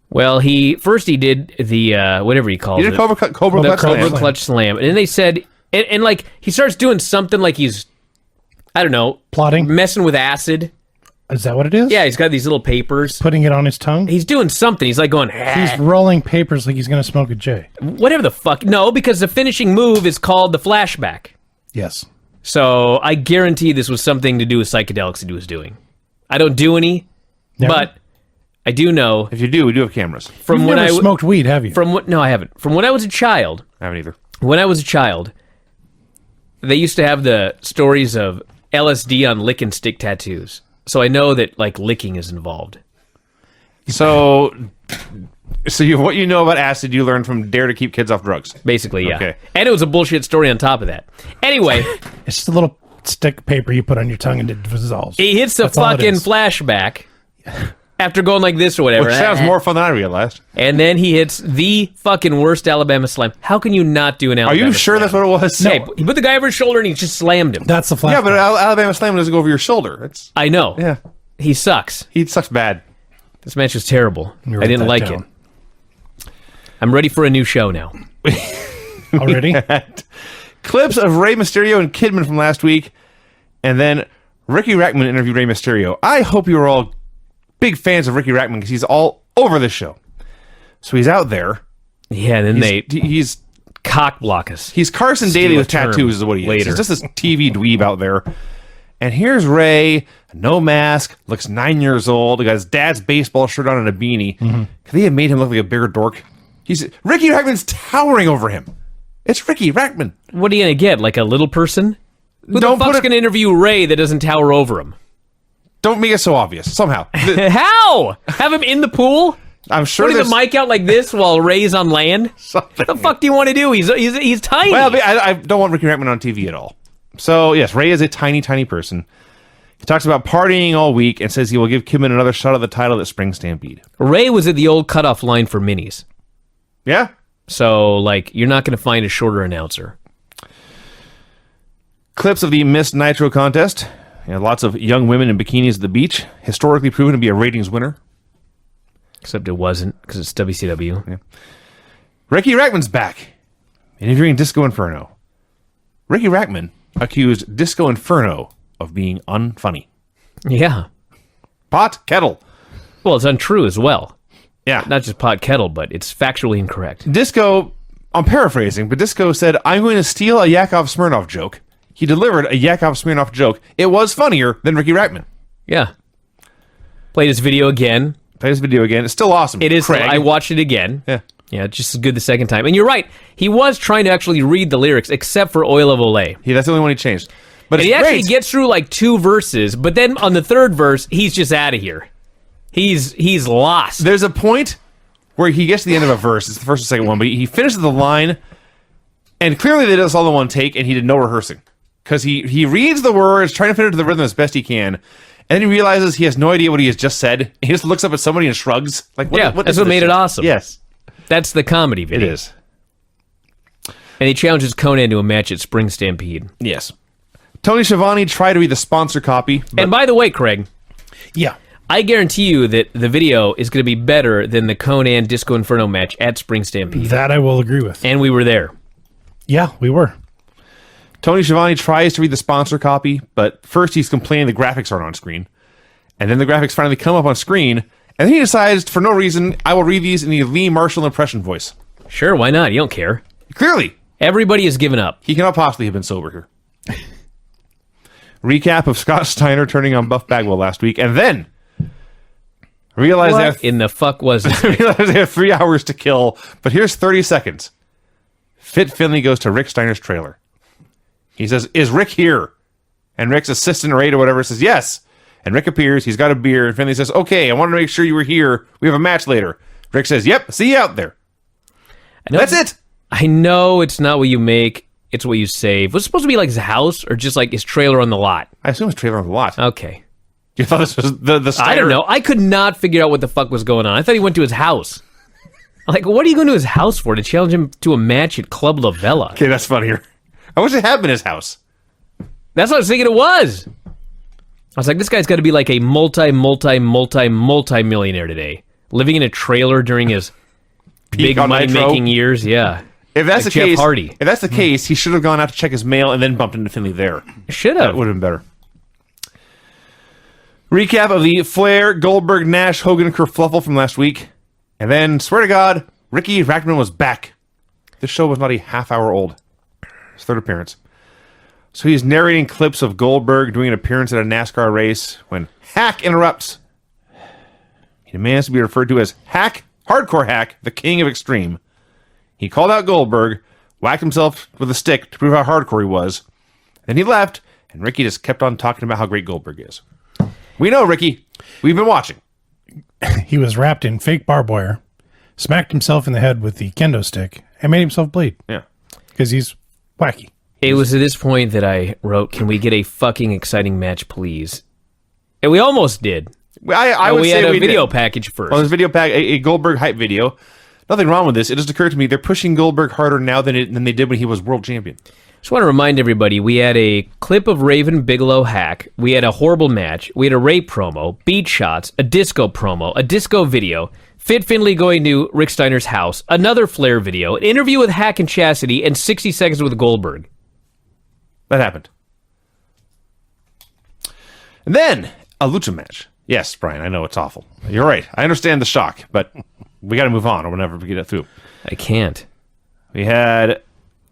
Well, he did the, whatever he calls He it. did Cobra the Clutch Slam. Cobra Clutch Slam. And then they said, and like, he starts doing something like he's, I don't know, Plotting? messing with acid. Is that what it is? Yeah, he's got these little papers. Putting it on his tongue? He's doing something. He's like going, He's rolling papers like he's going to smoke a J. whatever the fuck. No, because the finishing move is called the flashback. Yes. So I guarantee this was something to do with psychedelics that he was doing. I don't do any, Never? but I do know If you do, we do have cameras. from You've when never I smoked weed, have you? no, I haven't. From when I was a child. I haven't either. When I was a child, they used to have the stories of LSD on lick and stick tattoos. So I know that like licking is involved. So what you know about acid, you learned from Dare to Keep Kids Off Drugs. Basically, yeah. Okay. And it was a bullshit story on top of that. Anyway, It's just a little stick of paper you put on your tongue and it dissolves. he hits the That's all it fucking is. flashback after going like this or whatever. Which sounds more fun than I realized. And then he hits the fucking worst Alabama slam. How can you not do an Are Alabama you sure slam? that's what it was? Hey, he put the guy over his shoulder and he just slammed him. That's the flash. Yeah, but Alabama Slam doesn't go over your shoulder. It's I know. yeah. He sucks. He sucks bad. This match was terrible. I write didn't that like down. it. I'm ready for a new show now. Already? Clips of Rey Mysterio and Kidman from last week, and then Ricky Rackman interviewed Rey Mysterio. I hope you were all big fans of Ricky Rackman because he's all over this show. So he's out there. Yeah, and then He's cock block us. He's Carson Steal Daly a with term tattoos is what he is. later. He's just this TV dweeb out there. And here's Ray, no mask, looks 9 years old. He got his dad's baseball shirt on and a beanie. Could they have made him look like a bigger dork? Ricky Rackman's towering over him. It's Ricky Rackman. What are you going to get? Like a little person? Who Don't the put fuck's it- going to interview Ray that doesn't tower over him? Don't make it so obvious. Somehow. How? Have him in the pool? I'm sure Putting there's the mic out like this while Ray's on land? something. What the fuck do you want to do? He's tiny. Well, I don't want Ricky Rackman on TV at all. So, yes, Ray is a tiny, tiny person. He talks about partying all week and says he will give Kidman another shot at the title at Spring Stampede. Ray was at the old cutoff line for minis. Yeah? So, like, you're not going to find a shorter announcer. clips of the Miss Nitro contest. You know, lots of young women in bikinis at the beach, historically proven to be a ratings winner. Except it wasn't, because it's WCW. Yeah. Ricky Rackman's back, interviewing Disco Inferno. Ricky Rackman accused Disco Inferno of being unfunny. Yeah. Pot kettle. Well, it's untrue as well. Yeah. Not just pot kettle, but it's factually incorrect. Disco, I'm paraphrasing, but Disco said, I'm going to steal a Yakov Smirnoff joke. He delivered a Yakov Smirnoff joke. It was funnier than Ricky Rackman. Yeah. Played his video again. Play this video again. It's still awesome. It is. Craig. I watched it again. Yeah. Yeah, just as good the second time. And you're right. He was trying to actually read the lyrics, except for Oil of Olay. That's the only one he changed. But And it's he actually great. gets through like 2 verses, but then on the 3rd verse, he's just out of here. He's lost. There's a point where he gets to the end of a verse. It's the first and second one, but he finishes the line, and clearly they did this all in one take, and he did no rehearsing. Because he reads the words, trying to fit it to the rhythm as best he can, and then he realizes he has no idea what he has just said. He just looks up at somebody and shrugs. Like, Yeah, what that's is what this made it shit? awesome. Yes, That's the comedy it video. is. And he challenges Conan to a match at Spring Stampede. Yes. Tony Schiavone tried to be the sponsor copy, but And by the way, Craig, Yeah. I guarantee you that the video is going to be better than the Conan Disco Inferno match at Spring Stampede. That I will agree with. And we were there. Yeah, we were. Tony Schiavone tries to read the sponsor copy, but first he's complaining the graphics aren't on screen. And then the graphics finally come up on screen, and then he decides, for no reason, I will read these in the Lee Marshall impression voice. Sure, why not? You don't care. Clearly, Everybody has given up. he cannot possibly have been sober here. Recap of Scott Steiner turning on Buff Bagwell last week, and then realize they What in the fuck was this? realize they have 3 hours to kill, but here's 30 seconds. Fit Finley goes to Rick Steiner's trailer. He says, is Rick here? And Rick's assistant or aide or whatever says, yes. And Rick appears, he's got a beer, and Finley says, okay, I wanted to make sure you were here. We have a match later. Rick says, yep, see you out there. I know- That's it. I know it's not what you make, it's what you save. Was it supposed to be like his house or just like his trailer on the lot? I assume it's trailer on the lot. Okay. You thought this was the Steiner? I don't know. I could not figure out what the fuck was going on. I thought he went to his house. Like, what are you going to his house for? To challenge him to a match at Club La Vela? Okay, that's funnier. I wish it had been his house. That's what I was thinking it was. I was like, this guy's got to be like a multi-millionaire today. Living in a trailer during his big on Nitro. money-making years. Yeah. If that's Like the Jeff case, Hardy. if that's the case, he should have gone out to check his mail and then bumped into Finley there. Should That have. would have been better. Recap of the Flair, Goldberg, Nash, Hogan kerfluffle from last week. And then, swear to God, Ricky Rackman was back. This show was not a half hour old. His 3rd appearance. So he's narrating clips of Goldberg doing an appearance at a NASCAR race when Hack interrupts. He demands to be referred to as Hack, Hardcore Hack, the King of Extreme. He called out Goldberg, whacked himself with a stick to prove how hardcore he was. Then he left, and Ricky just kept on talking about how great Goldberg is. We know, Ricky. We've been watching. He was wrapped in fake barbed wire, smacked himself in the head with the kendo stick, and made himself bleed. Yeah. Because he's wacky. It was at this point that I wrote, can we get a fucking exciting match, please? And we almost did. I would we say had a we video did. package first. Well, this video pack, a Goldberg hype video. Nothing wrong with this. It just occurred to me they're pushing Goldberg harder now than they did when he was world champion. Just want to remind everybody, we had a clip of Raven Bigelow Hack. We had a horrible match. We had a Ray promo, beat shots, a disco promo, a disco video, Fit Finley going to Rick Steiner's house, another Flair video, an interview with Hack and Chastity, and 60 seconds with Goldberg. That happened. And then a lucha match. Yes, Brian, I know it's awful. You're right. I understand the shock, but we got to move on or we'll never get it through. I can't. We had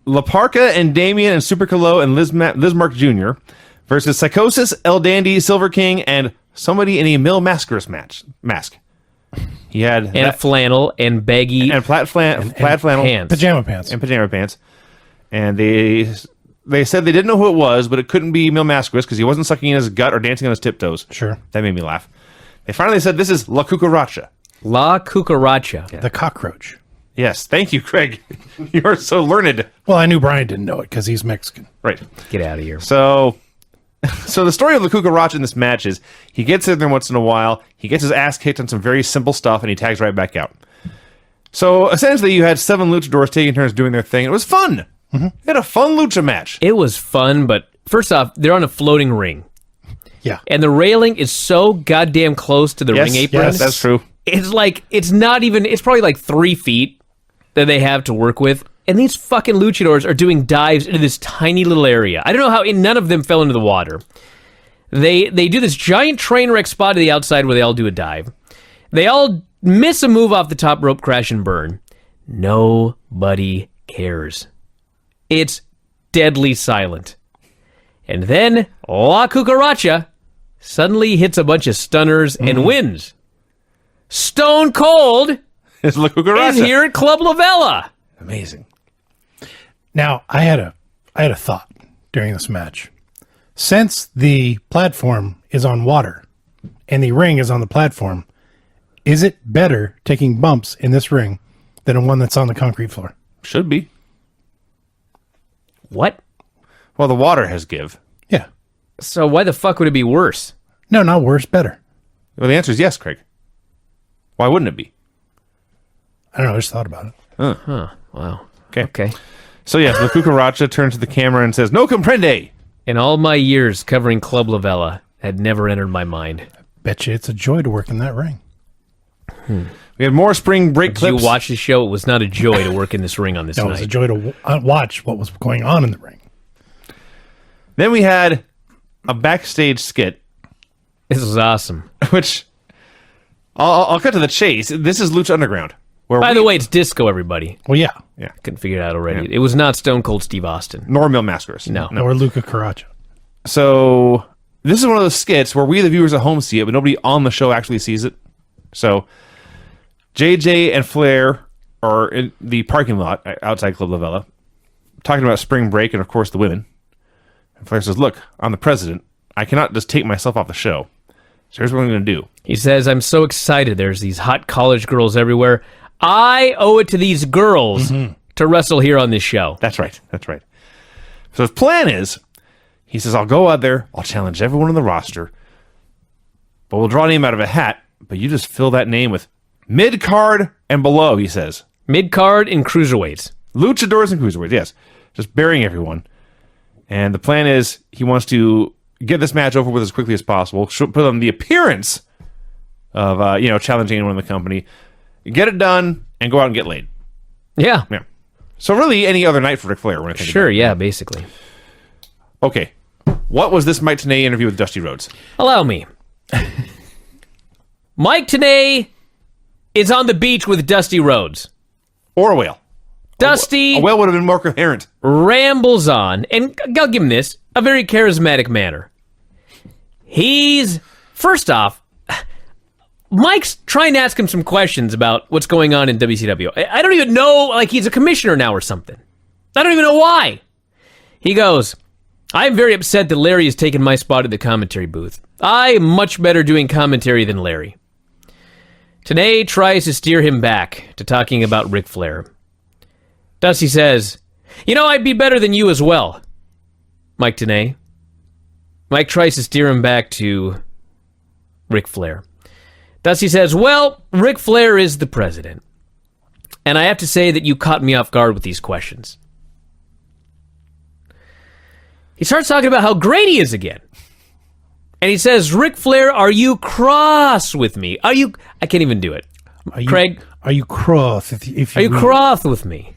La Parca and Damien and Super Calo and Lismark Jr. versus Psychosis, El Dandy, Silver King, and somebody in a Mil Mascaris mask. He had And a flannel and baggy and plaid flannel pants. Pajama pants. and pajama pants. And they said they didn't know who it was, but it couldn't be Mil Mascaris because he wasn't sucking in his gut or dancing on his tiptoes. Sure. That made me laugh. They finally said this is La Cucaracha. La Cucaracha. The cockroach. Yes, thank you, Craig. You're so learned. Well, I knew Brian didn't know it because he's Mexican. Right. Get out of here. So the story of the Cucaracha in this match is he gets in there once in a while, he gets his ass kicked on some very simple stuff, and he tags right back out. So essentially, you had 7 luchadors taking turns doing their thing. It was fun. They had a fun lucha match. It was fun, but First off, they're on a floating ring. Yeah. And the railing is so goddamn close to the ring apron. Yes, that's true. It's like, it's probably like 3 feet that they have to work with. And these fucking luchadors are doing dives into this tiny little area. I don't know how none of them fell into the water. They do this giant train wreck spot to the outside where they all do a dive. They all miss a move off the top rope, crash and burn. Nobody cares. It's deadly silent. And then La Cucaracha suddenly hits a bunch of stunners and wins. Stone Cold It's La Cucaracha. is here at Club Lavella. Amazing. Now, I had a thought during this match. Since the platform is on water and the ring is on the platform, is it better taking bumps in this ring than a one that's on the concrete floor? Should be. What? Well, the water has give. Yeah. So why the fuck would it be worse? No, not worse, better. Well, the answer is yes, Craig. Why wouldn't it be? I don't know, I just thought about it. Wow. Okay. Okay. So yes, La Cucaracha turns to the camera and says, "No comprende." In all my years covering Club Lavella, had never entered my mind. Bet you it's a joy to work in that ring. We had more spring break Did you clips. watch the show? It was not a joy to work in this ring on this No, it was a night. joy to watch what was going on in the ring. Then we had a backstage skit, This was awesome. which I'll cut to the chase. This is Lucha Underground. Where By the way, it's disco, everybody. Well, yeah. Couldn't figure it out already. It was not Stone Cold Steve Austin. nor Mil Mascaras. No. Or Luca Caracha. So this is one of those skits where we, the viewers at home, see it, but nobody on the show actually sees it. So JJ and Flair are in the parking lot outside Club Lavella, talking about spring break and, of course, the women. And Flair says, "Look, I'm the president. I cannot just take myself off the show. So here's what I'm going to do." He says, I'm so excited. There's these hot college girls everywhere. I owe it to these girls to wrestle here on this show. That's right. That's right. So his plan is, he says, "I'll go out there. I'll challenge everyone on the roster. But we'll draw a name out of a hat. But you just fill that name with mid-card and below," he says. Mid-card and cruiserweights. Luchadors and cruiserweights, yes. Just burying everyone. And the plan is he wants to get this match over with as quickly as possible, put on the appearance of, challenging anyone in the company, get it done, and go out and get laid. Yeah. Yeah. So really, any other night for Ric Flair. When I think Sure, about it. yeah, basically. Okay. What was this Mike Tenay interview with Dusty Rhodes? Allow me. Mike Tenay is on the beach with Dusty Rhodes. Or a whale. Dusty A whale would have been more coherent. rambles on, and I'll give him this, a very charismatic manner. First off, Mike's trying to ask him some questions about what's going on in WCW. I don't even know, like he's a commissioner now or something. I don't even know why. He goes, I'm very upset that Larry has taken my spot at the commentary booth. I'm much better doing commentary than Larry. Tenay tries to steer him back to talking about Ric Flair. Dusty says, I'd be better than you as well, Mike Tenay. Mike tries to steer him back to Ric Flair. Dusty says, well, Ric Flair is the president. And I have to say that you caught me off guard with these questions. He starts talking about how great he is again. And he says, Ric Flair, are you cross with me? I can't even do it. Craig? Are you cross? If Are you cross with me?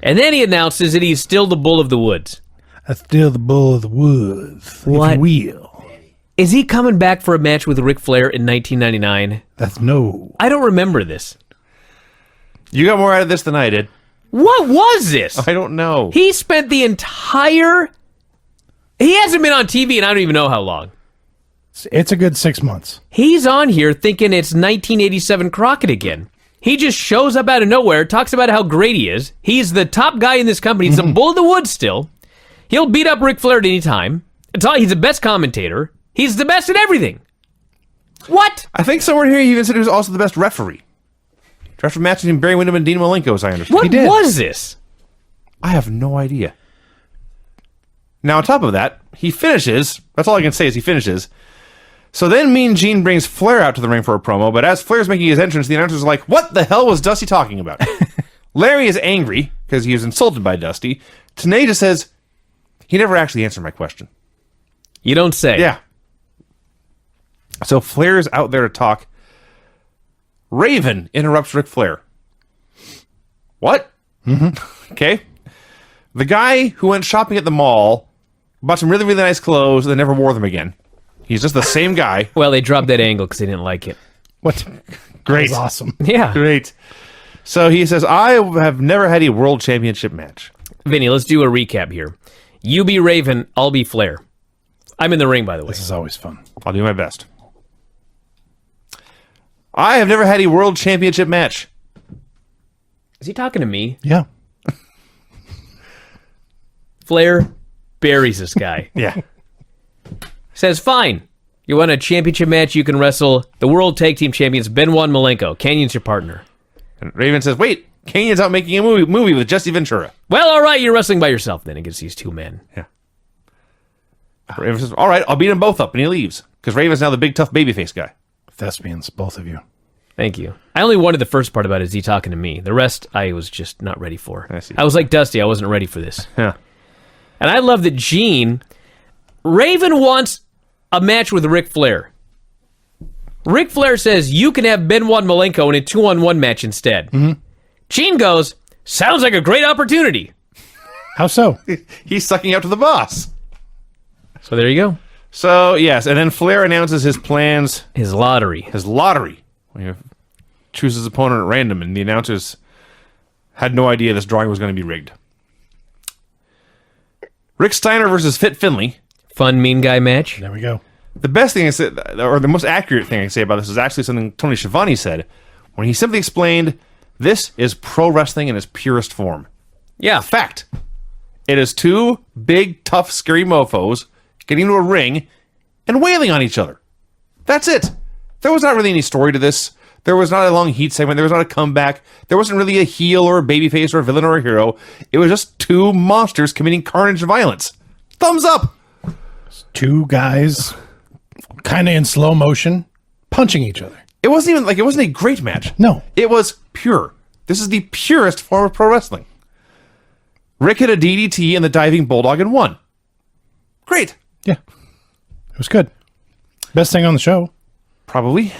And then he announces that he's still the bull of the woods. I'm still the bull of the woods. What? If you will. Is he coming back for a match with Ric Flair in 1999? That's no. I don't remember this. You got more out of this than I did. What was this? I don't know. He spent the entire... He hasn't been on TV in I don't even know how long. It's a good 6 months. He's on here thinking it's 1987 Crockett again. He just shows up out of nowhere, talks about how great he is. He's the top guy in this company. He's the bull of the woods still. He'll beat up Ric Flair at any time. He's the best commentator. He's the best at everything. What? I think somewhere here he even said he was also the best referee. Referee matches between Barry Windham and Dean Malenko, as I understand. What was this? I have no idea. Now, on top of that, he finishes. That's all I can say is he finishes. So then Mean Gene brings Flair out to the ring for a promo, but as Flair's making his entrance, the announcer's like, what the hell was Dusty talking about? Larry is angry because he was insulted by Dusty. Tenay just says, He never actually answered my question. You don't say. Yeah. So Flair's out there to talk. Raven interrupts Ric Flair. What? Okay. The guy who went shopping at the mall, bought some really, really nice clothes, and then never wore them again. He's just the same guy. Well, they dropped that angle because they didn't like it. What? Great. That was awesome. Yeah. Great. So he says, I have never had a world championship match. Vinny, let's do a recap here. You be Raven, I'll be Flair. I'm in the ring, by the way. This is always fun. I'll do my best. I have never had a world championship match. Is he talking to me? Yeah. Flair buries this guy. Yeah. Says, fine. You want a championship match, you can wrestle the World Tag Team Champions Benoit and Malenko. Canyon's your partner. And Raven says, wait, Canyon's out making a movie with Jesse Ventura. Well, all right, you're wrestling by yourself then against these two men. Yeah. Raven says, all right, I'll beat them both up, and he leaves. Because Raven's now the big, tough babyface guy. Thespians, both of you. Thank you. I only wanted the first part about it, is he talking to me. The rest, I was just not ready for. I see. I was like Dusty, I wasn't ready for this. Yeah. And I love that Raven wants a match with Ric Flair. Ric Flair says, you can have Benoit and Malenko in a 2-on-1 match instead. Gene goes, sounds like a great opportunity. How so? He's sucking out to the boss. So there you go. So, yes, and then Flair announces his plans, His lottery. his lottery. He chooses his opponent at random, and the announcers had no idea this drawing was going to be rigged. Rick Steiner versus Fit Finlay. Fun mean guy match. There we go. The best thing I said, or the most accurate thing I can say about this is actually something Tony Schiavone said when he simply explained, this is pro wrestling in its purest form. Yeah. Fact. It is two big, tough, scary mofos getting into a ring and wailing on each other. That's it. There was not really any story to this. There was not a long heat segment. There was not a comeback. There wasn't really a heel or a babyface or a villain or a hero. It was just two monsters committing carnage and violence. Thumbs up. Two guys kind of in slow motion punching each other. It wasn't a great match. No. It was pure. This is the purest form of pro wrestling. Rick hit a DDT and the diving bulldog and won. Great. Yeah. It was good. Best thing on the show. Probably.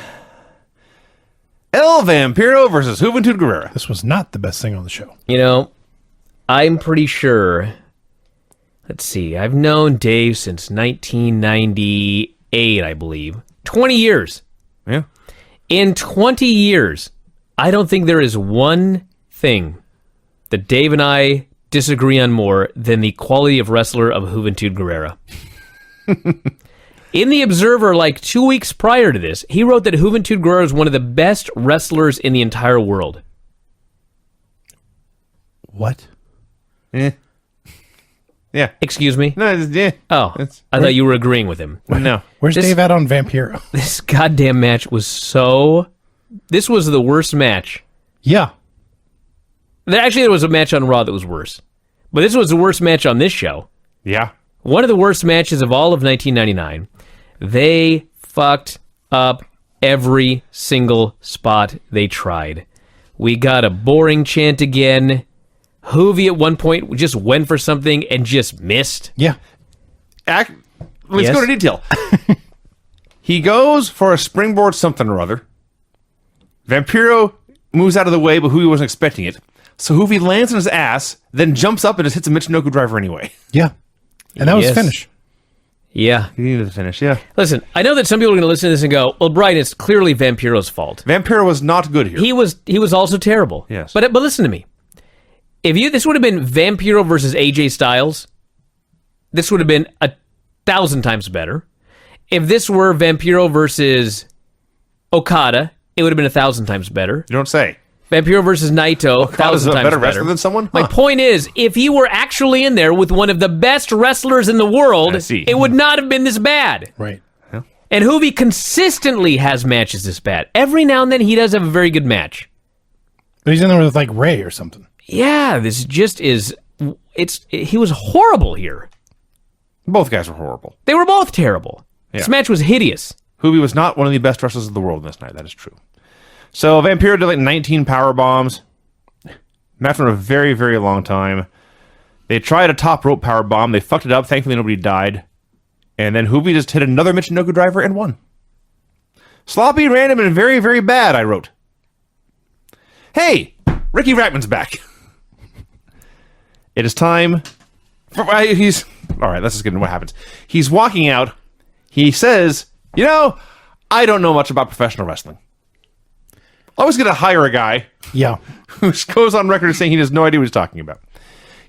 El Vampiro versus Juventud Guerrera. This was not the best thing on the show. You know, I'm pretty sure. Let's see. I've known Dave since 1998, I believe. 20 years. Yeah. In 20 years, I don't think there is one thing that Dave and I disagree on more than the quality of wrestler of Juventud Guerrera. In the Observer, like 2 weeks prior to this, he wrote that Juventud Guerrera is one of the best wrestlers in the entire world. What? Yeah. Yeah. Excuse me? No, yeah. Oh, It's- I thought you were agreeing with him. No. Where's This- Dave at on Vampiro? This goddamn match was so... This was the worst match. Yeah. Actually, there was a match on Raw that was worse. But this was the worst match on this show. Yeah. One of the worst matches of all of 1999. They fucked up every single spot they tried. We got a boring chant again. Hoovy at one point just went for something and just missed. Yeah. Let's Yes? go to detail. He goes for a springboard something or other. Vampiro moves out of the way, but Hoovy wasn't expecting it. So Hoovy lands on his ass, then jumps up and just hits a Michinoku driver anyway. Yeah. And that was Yes. the finish. Yeah. He needed the finish, yeah. Listen, I know that some people are going to listen to this and go, well, Brian, it's clearly Vampiro's fault. Vampiro was not good here. He was also terrible. Yes. But listen to me. This would have been Vampiro versus AJ Styles, this would have been 1,000 times better. If this were Vampiro versus Okada, it would have been 1,000 times better. You don't say. Vampiro versus Naito, 1,000 a times better better. wrestler than someone? My Huh. point is, if he were actually in there with one of the best wrestlers in the world, I see. it would not have been this bad. Right. And Hoovy consistently has matches this bad. Every now and then he does have a very good match. But he's in there with like Ray or something. Yeah, this just is... He was horrible here. Both guys were horrible. They were both terrible. This Yeah. match was hideous. Hoovy was not one of the best wrestlers of the world this night. That is true. So Vampiro did like 19 power bombs. Match went a very, very long time. They tried a top rope power bomb. They fucked it up. Thankfully, nobody died. And then Hoovy just hit another Michinoku driver and won. Sloppy, random, and very, very bad, I wrote. Hey, Ricky Rackman's back. It is time. All right, let's just get into what happens. He's walking out. He says, I don't know much about professional wrestling. I was going to hire a guy Yeah. who goes on record as saying he has no idea what he's talking about.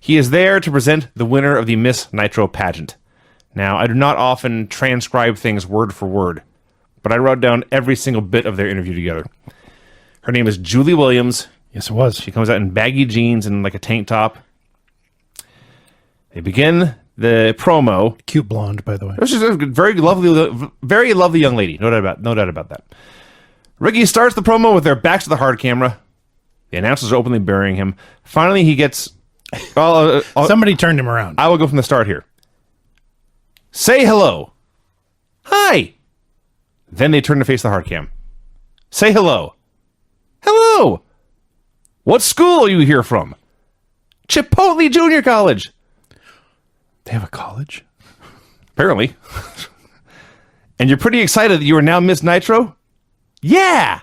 He is there to present the winner of the Miss Nitro pageant. Now, I do not often transcribe things word for word, but I wrote down every single bit of their interview together. Her name is Julie Williams. Yes, it was. She comes out in baggy jeans and like a tank top. They begin the promo. Cute blonde, by the way. It was just a very lovely young lady. No doubt about that. Ricky starts the promo with their backs to the hard camera. The announcers are openly burying him. Finally, he gets... Somebody turned him around. I will go from the start here. Say hello. Hi. Then they turn to face the hard cam. Say hello. Hello. What school are you here from? Chipotle Junior College. They have a college? Apparently. And you're pretty excited that you are now Miss Nitro? Yeah.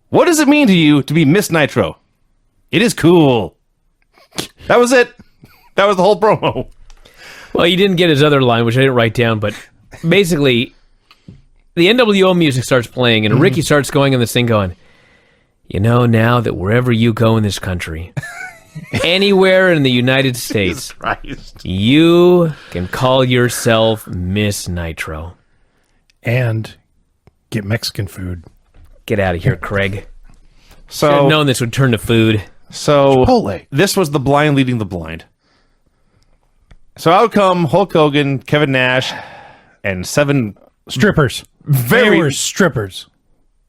What does it mean to you to be Miss Nitro? It is cool. That was it. That was the whole promo. Well, you didn't get his other line, which I didn't write down, but basically, the NWO music starts playing, and Ricky starts going on this thing going, now that wherever you go in this country, anywhere in the United States, you can call yourself Miss Nitro. And get Mexican food. Get out of here, Craig. So, should have known this would turn to food. So, Chipotle. This was the blind leading the blind. So out come Hulk Hogan, Kevin Nash, and 7 Strippers. They were strippers.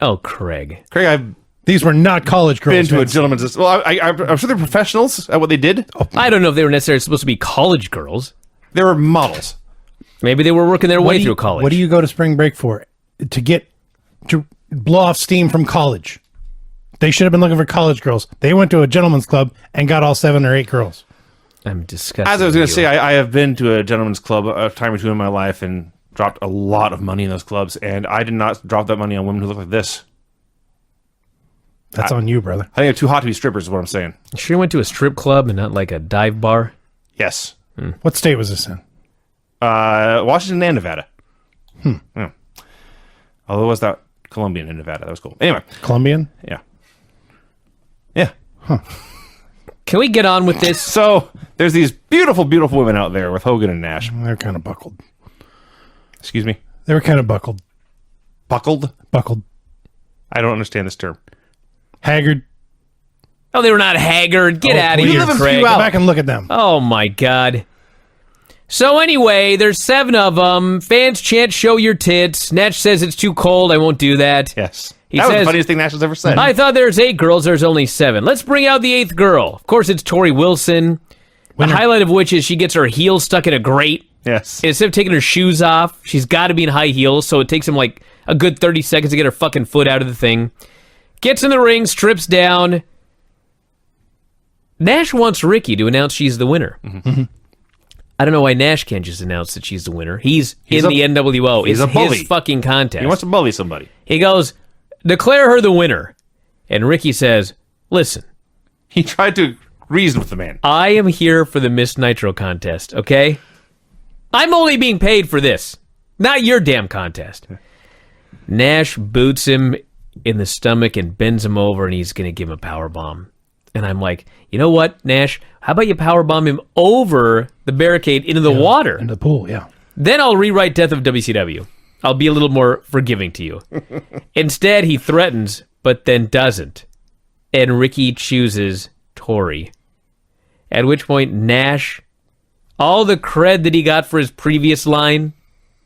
Oh, Craig. Craig, I've These were not college girls. been to a Vince. gentleman's... Well, I'm sure they're professionals at what they did. I don't know if they were necessarily supposed to be college girls. They were models. Maybe they were working their way through college. What do you go to spring break for? To blow off steam from college. They should have been looking for college girls. They went to a gentleman's club and got all 7 or 8 girls. I'm disgusted. As I was going with to you. say, I have been to a gentleman's club a time or two in my life and dropped a lot of money in those clubs, and I did not drop that money on women who look like this. That's on you, brother. I think they're too hot to be strippers is what I'm saying. You sure you went to a strip club and not like a dive bar? Yes. What state was this in? Washington and Nevada. Yeah. Although it was that Colombian in Nevada. That was cool. Anyway. Colombian? Yeah. Yeah. Can we get on with this? So, there's these beautiful, beautiful women out there with Hogan and Nash. They're kind of buckled. Excuse me? They were kind of buckled. Buckled? Buckled. I don't understand this term. Haggard. Oh, they were not haggard. Get out of please. here, You live in Craig. Puyallup. Go back and look at them. Oh, my God. So anyway, there's 7 of them. Fans chant, show your tits. Nash says it's too cold. I won't do that. Yes. He That was says- the funniest thing Nash has ever said. I thought there's 8 girls. There's only 7. Let's bring out the 8th girl. Of course, it's Tori Wilson. The highlight of which is she gets her heel stuck in a grate. Yes. Instead of taking her shoes off, she's got to be in high heels, so it takes him like a good 30 seconds to get her fucking foot out of the thing. Gets in the ring, strips down. Nash wants Ricky to announce she's the winner. Mm-hmm. I don't know why Nash can't just announce that she's the winner. He's in a- the NWO. he's It's a bully. his fucking contest. He wants to bully somebody. He goes, declare her the winner. And Ricky says, listen, He tried to reason with the man. I am here for the Miss Nitro contest, okay? I'm only being paid for this, not your damn contest. Nash boots him in the stomach and bends him over, and he's going to give him a power bomb. And I'm like, you know what, Nash? How about you power bomb him over the barricade into the water? Into the pool, yeah. Then I'll rewrite Death of WCW. I'll be a little more forgiving to you. Instead, he threatens, but then doesn't. And Ricky chooses Tori. At which point, Nash, all the cred that he got for his previous line,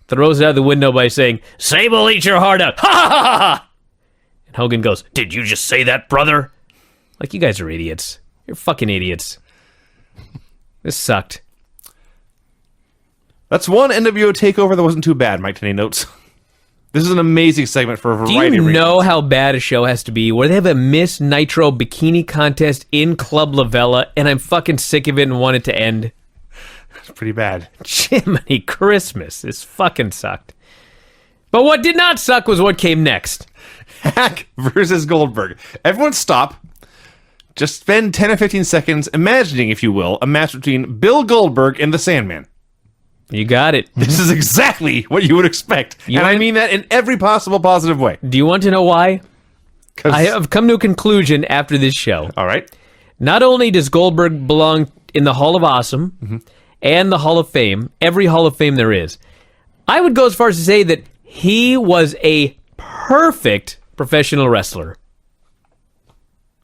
throws it out the window by saying, Sable, eat your heart out. Ha ha ha ha! And Hogan goes, did you just say that, brother? Like, you guys are idiots. You're fucking idiots. This sucked. That's one NWO takeover that wasn't too bad, Mike Tenay notes. This is an amazing segment for a Do variety you of reasons. know how bad a show has to be where they have a Miss Nitro bikini contest in Club Lavella, and I'm fucking sick of it and want it to end? It's pretty bad. Jiminy Christmas. This fucking sucked. But what did not suck was what came next. Hack versus Goldberg. Everyone stop. Just spend 10 or 15 seconds imagining, if you will, a match between Bill Goldberg and the Sandman. You got it. This is exactly what you would expect. And I mean that in every possible positive way. Do you want to know why? 'Cause- I have come to a conclusion after this show. All right. Not only does Goldberg belong in the Hall of Awesome and the Hall of Fame, every Hall of Fame there is, I would go as far as to say that he was a perfect professional wrestler.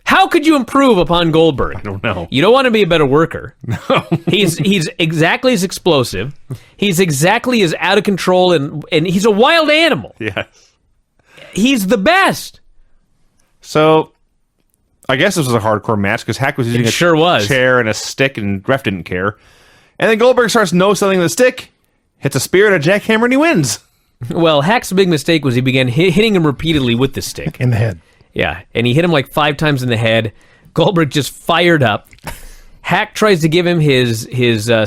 How could you improve upon Goldberg? I don't know. You don't want to be a better worker. No. He's exactly as explosive. He's exactly as out of control, and he's a wild animal. Yes. He's the best. So, I guess this was a hardcore match because Hack was using It sure was. chair and a stick, and ref didn't care. And then Goldberg starts no-selling the stick, hits a spear and a jackhammer, and he wins. Well, Hack's big mistake was he began hitting him repeatedly with the stick. In the head. Yeah, and he hit him like 5 times in the head. Goldberg just fired up. Hack tries to give him his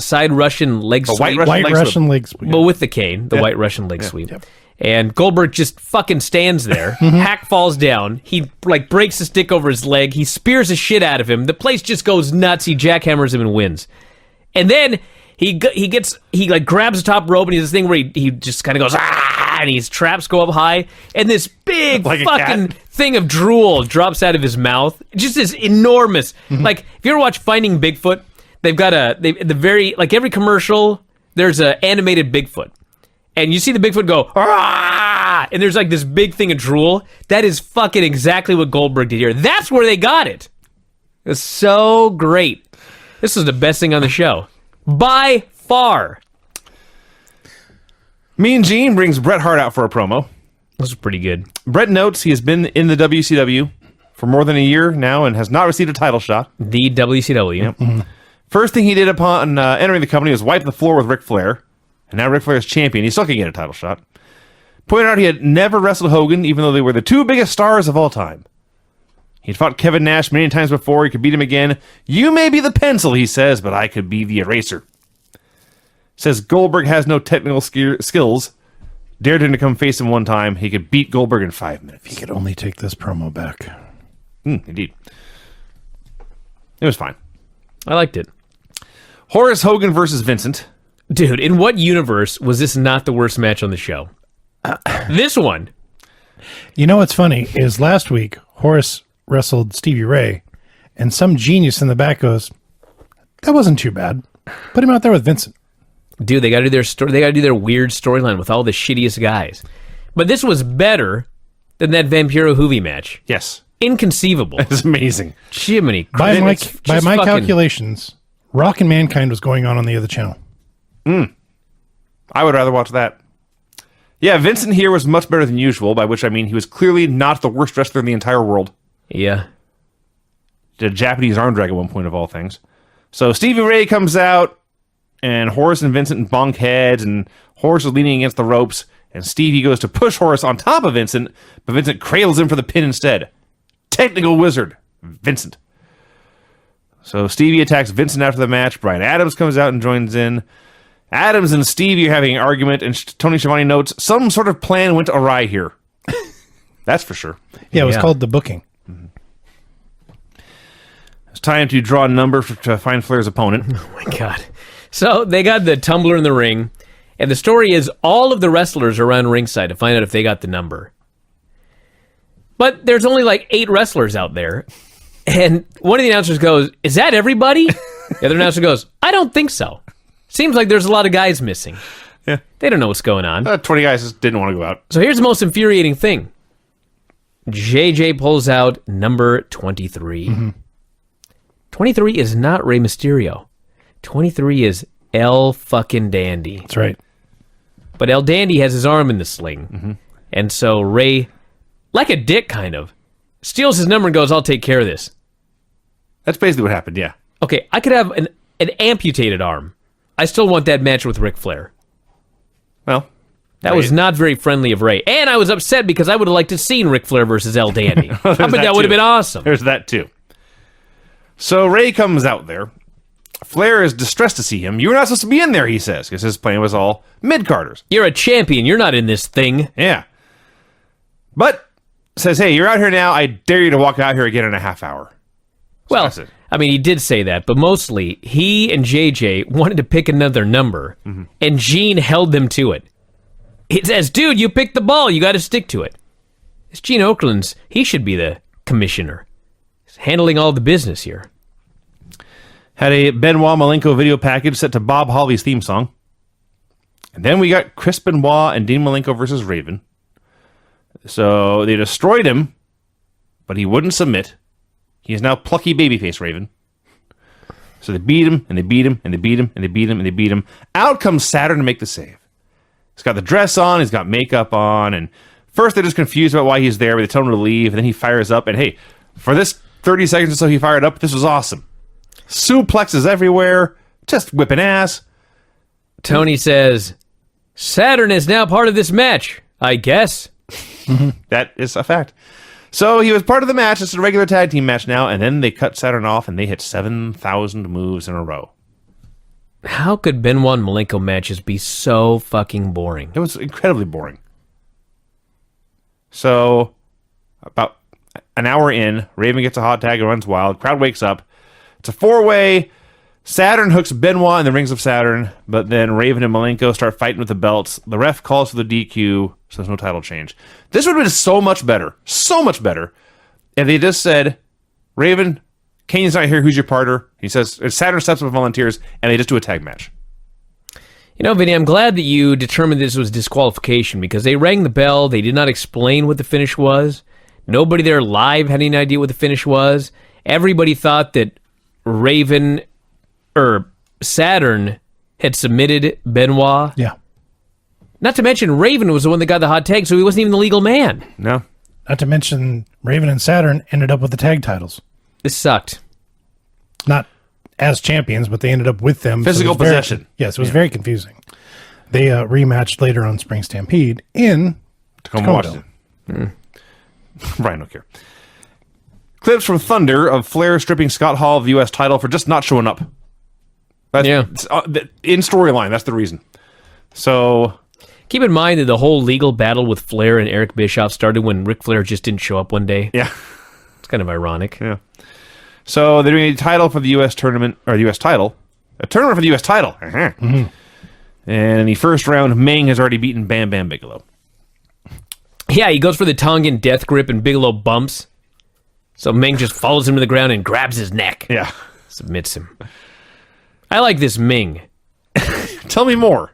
side Russian leg sweep. white White leg Russian leg sweep. Well, with the cane, the white Russian leg sweep. And Goldberg just fucking stands there. Hack falls down. He like breaks the stick over his leg. He spears the shit out of him. The place just goes nuts. He jackhammers him and wins. And then he like grabs the top rope and he does this thing where he just kind of goes and his traps go up high and this big Like a fucking cat. thing of drool drops out of his mouth. Just this enormous. Like if you ever watch Finding Bigfoot, they've got every commercial there's a animated Bigfoot. And you see the Bigfoot go, "Arrgh!" And there's like this big thing of drool. That is fucking exactly what Goldberg did here. That's where they got it. It's so great. This is the best thing on the show. By far. Mean Gene brings Bret Hart out for a promo. This is pretty good. Bret notes he has been in the WCW for more than a year now and has not received a title shot. The WCW. First thing he did upon entering the company was wipe the floor with Ric Flair. And now Ric Flair is champion. He still can get a title shot. Pointed out he had never wrestled Hogan, even though they were the two biggest stars of all time. He'd fought Kevin Nash many times before. He could beat him again. You may be the pencil, he says, but I could be the eraser. Says Goldberg has no technical skills. Dared him to come face him one time. He could beat Goldberg in 5 minutes. He could only take this promo back. Indeed. It was fine. I liked it. Horace Hogan versus Vincent. Dude, in what universe was this not the worst match on the show? This one. You know what's funny is last week, Horace wrestled Stevie Ray, and some genius in the back goes, that wasn't too bad. Put him out there with Vincent. Dude, they got to do they got to do their weird storyline with all the shittiest guys. But this was better than that Vampiro Hoovy match. Yes. Inconceivable. It's amazing. Jiminy. By my It's just fucking- calculations, Rock and Mankind was going on the other channel. I would rather watch that. Yeah, Vincent here was much better than usual, by which I mean he was clearly not the worst wrestler in the entire world. Yeah. Did a Japanese arm drag at one point of all things. So Stevie Ray comes out, and Horace and Vincent bonk heads, and Horace is leaning against the ropes, and Stevie goes to push Horace on top of Vincent, but Vincent cradles him for the pin instead. Technical wizard, Vincent. So Stevie attacks Vincent after the match. Bryan Adams comes out and joins in. Adams and Stevie are having an argument, and Tony Schiavone notes, some sort of plan went awry here. That's for sure. Yeah, it was Yeah. called The Booking. It's time to draw a number to find Flair's opponent. Oh my God. So they got the tumbler in the ring, and the story is all of the wrestlers are around ringside to find out if they got the number. But there's only like 8 wrestlers out there. And one of the announcers goes, is that everybody? The other announcer goes, I don't think so. Seems like there's a lot of guys missing. Yeah. They don't know what's going on. 20 guys just didn't want to go out. So here's the most infuriating thing. JJ pulls out number 23. 23 is not Rey Mysterio. 23 is El fucking Dandy. That's right. But El Dandy has his arm in the sling. And so Ray, like a dick kind of, steals his number and goes, I'll take care of this. That's basically what happened, yeah. Okay, I could have an amputated arm. I still want that match with Ric Flair. Well, That was not very friendly of Ray. And I was upset because I would have liked to seen Ric Flair versus El Dandy. I bet that would have been awesome. There's that, too. So Ray comes out there. Flair is distressed to see him. You were not supposed to be in there, he says, because his plan was all mid-carders. You're a champion. You're not in this thing. Yeah. But says, hey, you're out here now. I dare you to walk out here again in a half hour. So Well, I mean, he did say that, but mostly he and JJ wanted to pick another number, and Gene held them to it. He says, dude, you picked the ball. You got to stick to it. It's Gene Okerlund's. He should be the commissioner. He's handling all the business here. Had a Benoit Malenko video package set to Bob Holly's theme song. And then we got Chris Benoit and Dean Malenko versus Raven. So they destroyed him, but he wouldn't submit. He is now plucky babyface Raven. So they beat him, and they beat him, and they beat him, and they beat him, and they beat him. Out comes Saturn to make the save. He's got the dress on, he's got makeup on, and first they're just confused about why he's there, but they tell him to leave, and then he fires up, and hey, for this 30 seconds or so he fired up, this was awesome. Suplexes everywhere, just whipping ass. Tony says, Saturn is now part of this match, I guess. That is a fact. So he was part of the match. It's a regular tag team match now, and then they cut Saturn off, and they hit 7,000 moves in a row. How could Benoit and Malenko matches be so fucking boring? It was incredibly boring. So, about an hour in, Raven gets a hot tag and runs wild. Crowd wakes up. It's a four-way. Saturn hooks Benoit in the rings of Saturn, but then Raven and Malenko start fighting with the belts. The ref calls for the DQ, so there's no title change. This would have been so much better, if they just said, Raven, Kane's not here, who's your partner? He says, Saturn steps up and volunteers, and they just do a tag match. You know, Vinny, I'm glad that you determined this was disqualification because they rang the bell. They did not explain what the finish was. Nobody there live had any idea what the finish was. Everybody thought that Saturn had submitted Benoit. Yeah. Not to mention Raven was the one that got the hot tag, so he wasn't even the legal man. No. Not to mention Raven and Saturn ended up with the tag titles. This sucked. Not as champions, but they ended up with them. Physical it was possession. Yes, it was very confusing. They rematched later on Spring Stampede in Tacoma, Washington. Brian don't care. Clips from Thunder of Flair stripping Scott Hall of the U.S. title for just not showing up. In storyline, that's the reason. So, keep in mind that the whole legal battle with Flair and Eric Bischoff started when Ric Flair just didn't show up one day. Yeah. It's kind of ironic. Yeah. So they're doing a title for the U.S. tournament, or the U.S. title. A tournament for the U.S. title. And in the first round, Meng has already beaten Bam Bam Bigelow. Yeah, he goes for the Tongan death grip and Bigelow bumps. So Meng just follows him to the ground and grabs his neck. Yeah. Submits him. I like this Meng. Tell me more.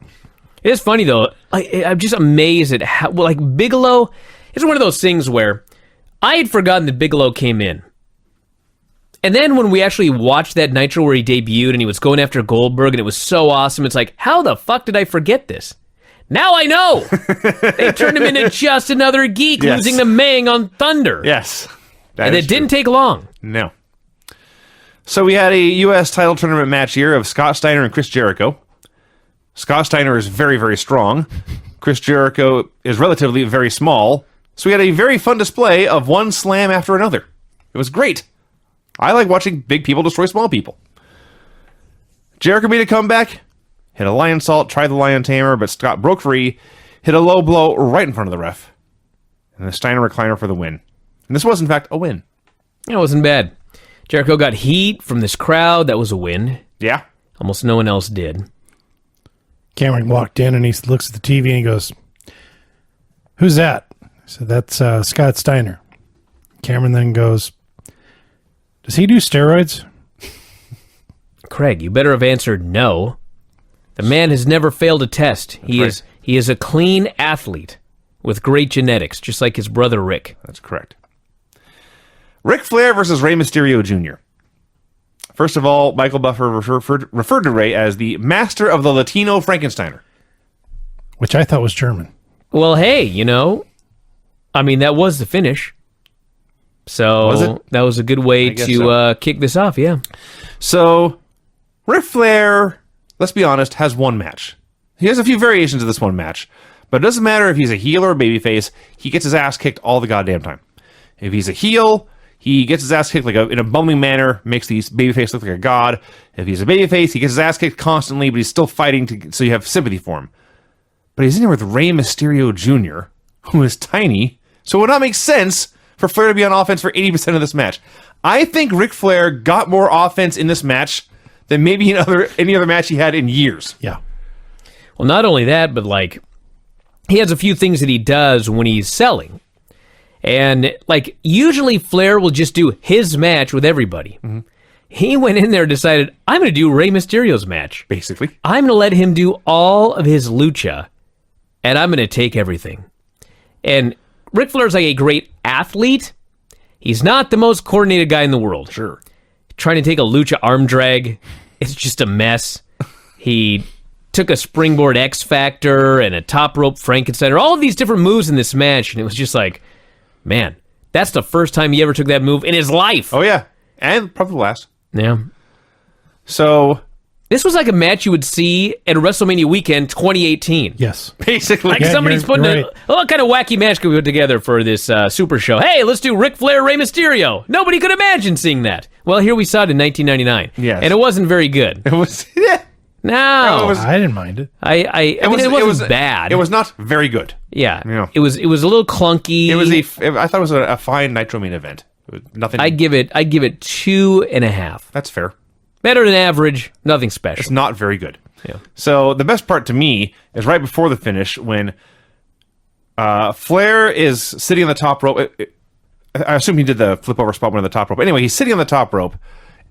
It's funny, though. I'm just amazed at how... Well, like, Bigelow... It's one of those things where I had forgotten that Bigelow came in. And then when we actually watched that Nitro where he debuted and he was going after Goldberg and it was so awesome, it's like, how the fuck did I forget this? Now I know! They turned him into just another geek losing to Meng on Thunder. Yes. And it didn't take long. No. So we had a U.S. title tournament match here of Scott Steiner and Chris Jericho. Scott Steiner is very, very strong. Chris Jericho is relatively very small. So we had a very fun display of one slam after another. It was great. I like watching big people destroy small people. Jericho made a comeback, hit a lion salt, tried the lion tamer, but Scott broke free, hit a low blow right in front of the ref. And the Steiner recliner for the win. And this was, in fact, a win. It wasn't bad. Jericho got heat from this crowd. That was a win. Yeah. Almost no one else did. Cameron walked in and he looks at the TV and he goes, "Who's that?" I said, "That's Scott Steiner." Cameron then goes, "Does he do steroids?" Craig, you better have answered no. The man has never failed a test. He is a clean athlete with great genetics, just like his brother Rick. That's correct. Ric Flair versus Rey Mysterio Jr. First of all, Michael Buffer referred to Rey as the master of the Latino Frankensteiner. Which I thought was German. Well, hey, that was the finish. So Was it? that was a good way to kick this off, yeah. So, Ric Flair, let's be honest, has one match. He has a few variations of this one match. But it doesn't matter if he's a heel or a babyface, he gets his ass kicked all the goddamn time. If he's a heel, he gets his ass kicked in a bumbling manner, makes the babyface look like a god. If he's a babyface, he gets his ass kicked constantly, but he's still fighting, so you have sympathy for him. But he's in here with Rey Mysterio Jr., who is tiny, so it would not make sense for Flair to be on offense for 80% of this match. I think Ric Flair got more offense in this match than maybe any other match he had in years. Yeah. Well, not only that, but he has a few things that he does when he's selling. And usually Flair will just do his match with everybody. Mm-hmm. He went in there and decided, I'm going to do Rey Mysterio's match. Basically. I'm going to let him do all of his lucha, and I'm going to take everything. And Ric Flair's a great athlete. He's not the most coordinated guy in the world. Sure. Trying to take a lucha arm drag, it's just a mess. He took a springboard X Factor and a top rope Frankenstein, all of these different moves in this match, and it was just man, that's the first time he ever took that move in his life. Oh, yeah. And probably the last. Yeah. So this was a match you would see at WrestleMania weekend 2018. Yes. Basically. Somebody's putting what kind of wacky match could we put together for this super show? Hey, let's do Ric Flair, Rey Mysterio. Nobody could imagine seeing that. Well, here we saw it in 1999. Yes. And it wasn't very good. It was... Yeah. No. I didn't mind it. I mean, it wasn't bad. It was not very good. Yeah. It was a little clunky. I thought it was a fine Nitro main event. It was nothing. I give it 2.5. That's fair. Better than average, nothing special. It's not very good. Yeah. So the best part to me is right before the finish when Flair is sitting on the top rope. I assume he did the flip over spot on the top rope. Anyway, he's sitting on the top rope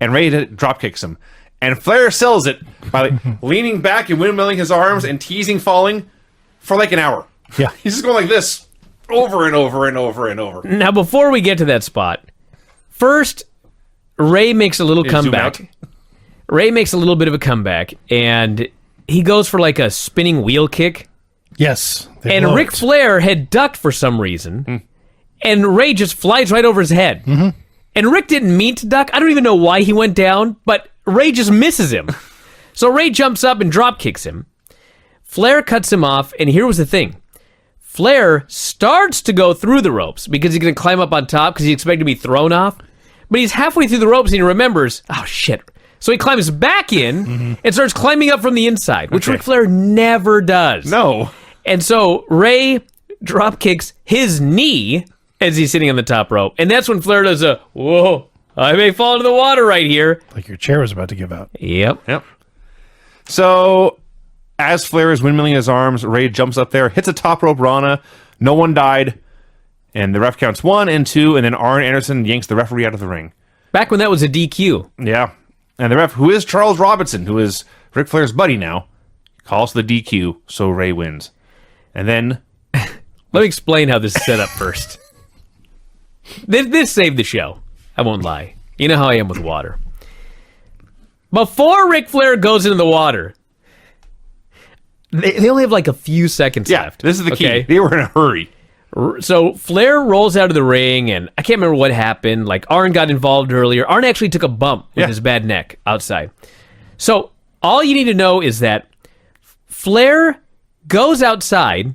and Ray drop kicks him. And Flair sells it by leaning back and windmilling his arms and teasing falling for an hour. Yeah. He's just going like this over and over and over and over. Now, before we get to that spot, first, Ray makes a little comeback. Ray makes a little bit of a comeback, and he goes for a spinning wheel kick. Yes. And Ric Flair had ducked for some reason, and Ray just flies right over his head. Mm-hmm. And Rick didn't mean to duck. I don't even know why he went down, but Ray just misses him. So Ray jumps up and drop kicks him. Flair cuts him off, and here was the thing. Flair starts to go through the ropes because he's going to climb up on top because he's expected to be thrown off. But he's halfway through the ropes and he remembers, oh shit. So he climbs back in and starts climbing up from the inside, which Ric Flair never does. No. And so Ray drop kicks his knee as he's sitting on the top rope. And that's when Flair does a, whoa, I may fall into the water right here. Like your chair was about to give out. Yep. So, as Flair is windmilling his arms, Ray jumps up there, hits a top rope Rana. No one died. And the ref counts 1 and 2, and then Arn Anderson yanks the referee out of the ring. Back when that was a DQ. Yeah. And the ref, who is Charles Robinson, who is Ric Flair's buddy now, calls the DQ, so Ray wins. And then... Let me explain how this is set up first. This saved the show. I won't lie. You know how I am with water. Before Ric Flair goes into the water, they only have a few seconds left. This is the key. They were in a hurry. So Flair rolls out of the ring, and I can't remember what happened. Arn got involved earlier. Arn actually took a bump with his bad neck outside. So all you need to know is that Flair goes outside,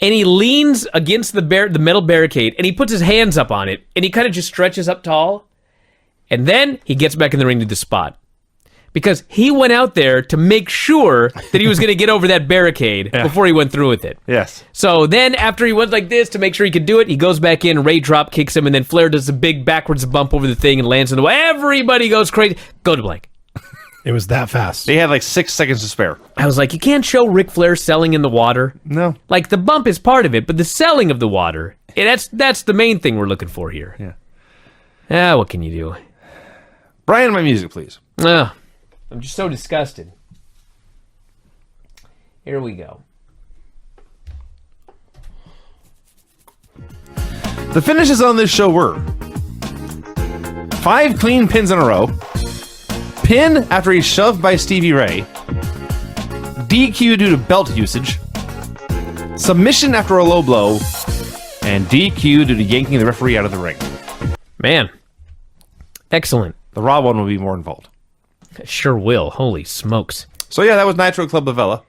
and he leans against the metal barricade, and he puts his hands up on it, and he kind of just stretches up tall, and then he gets back in the ring to the spot. Because he went out there to make sure that he was going to get over that barricade before he went through with it. Yes. So then after he went like this to make sure he could do it, he goes back in, Ray drop kicks him, and then Flair does a big backwards bump over the thing and lands in the way. Everybody goes crazy. Go to blank. It was that fast. They had 6 seconds to spare. I was like, you can't show Ric Flair selling in the water. No. The bump is part of it, but the selling of the water, that's the main thing we're looking for here. Yeah. What can you do? Brian, my music, please. I'm just so disgusted. Here we go. The finishes on this show were 5 clean pins in a row, pin after he's shoved by Stevie Ray, DQ due to belt usage, submission after a low blow, and DQ due to yanking the referee out of the ring. Man, excellent. The Raw one will be more involved. Sure will. Holy smokes. So yeah, that was Nitro Club Lavella.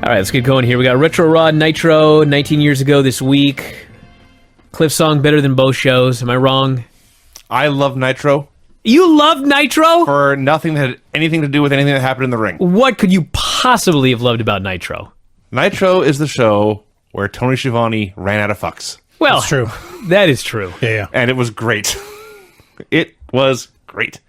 All right, let's get going here. We got Retro Raw Nitro 19 years ago this week. Cliff song better than both shows. Am I wrong? I love Nitro You love Nitro? for nothing that had anything to do with anything that happened in the ring. What could you possibly have loved about Nitro? Nitro is the show where Tony Schiavone ran out of fucks. Well, It's true. that is true. Yeah. And it was great. It was great.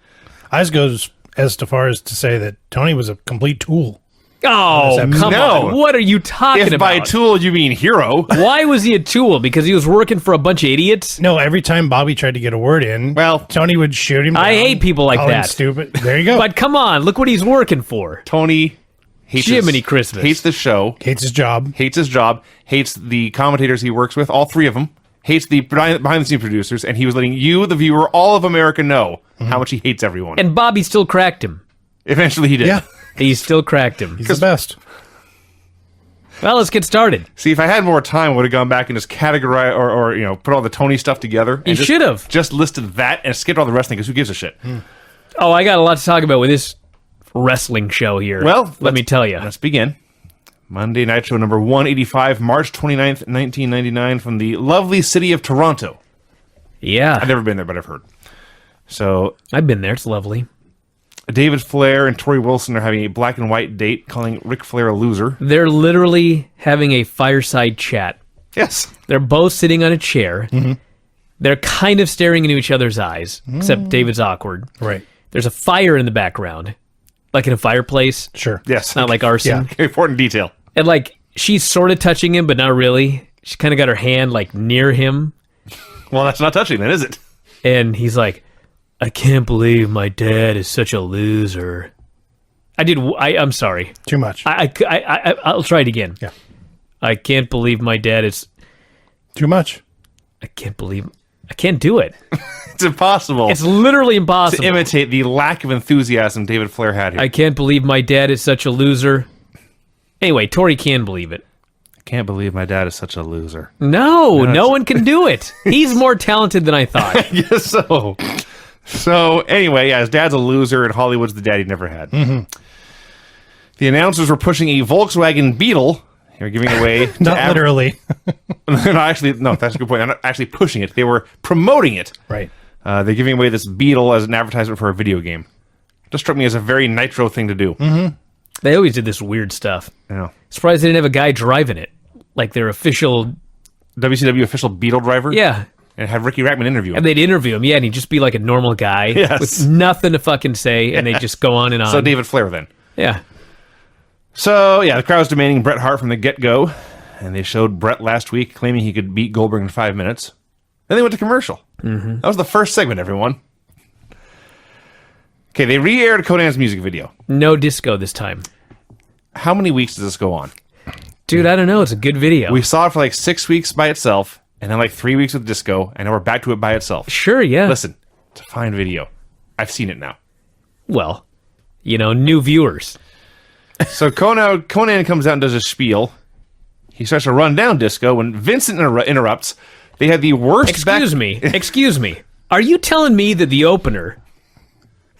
I just goes as far as to say that Tony was a complete tool. Oh, come No. on. What are you talking If about? by tool you mean hero, Why was he a tool? Because he was working for a bunch of idiots? No, every time Bobby tried to get a word in, Well, Tony would shoot him down. I hate people like call him that. stupid. There you go. But come on, look what he's working for. Tony hates Jiminy Christmas. hates the show, Hates his job. hates his job, hates the commentators he works with, all three of them, hates the behind-the-scenes producers, and he was letting you, the viewer, all of America know how much he hates everyone. And Bobby still cracked him. Eventually he did. Yeah. He still cracked him. He's the best. Well, let's get started. See, if I had more time, I would have gone back and just categorize or you know, put all the Tony stuff together. And You just- should have. just listed that and skipped all the wrestling because who gives a shit? Oh, I got a lot to talk about with this wrestling show here. Well, let me tell you. Let's begin. Monday Nitro number 185, March 29th, 1999, from the lovely city of Toronto. Yeah, I've never been there, but I've heard. So, I've been there. It's lovely. David Flair and Tori Wilson are having a black and white date, calling Ric Flair a loser. They're literally having a fireside chat. Yes. They're both sitting on a chair. They're kind of staring into each other's eyes, except David's awkward. Right. There's a fire in the background, like in a fireplace. Sure. Yes. Not like arson. Important detail. And like she's sort of touching him, but not really. She kind of got her hand like near him, Well, that's not touching then, is it? and he's like, "I can't believe my dad is such a loser." I'm sorry. Too much. I'll try it again. Yeah. I can't believe my dad is. Too much. I can't do it. It's impossible It's literally to impossible. imitate the lack of enthusiasm David Flair had here. I can't believe my dad is such a loser. Anyway, Tori can believe it. can't believe my dad is such a loser. No one can do it. He's more talented than I thought. Yes, so. So, anyway, yeah, his dad's a loser, and Hollywood's the dad he never had. The announcers were pushing a Volkswagen Beetle. They were giving away... Not literally. No, that's a good point. They're not actually pushing it. They were promoting it. Right. They're giving away this Beetle as an advertisement for a video game. Just struck me as a very Nitro thing to do. They always did this weird stuff. Yeah. Surprised they didn't have a guy driving it. Like their official... WCW official Beetle driver. Yeah. And have Ricky Rackman interview him. And they'd interview him, yeah, and he'd just be like a normal guy Yes. with nothing to fucking say, and they'd just go on and on. So David Flair then. Yeah. So, yeah, the crowd was demanding Bret Hart from the get-go, and they showed Bret last week claiming he could beat Goldberg in 5 minutes. Then they went to commercial. That was the first segment, everyone. Okay, they re-aired Conan's music video. No disco this time. How many weeks does this go on? Dude, I don't know. It's a good video. We saw it for like 6 weeks by itself, and then like 3 weeks with disco, and now we're back to it by itself. Sure, yeah. Listen, it's a fine video. I've seen it now. Well, new viewers. So Conan comes out and does a spiel. He starts to run down disco when Vincent interrupts. They had the worst Excuse me. Are you telling me that the opener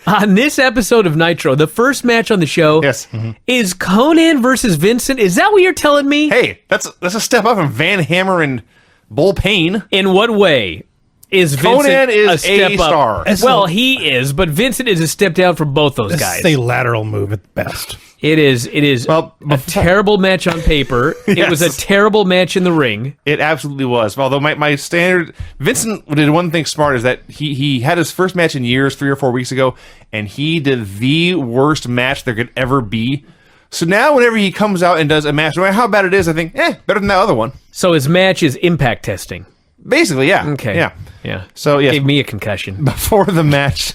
on this episode of Nitro, the first match on the show, Yes. is Conan versus Vincent? Is that what you're telling me? Hey, that's a step up from Van Hammer and Bull Payne. In what way is Vincent Conan is a step a star. up? Well, he is, but Vincent is a step down from both those This guys. is a lateral move at best. It is Well, a terrible match on paper. It was a Yes. terrible match in the ring. It absolutely was. Although my standard, Vincent did one thing smart is that he had his first match in years 3 or 4 weeks ago, and he did the worst match there could ever be. So now whenever he comes out and does a match, no matter how bad it is, I think, better than that other one. So his match is impact testing. Basically, yeah. Okay. Yeah. So, yes. Gave me a concussion. Before the match,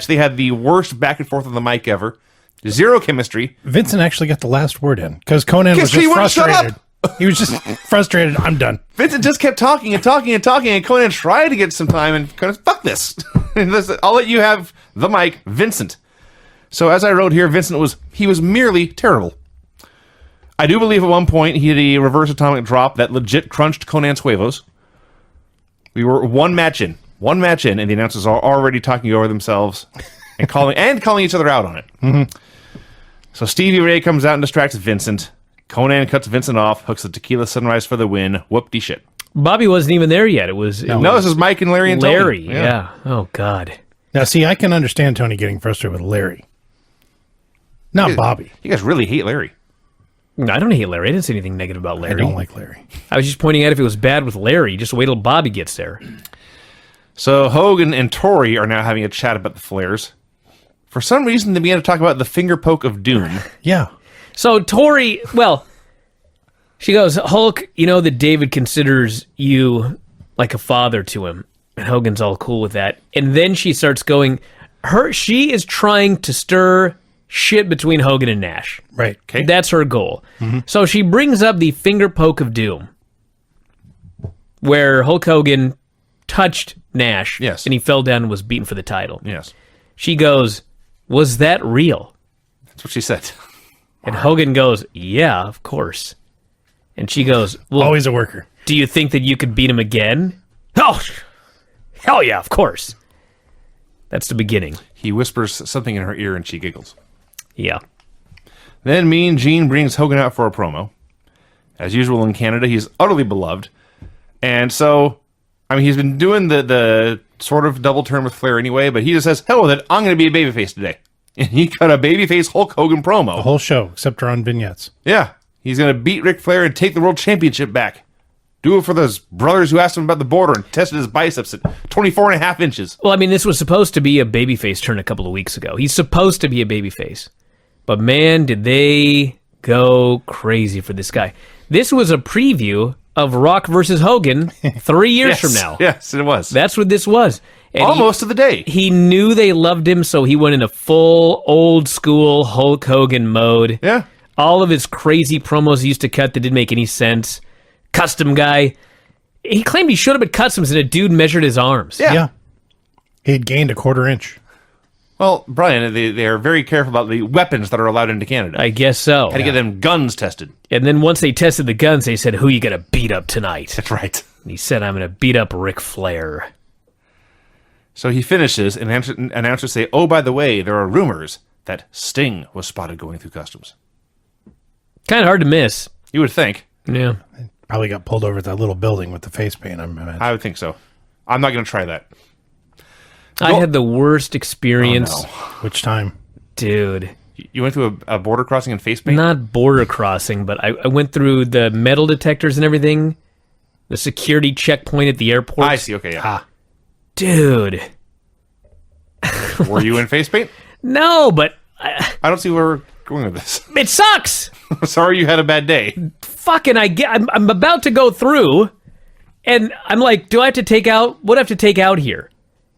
they had the worst back and forth on the mic ever. Zero chemistry. Vincent actually got the last word in because Conan was he just wouldn't shut frustrated. He was just frustrated. I'm done. Vincent just kept talking and talking and talking, and Conan tried to get some time, and Conan said, fuck this. And listen, I'll let you have the mic, Vincent. So as I wrote here, Vincent was merely terrible. I do believe at one point he had a reverse atomic drop that legit crunched Conan's huevos. We were one match in, and the announcers are already talking over themselves and calling each other out on it. So Stevie Ray comes out and distracts Vincent. Conan cuts Vincent off, hooks the tequila sunrise for the win. Whoop-de-shit. Bobby wasn't even there yet. It was this is Mike and Larry and Larry. Tony. Yeah. Oh, God. Now, see, I can understand Tony getting frustrated with Larry. Not Bobby. You guys really hate Larry. I don't hate Larry. I didn't say anything negative about I Larry. don't like Larry. I was just pointing out if it was bad with Larry, just wait till Bobby gets there. So Hogan and Tori are now having a chat about the flares. For some reason, they began to talk about the finger poke of doom. Yeah. So Tori, well, she goes, Hulk, you know that David considers you like a father to him. And Hogan's all cool with that. And then she starts going, she is trying to stir shit between Hogan and Nash. Right. Okay. That's her goal. So she brings up the finger poke of doom, where Hulk Hogan touched Nash. Yes. And he fell down and was beaten for the title. Yes. She goes, was that real? That's what she said. And Hogan goes, yeah, of course. And she goes, well, Always a worker. do you think that you could beat him again? Oh, hell yeah, of course. That's the beginning. He whispers something in her ear and she giggles. Yeah. Then Mean Gene brings Hogan out for a promo. As usual in Canada, he's utterly beloved. And so, I mean, he's been doing the sort of double turn with Flair anyway, but he just says, hell with it, I'm going to be a babyface today. And he cut a babyface Hulk Hogan promo. The whole show, except for on vignettes. Yeah. He's going to beat Ric Flair and take the world championship back. Do it for those brothers who asked him about the border and tested his biceps at 24 and a half inches. Well, I mean, this was supposed to be a babyface turn a couple of weeks ago. He's supposed to be a babyface. But man, did they go crazy for this guy. This was a preview of Rock versus Hogan 3 years from now. Yes, it was. That's what this was. And Almost to the day. He knew they loved him, so he went into full old school Hulk Hogan mode. Yeah. All of his crazy promos he used to cut that didn't make any sense. Custom guy. He claimed he showed up at Customs and a dude measured his arms. Yeah. He had gained a quarter inch. Well, Brian, they are very careful about the weapons that are allowed into Canada. I guess so. Had to get them guns tested. And then once they tested the guns, they said, who you gonna beat up tonight? That's right. And he said, I'm gonna beat up Ric Flair. So he finishes, and announcers say, oh, by the way, there are rumors that Sting was spotted going through Customs. Kind of hard to miss. You would think. Yeah. Probably got pulled over at that little building with the face paint. I would think so. I'm not going to try that. I had the worst experience. Oh, no. Which time? Dude. You went through a border crossing in face paint? Not border crossing, but I went through the metal detectors and everything. The security checkpoint at the airport. I see, okay, yeah. Dude. Were you in face paint? No, but I don't see where we're going with this. it sucks. Sorry you had a bad day. Fucking, I'm about to go through, and I'm like, do I have to take out, what do I have to take out here?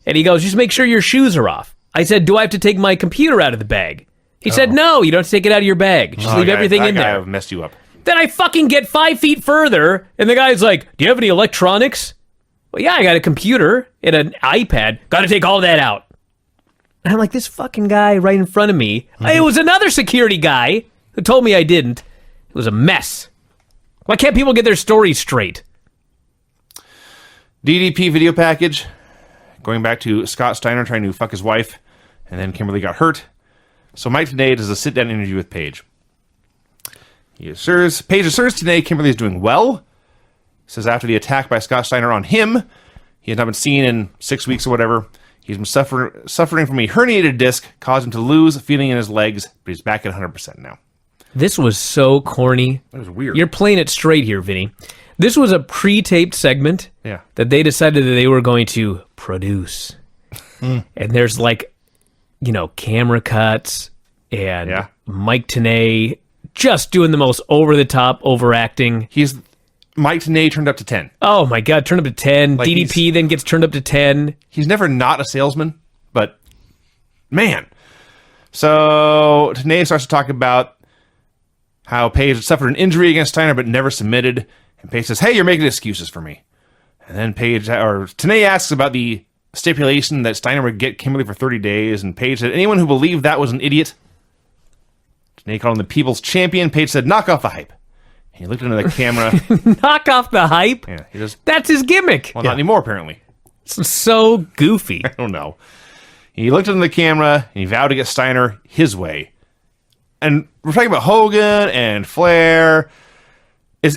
And he goes, just make sure your shoes are off. I said, do I have to take my computer out of the bag? He said, no, you don't have to take it out of your bag. Just leave everything in there. I've messed you up. Then I fucking get 5 feet further, and the guy's like, do you have any electronics? Well, yeah, I got a computer and an iPad. Got to take all that out. And I'm like, this fucking guy right in front of me. It was another security guy who told me I didn't. It was a mess. Why can't people get their stories straight? DDP video package. Going back to Scott Steiner trying to fuck his wife, and then Kimberly got hurt. So Mike Tenay does a sit-down interview with Paige. Paige assures Tenay Kimberly is doing well. Says after the attack by Scott Steiner on him, he has not been seen in 6 weeks or whatever. He's been suffering from a herniated disc, caused him to lose feeling in his legs, but he's back at 100% now. This was so corny. That was weird. You're playing it straight here, Vinny. This was a pre-taped segment that they decided that they were going to produce. And there's like, camera cuts and Mike Tenay just doing the most over-the-top overacting. Mike Tenay turned up to 10. Oh my God, turned up to 10. Like DDP then gets turned up to 10. He's never not a salesman, but man. So Tenay starts to talk about how Paige had suffered an injury against Steiner but never submitted. And Paige says, hey, you're making excuses for me. And then Tenay asks about the stipulation that Steiner would get Kimberly for 30 days. And Paige said, anyone who believed that was an idiot. Tenay called him the people's champion. Paige said, knock off the hype. He looked into the camera. Knock off the hype? Yeah, that's his gimmick. Well, not anymore, apparently. It's so goofy. I don't know. He looked into the camera, and he vowed to get Steiner his way. and we're talking about Hogan and Flair.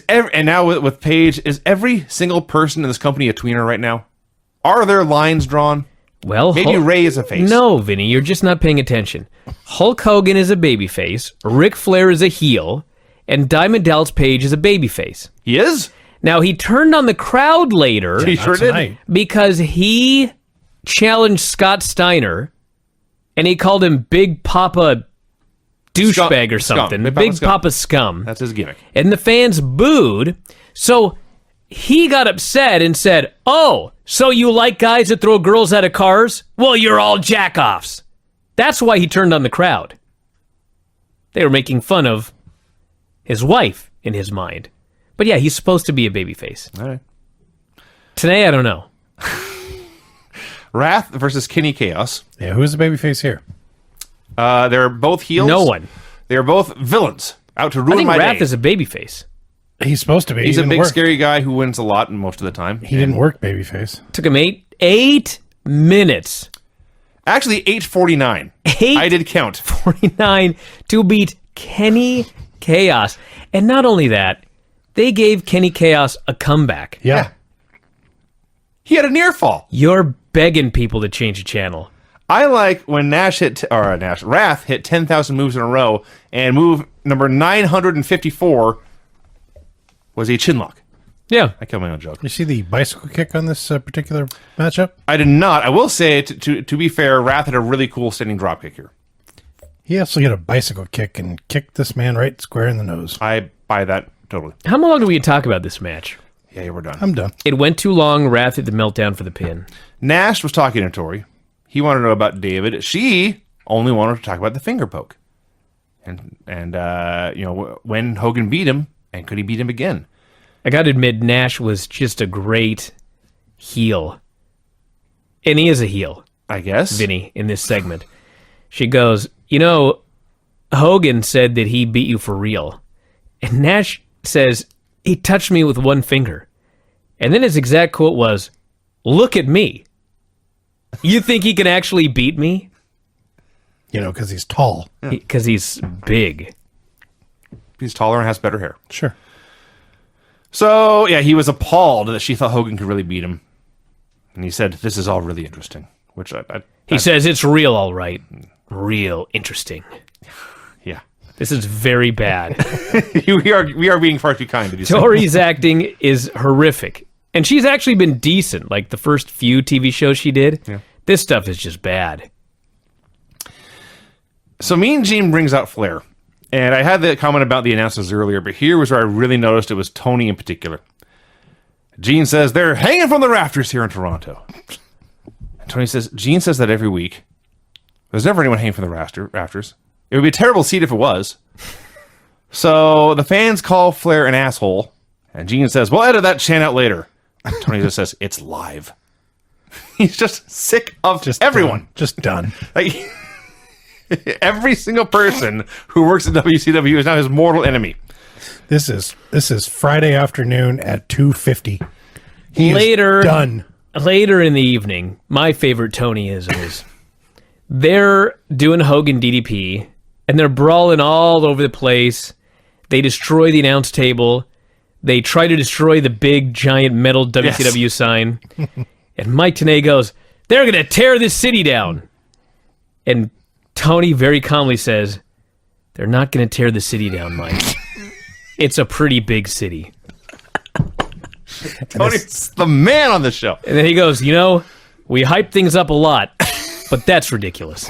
And now with Paige, is every single person in this company a tweener right now? Are there lines drawn? Well, Maybe Ray is a face. No, Vinny, you're just not paying attention. Hulk Hogan is a babyface, Ric Flair is a heel, and Diamond Dallas Page is a babyface. He is? Now, he turned on the crowd later He sure did. tonight. because he challenged Scott Steiner, and he called him Big Papa douchebag or Scum. something. Big Big Papa Papa scum. That's his gimmick. And the fans booed. So he got upset and said, "Oh, so you like guys that throw girls out of cars? Well, you're all jackoffs." That's why he turned on the crowd. They were making fun of his wife in his mind. But yeah, he's supposed to be a babyface. All right. Today, I don't know. Wrath versus Kenny Chaos. Yeah, who's the babyface here? They're both heels. No one. They're both villains out to I ruin think my Wrath day. is a babyface. He's supposed to be. He's He a didn't big, work. scary guy who wins a lot most of the time. He didn't work babyface. Took him eight minutes. Actually, 8:49. Eight I did count. 49 to beat Kenny Chaos. And not only that, they gave Kenny Chaos a comeback. Yeah. He had a near fall. You're begging people to change the channel. I like when Wrath hit 10,000 moves in a row, and move number 954 was a chinlock. Yeah. I killed my own joke. You see the bicycle kick on this particular matchup? I did not. I will say, to be fair, Wrath had a really cool standing dropkick here. He also got a bicycle kick and kicked this man right square in the nose. I buy that totally. How long do we talk about this match? Yeah, we're done. I'm done. It went too long. Wrath hit the meltdown for the pin. Nash was talking to Tori. He wanted to know about David. She only wanted to talk about the finger poke. And when Hogan beat him, and could he beat him again? I got to admit, Nash was just a great heel. And he is a heel, I guess. Vinny, in this segment. She goes, Hogan said that he beat you for real. And Nash says, he touched me with one finger. And then his exact quote was, "Look at me. You think he can actually beat me?" Because he's tall. Because he's big. He's taller and has better hair. Sure. So, yeah, he was appalled that she thought Hogan could really beat him. And he said, "This is all really interesting." Which He says, "It's real, all right. Real interesting." yeah. This is very bad. we are being far too kind to do so. Tori's acting is horrific. And she's actually been decent, like the first few TV shows she did. Yeah. This stuff is just bad. So Mean Gene brings out Flair. And I had the comment about the announcers earlier, but here was where I really noticed it was Tony in particular. Gene says, "They're hanging from the rafters here in Toronto." And Tony says, "Gene says that every week. There's never anyone hanging from the rafters. It would be a terrible seat if it was." So the fans call Flair an asshole. And Gene says, "We'll edit that chant out later." Tony just says, "It's live." He's just sick of everyone. Done. Just done. Like, every single person who works at WCW is now his mortal enemy. This is Friday afternoon at 2:50. Later, Done. Later in the evening, my favorite Tonyism is they're doing Hogan DDP, and they're brawling all over the place. They destroy the announce table. They try to destroy the big, giant metal WCW sign. And Mike Tenay goes, "They're going to tear this city down." And Tony very calmly says, "They're not going to tear the city down, Mike. It's a pretty big city." Tony's the man on the show. And then he goes, "We hype things up a lot, but that's ridiculous."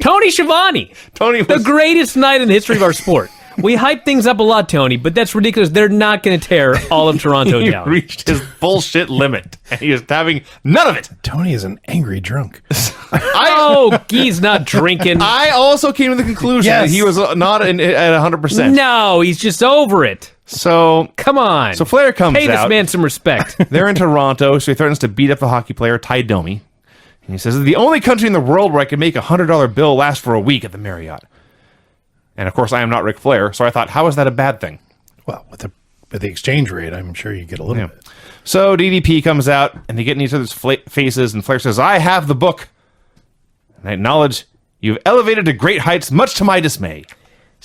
Tony Schiavone, Tony the was greatest night in the history of our sport. We hype things up a lot, Tony, but that's ridiculous. They're not going to tear all of Toronto he down. reached his bullshit limit, and he is having none of it. Tony is an angry drunk. Oh, he's not drinking. I also came to the conclusion that he was not at 100%. No, he's just over it. So Come on. So Flair comes Pay this out. man some respect. They're in Toronto, so he threatens to beat up the hockey player Ty Domi. And he says, "It's the only country in the world where I can make a $100 bill last for a week at the Marriott." And of course, I am not Ric Flair, so I thought, how is that a bad thing? Well, with the exchange rate, I'm sure you get a little bit. So DDP comes out, and they get in each other's faces, and Flair says, "I have the book, and I acknowledge you've elevated to great heights, much to my dismay."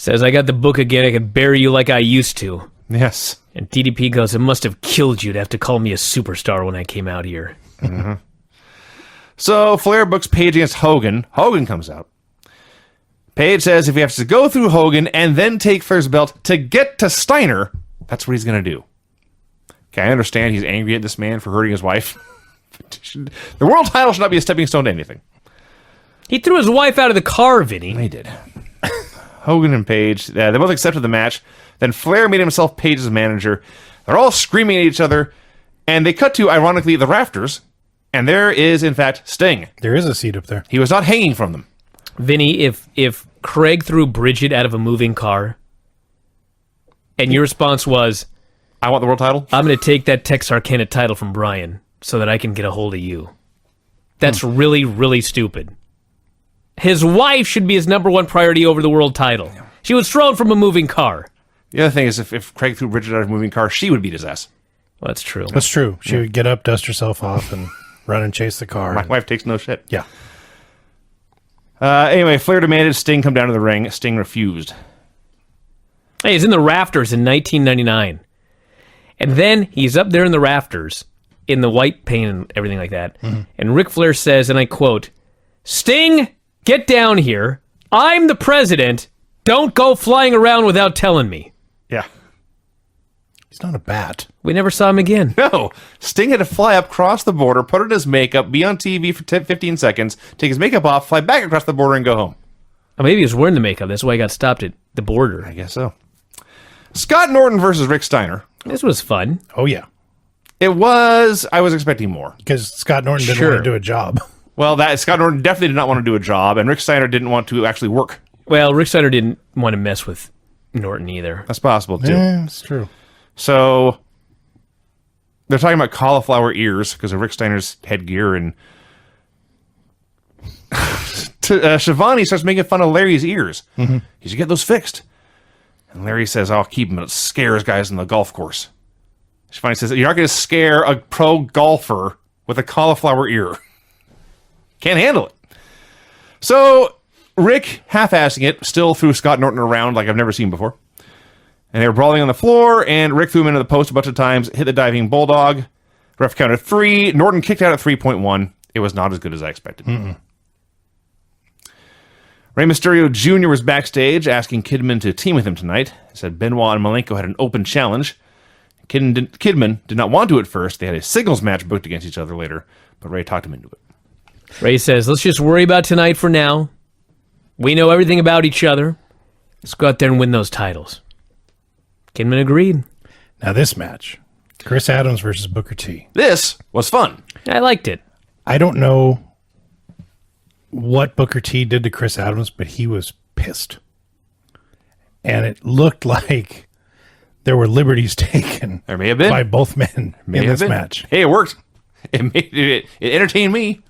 Says, I got the book again. I can bury you like I used to. Yes. And DDP goes, it must have killed you to have to call me a superstar when I came out here. Mm-hmm. So Flair books Page against Hogan. Hogan comes out. Page says if he has to go through Hogan and then take Flair's belt to get to Steiner, that's what he's going to do. Okay, I understand he's angry at this man for hurting his wife. The world title should not be a stepping stone to anything. He threw his wife out of the car, Vinny. He did. Hogan and Page, they both accepted the match. Then Flair made himself Page's manager. They're all screaming at each other, and they cut to, ironically, the rafters, and there is, in fact, Sting. There is a seat up there. He was not hanging from them. Vinny, if Craig threw Bridget out of a moving car, and your response was, I want the world title? I'm going to take that Texarkana title from Bryan so that I can get a hold of you. That's really, really stupid. His wife should be his number one priority over the world title. She was thrown from a moving car. The other thing is, if Craig threw Bridget out of a moving car, she would beat his ass. Well, that's true. That's true. She would get up, dust herself off, and run and chase the car. My wife takes no shit. Yeah. Anyway, Flair demanded Sting come down to the ring. Sting refused. Hey, he's in the rafters in 1999. And then he's up there in the rafters in the white paint and everything like that. Mm-hmm. And Ric Flair says, and I quote, Sting, get down here. I'm the president. Don't go flying around without telling me. Yeah. He's not a bat. We never saw him again. No. Sting had to fly up, cross the border, put on his makeup, be on TV for 15 seconds, take his makeup off, fly back across the border, and go home. Oh, maybe he was wearing the makeup. That's why he got stopped at the border. I guess so. Scott Norton versus Rick Steiner. This was fun. Oh, yeah. It was. I was expecting more. Because Scott Norton didn't want to do a job. Well, Scott Norton definitely did not want to do a job, and Rick Steiner didn't want to actually work. Well, Rick Steiner didn't want to mess with Norton either. That's possible, too. Yeah, it's true. So they're talking about cauliflower ears because of Rick Steiner's headgear, and Shivani starts making fun of Larry's ears. Mm-hmm. He should get those fixed. And Larry says, I'll keep them. It scares guys on the golf course. Shivani says, you're not going to scare a pro golfer with a cauliflower ear. Can't handle it. So Rick, half-assing it, still threw Scott Norton around like I've never seen before. And they were brawling on the floor, and Rick threw him into the post a bunch of times, hit the diving bulldog. Ref counted 3. Norton kicked out at 3.1. It was not as good as I expected. Mm-mm. Rey Mysterio Jr. was backstage asking Kidman to team with him tonight. He said Benoit and Malenko had an open challenge. Kidman did not want to at first. They had a singles match booked against each other later, but Rey talked him into it. Rey says, let's just worry about tonight for now. We know everything about each other. Let's go out there and win those titles. Kidman agreed. Now this match, Chris Adams versus Booker T. This was fun. I liked it. I don't know what Booker T did to Chris Adams, but he was pissed. And it looked like there were liberties taken there may have been. by both men in this match. Hey, it worked. It entertained me.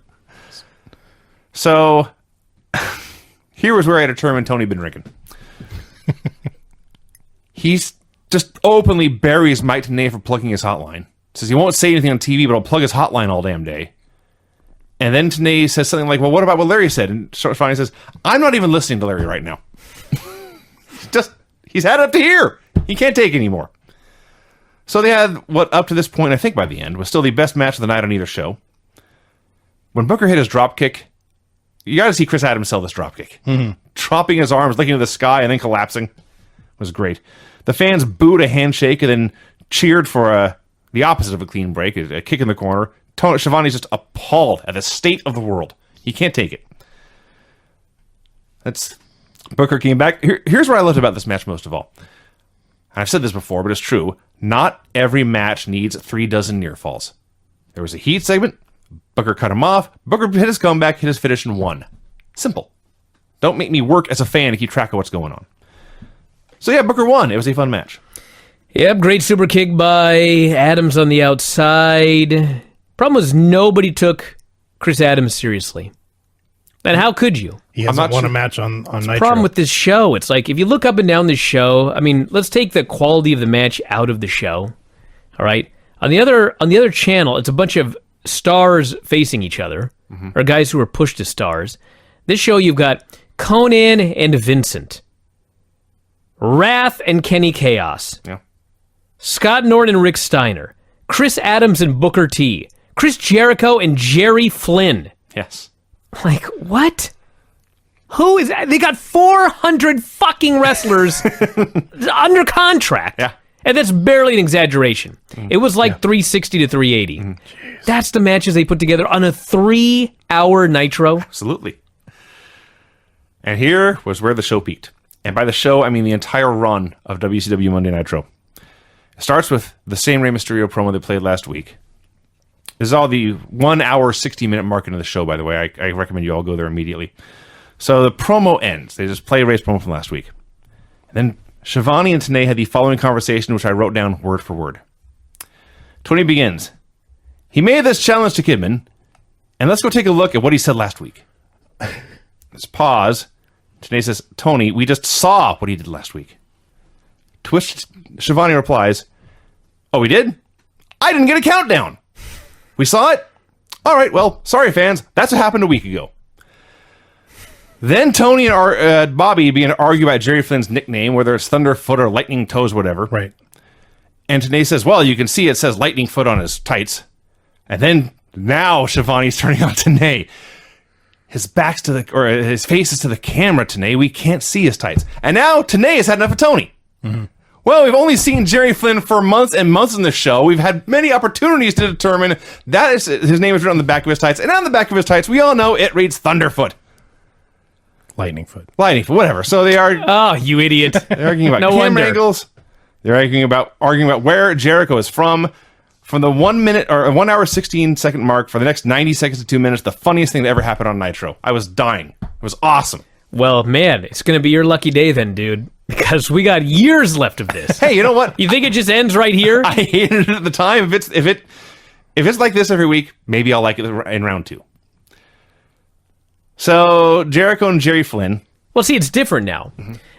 So here was where I determined Tony been drinking. He's just openly buries Mike Tenay for plugging his hotline. Says he won't say anything on TV, but I'll plug his hotline all damn day. And then Tenay says something like, well, what about what Larry said? And finally says, I'm not even listening to Larry right now. He's had it up to here. He can't take anymore. So they had what, up to this point, I think by the end, was still the best match of the night on either show. When Booker hit his drop kick, you got to see Chris Adams sell this drop kick. Mm-hmm. Dropping his arms, looking to the sky, and then collapsing. Was great. The fans booed a handshake and then cheered for the opposite of a clean break, a kick in the corner. Shivani's just appalled at the state of the world. He can't take it. Booker came back. Here's what I loved about this match most of all. I've said this before, but it's true. Not every match needs 36 near falls. There was a heat segment. Booker cut him off. Booker hit his comeback, hit his finish, and won. Simple. Don't make me work as a fan to keep track of what's going on. So yeah, Booker won. It was a fun match. Yep, great super kick by Adams on the outside. Problem was nobody took Chris Adams seriously. And how could you? He hasn't won a match on Nitro. Problem with this show, it's like if you look up and down this show, I mean, let's take the quality of the match out of the show. All right? On the other channel, it's a bunch of stars facing each other, or guys who are pushed to stars. This show, you've got Conan and Vincent. Wrath and Kenny Chaos. Yeah. Scott Norton and Rick Steiner. Chris Adams and Booker T. Chris Jericho and Jerry Flynn. Yes. Like, what? Who is that? They got 400 fucking wrestlers under contract. Yeah. And that's barely an exaggeration. It was like 360 to 380. That's the matches they put together on a 3-hour Nitro. Absolutely. And here was where the show peaked. And by the show, I mean the entire run of WCW Monday Nitro. It starts with the same Rey Mysterio promo they played last week. This is all the 1 hour, 60-minute mark into the show, by the way. I recommend you all go there immediately. So the promo ends. They just play Rey's promo from last week. And then Shivani and Tenay had the following conversation, which I wrote down word for word. Tony begins. He made this challenge to Kidman, and let's go take a look at what he said last week. Let's pause. Tenay says, Tony, we just saw what he did last week. To which Shivani replies, oh, we did? I didn't get a countdown. We saw it? All right, well, sorry, fans. That's what happened a week ago. Then Tony and Bobby began to argue about Jerry Flynn's nickname, whether it's Thunderfoot or Lightning Toes, whatever. Right. And Tenay says, well, you can see it says Lightning Foot on his tights. And then now Shivani's turning on Tenay. His back's to his face is to the camera, Tenay. We can't see his tights. And now Tenay has had enough of Tony. Mm-hmm. Well, we've only seen Jerry Flynn for months and months in the show. We've had many opportunities to determine that his name is written on the back of his tights. And on the back of his tights, we all know it reads Thunderfoot. Lightning Foot, whatever. So they are. Oh, you idiot! They're arguing about camera angles. They're arguing about where Jericho is from the 1 minute or 1 hour 16-second mark for the next 90 seconds to 2 minutes. The funniest thing that ever happened on Nitro. I was dying. It was awesome. Well, man, it's gonna be your lucky day then, dude, because we got years left of this. Hey, you know what? You think it just ends right here? I hated it at the time. If it's like this every week, maybe I'll like it in round 2. So, Jericho and Jerry Flynn. Well, see, it's different now.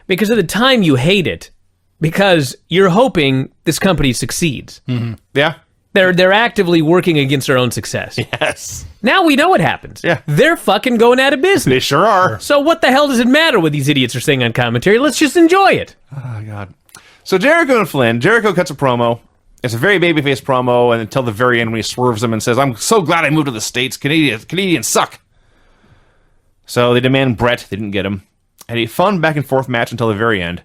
Because at the time, you hate it. Because you're hoping this company succeeds. Mm-hmm. Yeah. They're actively working against their own success. Yes. Now we know what happens. Yeah. They're fucking going out of business. They sure are. So what the hell does it matter what these idiots are saying on commentary? Let's just enjoy it. Oh, God. So, Jericho and Flynn. Jericho cuts a promo. It's a very babyface promo, and until the very end when he swerves them and says, I'm so glad I moved to the States. Canadians suck. So they demand Brett. They didn't get him. Had a fun back and forth match until the very end.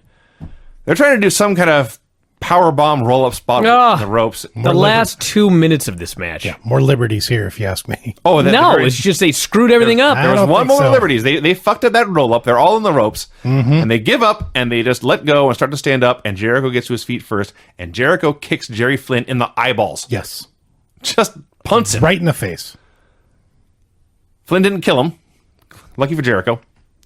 They're trying to do some kind of powerbomb roll-up spot with the ropes. The last 2 minutes of this match. Yeah, more liberties here, if you ask me. Oh, no, it's just they screwed everything up. There was one more liberties. They fucked up that roll-up. They're all in the ropes. Mm-hmm. And they give up, and they just let go and start to stand up, and Jericho gets to his feet first, and Jericho kicks Jerry Flynn in the eyeballs. Yes. Just punts him. Right in the face. Flynn didn't kill him. Lucky for Jericho.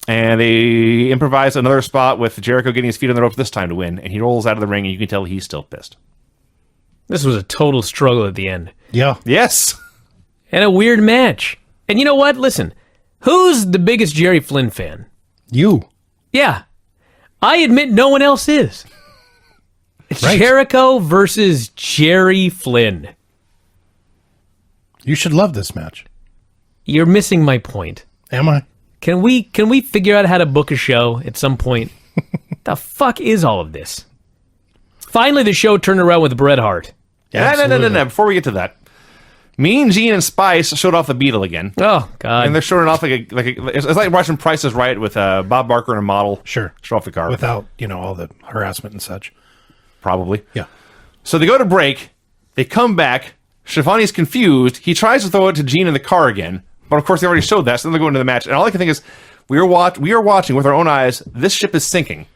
And they improvise another spot with Jericho getting his feet on the ropes this time to win. And he rolls out of the ring, and you can tell he's still pissed. This was a total struggle at the end. Yeah. Yes. And a weird match. And you know what? Listen, who's the biggest Jerry Flynn fan? You. Yeah. I admit no one else is. It's right. Jericho versus Jerry Flynn. You should love this match. You're missing my point. Am I? Can we figure out how to book a show at some point? The fuck is all of this? Finally, the show turned around with Bret Hart. No. Before we get to that, Mean Gene and Spice showed off the Beetle again. Oh God! And they're showing off it's like watching Price is Right with Bob Barker and a model. Sure. Show off the car without all the harassment and such. Probably. Yeah. So they go to break. They come back. Shivani's confused. He tries to throw it to Gene in the car again. But of course, they already showed that, so then they go into the match. And all I can think is, we are watching with our own eyes, this ship is sinking.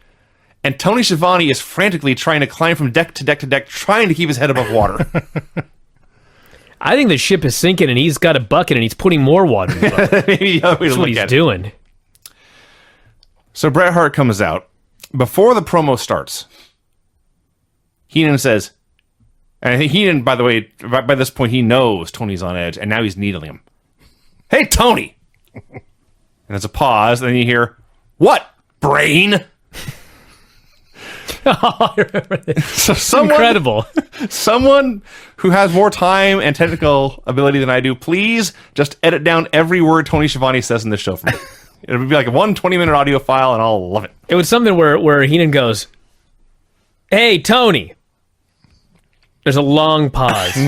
And Tony Schiavone is frantically trying to climb from deck to deck to deck, trying to keep his head above water. I think the ship is sinking, and he's got a bucket, and he's putting more water in it. Maybe the other way to That's what he's doing. So Bret Hart comes out. Before the promo starts, Heenan says, and I think Heenan, by the way, by this point, he knows Tony's on edge, and now he's needling him. Hey, Tony! And there's a pause, and then you hear, what, brain? I remember this. So Incredible. Someone who has more time and technical ability than I do, please just edit down every word Tony Schiavone says in this show for me. It'll be like a 20-minute audio file, and I'll love it. It was something where Heenan goes, Hey, Tony. There's a long pause.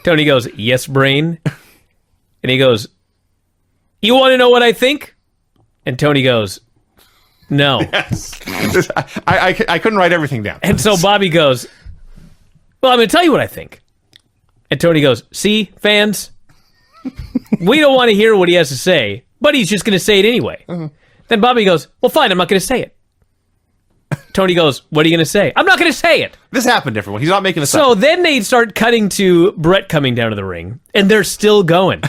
Tony goes, yes, brain. And he goes, you want to know what I think? And Tony goes, no. Yes. I couldn't write everything down. And so Bobby goes, well, I'm going to tell you what I think. And Tony goes, see, fans, we don't want to hear what he has to say, but he's just going to say it anyway. Then Bobby goes, well, fine, I'm not going to say it. Tony goes, what are you going to say? I'm not going to say it. This happened, everyone. He's not making this So up. then they start cutting to Brett coming down to the ring, and they're still going.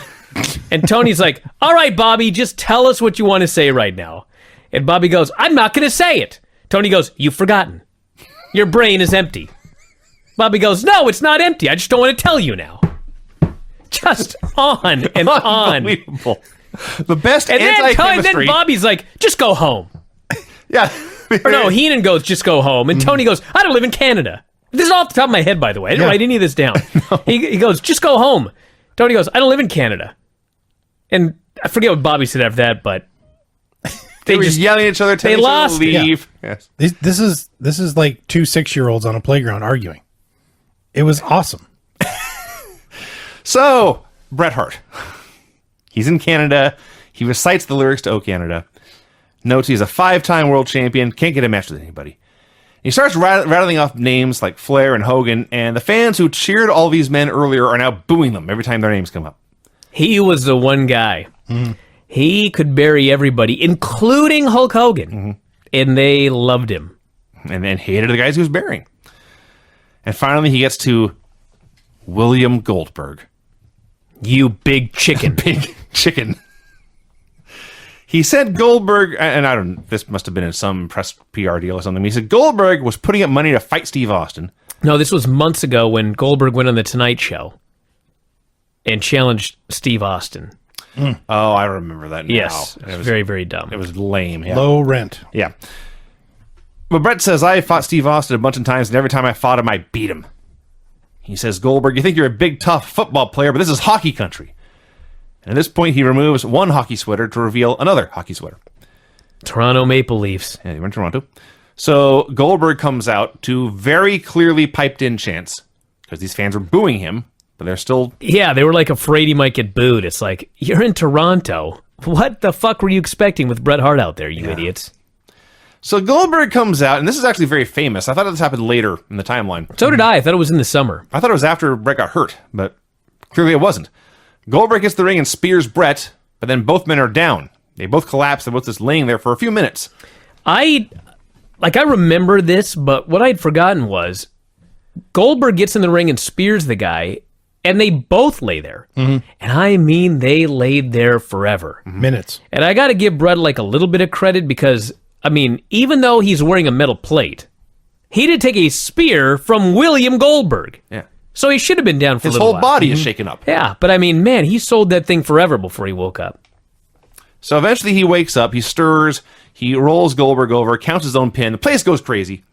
And Tony's like, all right, Bobby, just tell us what you want to say right now. And Bobby goes, I'm not going to say it. Tony goes, you've forgotten. Your brain is empty. Bobby goes, no, it's not empty. I just don't want to tell you now. Just on and on. Unbelievable. The best And anti-chemistry. then Bobby's like, just go home. Yeah. Or no, Heenan goes, just go home. And Tony goes, I don't live in Canada. This is off the top of my head, by the way. I didn't write any of this down. He goes, just go home. Tony goes, I don't live in Canada. And I forget what Bobby said after that, but They were just yelling at each other, telling they each other lost to it. leave. Yes. This is like 2 6-year-olds on a playground arguing. It was awesome. So, Bret Hart. He's in Canada. He recites the lyrics to "Oh Canada." Notes he's a 5-time world champion. Can't get a match with anybody. He starts rattling off names like Flair and Hogan, and the fans who cheered all these men earlier are now booing them every time their names come up. he was the one guy. He could bury everybody, including Hulk Hogan. And they loved him. And then hated the guys he was burying. And finally, he gets to William Goldberg. You big chicken. Big chicken. He said Goldberg, and I don't, this must have been in some press PR deal or something. He said Goldberg was putting up money to fight Steve Austin. No, this was months ago when Goldberg went on The Tonight Show and challenged Steve Austin. Oh, I remember that now. Yes. It was very, very dumb. It was lame. Yeah. Low rent. Yeah. But Brett says, I fought Steve Austin a bunch of times, and every time I fought him, I beat him. He says, Goldberg, you think you're a big, tough football player, but this is hockey country. And at this point, he removes one hockey sweater to reveal another hockey sweater. Toronto Maple Leafs. Yeah, they were in Toronto. So Goldberg comes out to very clearly piped-in chants, because these fans were booing him, but they're still... Yeah, they were like afraid he might get booed. It's like, you're in Toronto. What the fuck were you expecting with Bret Hart out there, you idiots? So Goldberg comes out, and this is actually very famous. I thought this happened later in the timeline. So did I. I thought it was in the summer. I thought it was after Brett got hurt, but clearly it wasn't. Goldberg hits the ring and spears Brett, but then both men are down. They both collapse. They're both just laying there for a few minutes. I remember this, but what I'd forgotten was Goldberg gets in the ring and spears the guy, and they both lay there. And I mean, they laid there forever. Minutes. And I got to give Brett like a little bit of credit because, I mean, even though he's wearing a metal plate, he did take a spear from William Goldberg. Yeah. So he should have been down for His a little whole while. body is shaken up. Yeah, but I mean, man, he sold that thing forever before he woke up. So eventually he wakes up, he stirs, he rolls Goldberg over, counts his own pin, the place goes crazy.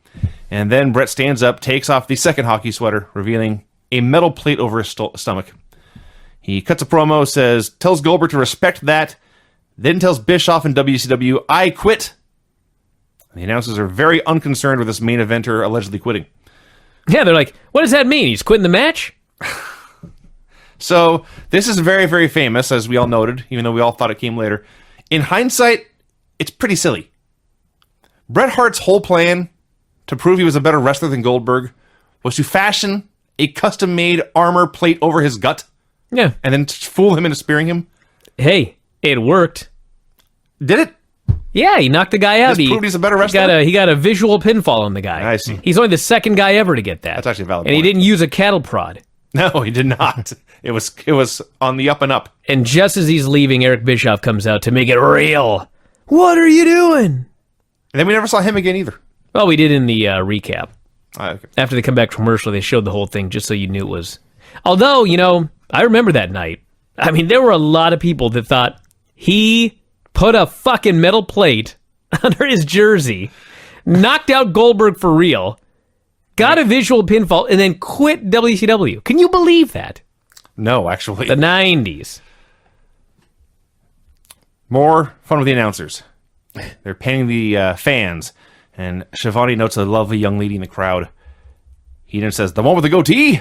And then Brett stands up, takes off the second hockey sweater, revealing a metal plate over his stomach. He cuts a promo, tells Goldberg to respect that, then tells Bischoff and WCW, I quit. The announcers are very unconcerned with this main eventer allegedly quitting. Yeah, they're like, what does that mean? He's quitting the match? So this is very, very famous, as we all noted, even though we all thought it came later. In hindsight, it's pretty silly. Bret Hart's whole plan to prove he was a better wrestler than Goldberg was to fashion a custom-made armor plate over his gut Yeah. and then fool him into spearing him. Hey, it worked. Did it? Yeah, he knocked the guy out. This proved he's a better wrestler? He got a visual pinfall on the guy. I see. He's only the second guy ever to get that. That's actually a valid And he point. didn't use a cattle prod. No, he did not. It was on the up and up. And just as he's leaving, Eric Bischoff comes out to make it real. What are you doing? And then we never saw him again either. Well, we did in the recap. Okay. After they come back from commercial, they showed the whole thing just so you knew it was... Although, I remember that night. I mean, there were a lot of people that thought he put a fucking metal plate under his jersey, knocked out Goldberg for real, got a visual pinfall, and then quit WCW. Can you believe that? No, actually. The 90s. More fun with the announcers. They're panning the fans, and Shivani notes a lovely young lady in the crowd. Heenan says, the one with the goatee?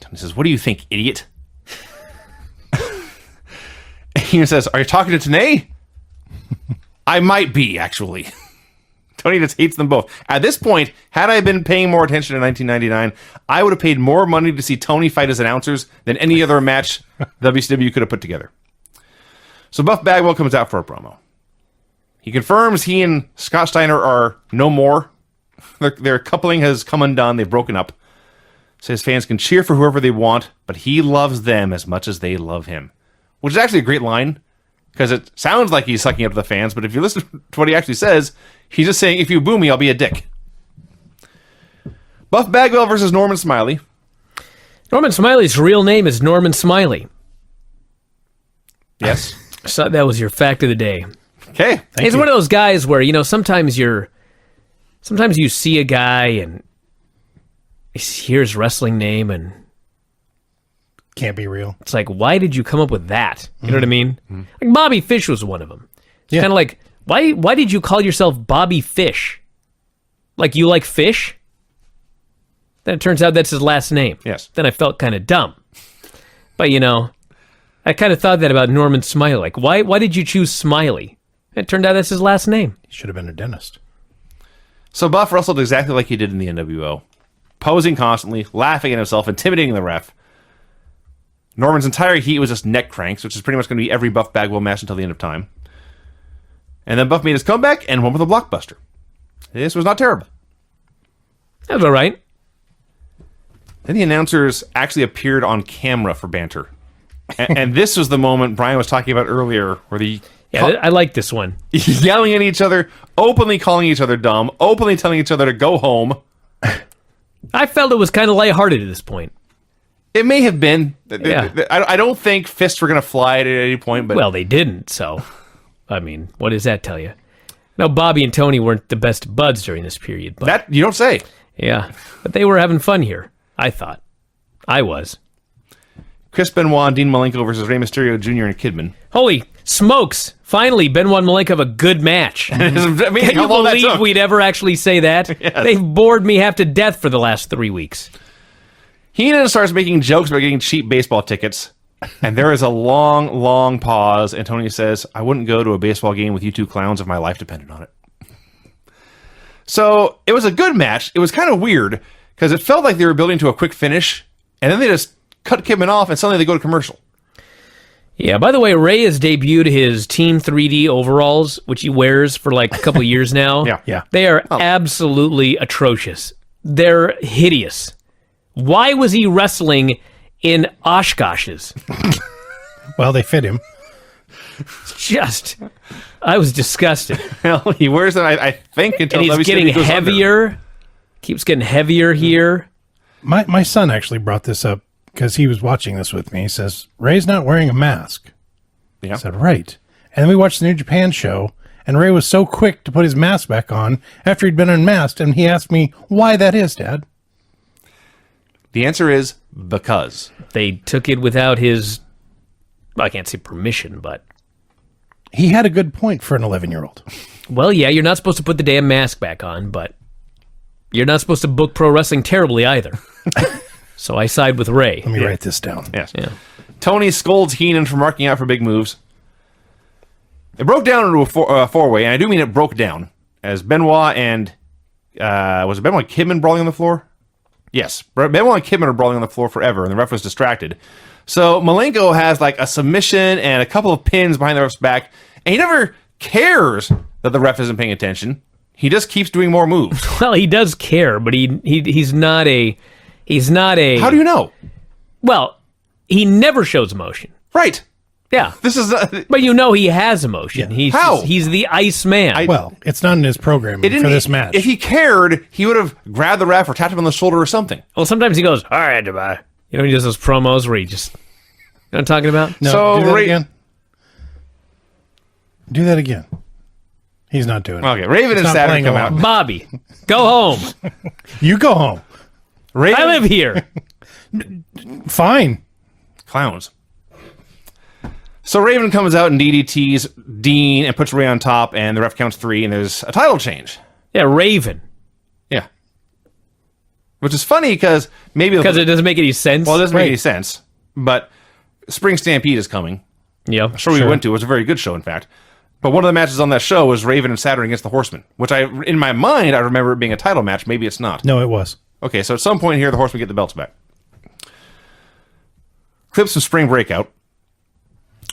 Tony says, what do you think, idiot? Heenan says, are you talking to Tenay? I might be, actually. Tony just hates them both. At this point, had I been paying more attention in 1999, I would have paid more money to see Tony fight as announcers than any other match WCW could have put together. So Buff Bagwell comes out for a promo. He confirms he and Scott Steiner are no more. Their coupling has come undone. They've broken up. Says fans can cheer for whoever they want, but he loves them as much as they love him. Which is actually a great line, because it sounds like he's sucking up to the fans, but if you listen to what he actually says, he's just saying, if you boo me, I'll be a dick. Buff Bagwell versus Norman Smiley. Norman Smiley's real name is Norman Smiley. Yes. So that was your fact of the day. Okay. He's one of those guys where, sometimes you see a guy and you hear his wrestling name and Can't be real. it's like, why did you come up with that? You know what I mean? Like Bobby Fish was one of them. It's kind of like, why did you call yourself Bobby Fish? Like you like fish? Then it turns out that's his last name. Yes. Then I felt kind of dumb. But I kind of thought that about Norman Smiley. Like, why did you choose Smiley? It turned out that's his last name. He should have been a dentist. So Buff wrestled exactly like he did in the NWO. Posing constantly, laughing at himself, intimidating the ref. Norman's entire heat was just neck cranks, which is pretty much going to be every Buff Bagwell match until the end of time. And then Buff made his comeback and won with a blockbuster. This was not terrible. That was all right. Then the announcers actually appeared on camera for banter. And this was the moment Brian was talking about earlier, where I like this one. yelling at each other, openly calling each other dumb, openly telling each other to go home. I felt it was kind of lighthearted at this point. It may have been. Yeah. I don't think fists were going to fly at any point. But Well, they didn't, so, I mean, what does that tell you? No, Bobby and Tony weren't the best buds during this period. But, that you don't say. yeah, but they were having fun here, I thought. I was. Chris Benoit and Dean Malenko versus Rey Mysterio Jr. and Kidman. Holy smokes! Finally, Benoit and Malenko have a good match. I mean, Can you how long that believe took? we'd ever actually say that? Yes. They've bored me half to death for the last 3 weeks. Heenan starts making jokes about getting cheap baseball tickets. And there is a long, long pause. And Tony says, I wouldn't go to a baseball game with you two clowns if my life depended on it. So it was a good match. It was kind of weird because it felt like they were building to a quick finish. And then they just cut Kidman off and suddenly they go to commercial. Yeah, by the way, Ray has debuted his Team 3D overalls, which he wears for like a couple years now. Yeah. They are absolutely atrocious. They're hideous. Why was he wrestling in Oshkoshes? Well, they fit him. I was disgusted. Well, he wears them, I think, until And he's WCW getting goes heavier. under. Keeps getting heavier here. My son actually brought this up because he was watching this with me. He says, Ray's not wearing a mask. Yeah. I said, right. And then we watched the New Japan show, and Ray was so quick to put his mask back on after he'd been unmasked, and he asked me why that is, Dad. The answer is because. They took it without his, I can't say permission, but... He had a good point for an 11-year-old. Well, yeah, you're not supposed to put the damn mask back on, but you're not supposed to book pro wrestling terribly either. So I side with Ray. Let me write this down. Yes. Yeah. Tony scolds Heenan for marking out for big moves. It broke down into a four-way, and I do mean it broke down, as Benoit and... was it Benoit and Kidman brawling on the floor? Yes. Benoit and Kidman are brawling on the floor forever, and the ref was distracted. So Malenko has like a submission and a couple of pins behind the ref's back, and he never cares that the ref isn't paying attention. He just keeps doing more moves. Well, he does care, but he's not a... How do you know? Well, he never shows emotion. Right. Yeah. This is... But he has emotion. Yeah. He's the ice man. Well, it's not in his program for this match. If he cared, he would have grabbed the ref or tapped him on the shoulder or something. Well, sometimes he goes, all right, goodbye. He does those promos where he just... You know what I'm talking about? No, So, do that Ray- again. Do that again. He's not doing it. Okay, Raven It's and not Saturn playing come along. out. Bobby, go home. You go home. Raven, I live here. Fine. Clowns. So Raven comes out and DDTs Dean and puts Ray on top, and the ref counts 3, and there's a title change. Yeah, Raven. Yeah. Which is funny because maybe... Because it doesn't make any sense. Well, it doesn't make any sense. But Spring Stampede is coming. Yeah. A show we went to. It was a very good show, in fact. But one of the matches on that show was Raven and Saturn against the Horsemen, which in my mind, I remember it being a title match. Maybe it's not. No, it was. Okay, so at some point here, the Horsemen get the belts back. Clips from Spring Breakout.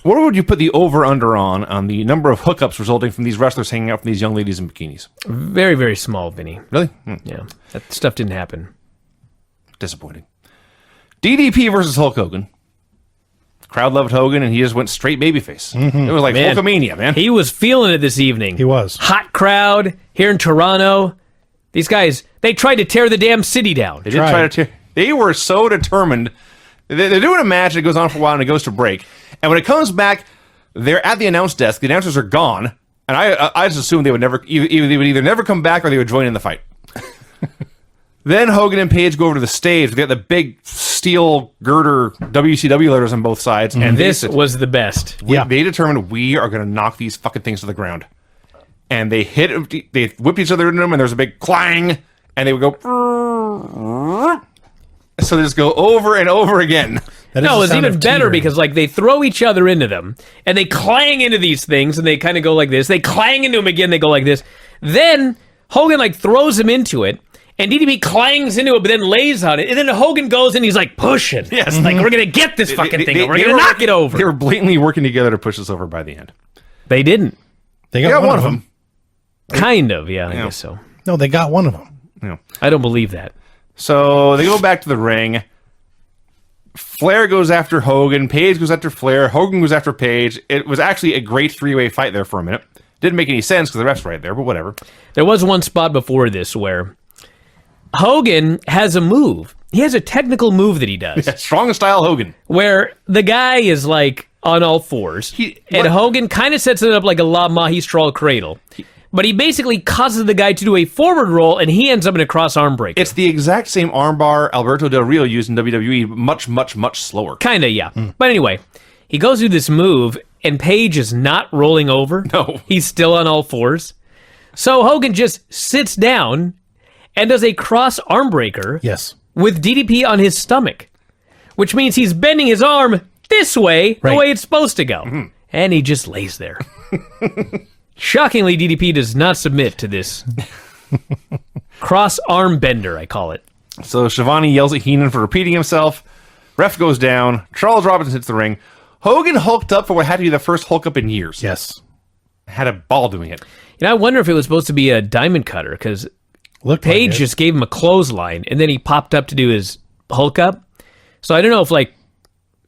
What would you put the over-under on the number of hookups resulting from these wrestlers hanging out from these young ladies in bikinis? Very, very small, Vinny. Really? Yeah. That stuff didn't happen. Disappointing. DDP versus Hulk Hogan. Crowd loved Hogan, and he just went straight babyface. It was like Hulkamania, man. He was feeling it this evening. He was. Hot crowd here in Toronto. These guys, they tried to tear the damn city down. They did try to tear. They were so determined. They're doing a match, and it goes on for a while, and it goes to break. And when it comes back, they're at the announce desk. The announcers are gone, and I just assumed they would never, they would either never come back or they would join in the fight. Then Hogan and Page go over to the stage. They got the big steel girder WCW letters on both sides, and this was the best. They determined we are going to knock these fucking things to the ground. And they whipped each other into them, and there was a big clang, and they would go. So they just go over and over again. No, it was even better because they throw each other into them, and they clang into these things, and they kind of go like this. They clang into them again, they go like this. Then Hogan throws him into it, and DDP clangs into it, but then lays on it, and then Hogan goes and he's pushing. Yes, we're gonna get this fucking thing. We're gonna knock it over. They were blatantly working together to push us over by the end. They didn't. They got one of them. Kind of, yeah, I guess so. No, they got one of them. Yeah. I don't believe that. So they go back to the ring. Flair goes after Hogan. Page goes after Flair. Hogan goes after Page. It was actually a great three-way fight there for a minute. Didn't make any sense because the ref's right there, but whatever. There was one spot before this where Hogan has a move. He has a technical move that he does. Yeah, strong style Hogan. Where the guy is on all fours. And Hogan kind of sets it up like a La Magistral cradle. But he basically causes the guy to do a forward roll, and he ends up in a cross arm breaker. It's the exact same armbar Alberto Del Rio used in WWE, much, much, much slower. Kinda, yeah. But anyway, he goes through this move, and Page is not rolling over. No. He's still on all fours. So Hogan just sits down and does a cross arm breaker. Yes. With DDP on his stomach, which means he's bending his arm this way, the way it's supposed to go. And he just lays there. Shockingly, DDP does not submit to this cross arm bender, I call it. So Shivani yells at Heenan for repeating himself. Ref goes down. Charles Robinson hits the ring. Hogan hulked up for what had to be the first hulk up in years. Yes. Had a ball doing it. I wonder if it was supposed to be a diamond cutter, because Page just gave him a clothesline, and then he popped up to do his hulk up. So I don't know if,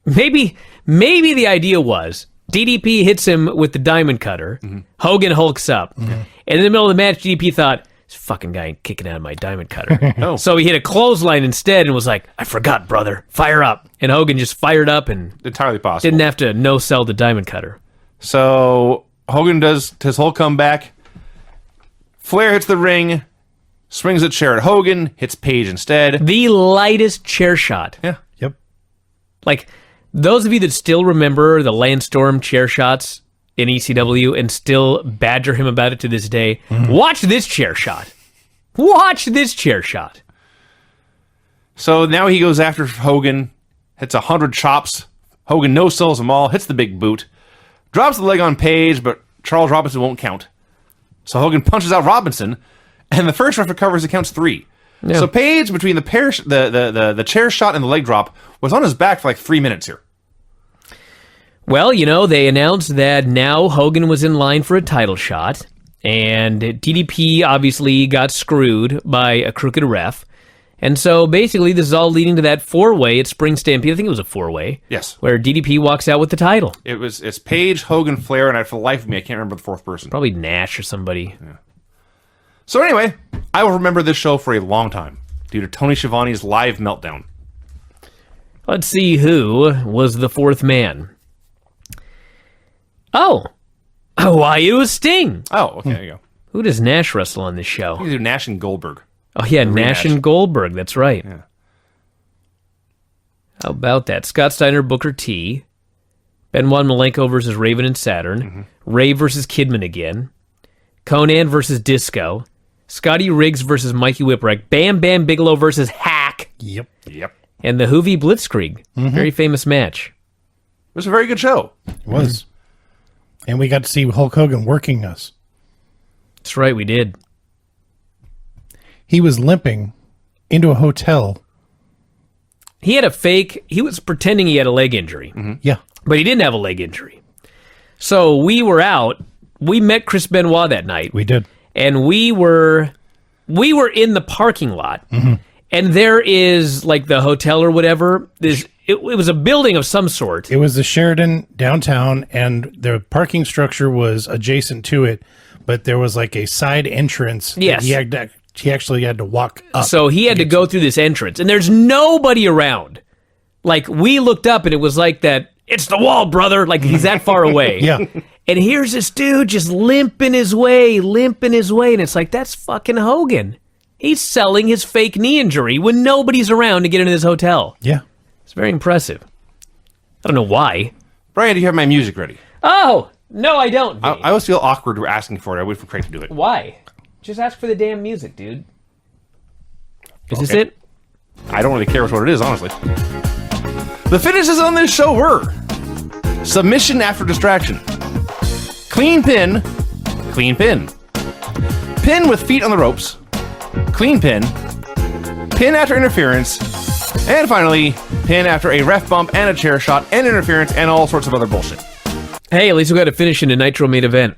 maybe the idea was DDP hits him with the diamond cutter, Hogan hulks up, and in the middle of the match, DDP thought, this fucking guy ain't kicking out of my diamond cutter. So he hit a clothesline instead and was like, I forgot, brother, fire up. And Hogan just fired up and entirely possible. Didn't have to no-sell the diamond cutter. So Hogan does his whole comeback. Flair hits the ring, swings a chair at Hogan, hits Page instead. The lightest chair shot. Yeah. Yep. Those of you that still remember the Landstorm chair shots in ECW and still badger him about it to this day, watch this chair shot. Watch this chair shot. So now he goes after Hogan, hits 100 chops. Hogan no-sells them all, hits the big boot, drops the leg on Page, but Charles Robinson won't count. So Hogan punches out Robinson, and the first ref recovers and counts 3. Yeah. So Page, between the chair shot and the leg drop, was on his back for 3 minutes here. Well, they announced that now Hogan was in line for a title shot, and DDP obviously got screwed by a crooked ref. And so basically this is all leading to that 4-way at Spring Stampede. I think it was a 4-way. Yes. Where DDP walks out with the title. It's Page, Hogan, Flair, and for the life of me, I can't remember the fourth person. Probably Nash or somebody. Yeah. So anyway, I will remember this show for a long time due to Tony Schiavone's live meltdown. Let's see who was the fourth man. Oh, why it was Sting. Oh, okay, there you go. Who does Nash wrestle on this show? You do Nash and Goldberg. Oh yeah, Nash and Goldberg. That's right. Yeah. How about that? Scott Steiner, Booker T. Benoit Malenko versus Raven and Saturn. Ray versus Kidman again. Conan versus Disco. Scotty Riggs versus Mikey Whipwreck. Bam Bam Bigelow versus Hack. back. Yep. Yep. And the Hoovy Blitzkrieg. Very famous match. It was a very good show. It was. And we got to see Hulk Hogan working us. That's right, we did. He was limping into a hotel. He had he was pretending he had a leg injury. Yeah. But he didn't have a leg injury. So we were out. We met Chris Benoit that night. We did. And we were in the parking lot. And there is like the hotel or whatever. It was a building of some sort. It was the Sheridan downtown, and the parking structure was adjacent to it, but there was like a side entrance. that Yes. He actually had to walk up. So he had to go through this entrance, and there's nobody around. Like, we looked up, and it was like that, it's the wall, brother. Like, he's that far away. Yeah. And here's this dude just limping his way. And it's like, that's fucking Hogan. He's selling his fake knee injury when nobody's around to get into this hotel. Yeah. It's very impressive. I don't know why. Brian, do you have my music ready? Oh, no, I don't. I always feel awkward asking for it. I wait for Craig to do it. Why? Just ask for the damn music, dude. Is this Okay. it? I don't really care what it is, honestly. The finishes on this show were submission after distraction, clean pin, pin with feet on the ropes, clean pin after interference, and finally, pin after a ref bump and a chair shot and interference and all sorts of other bullshit. Hey, at least we got to finish in a Nitro main event.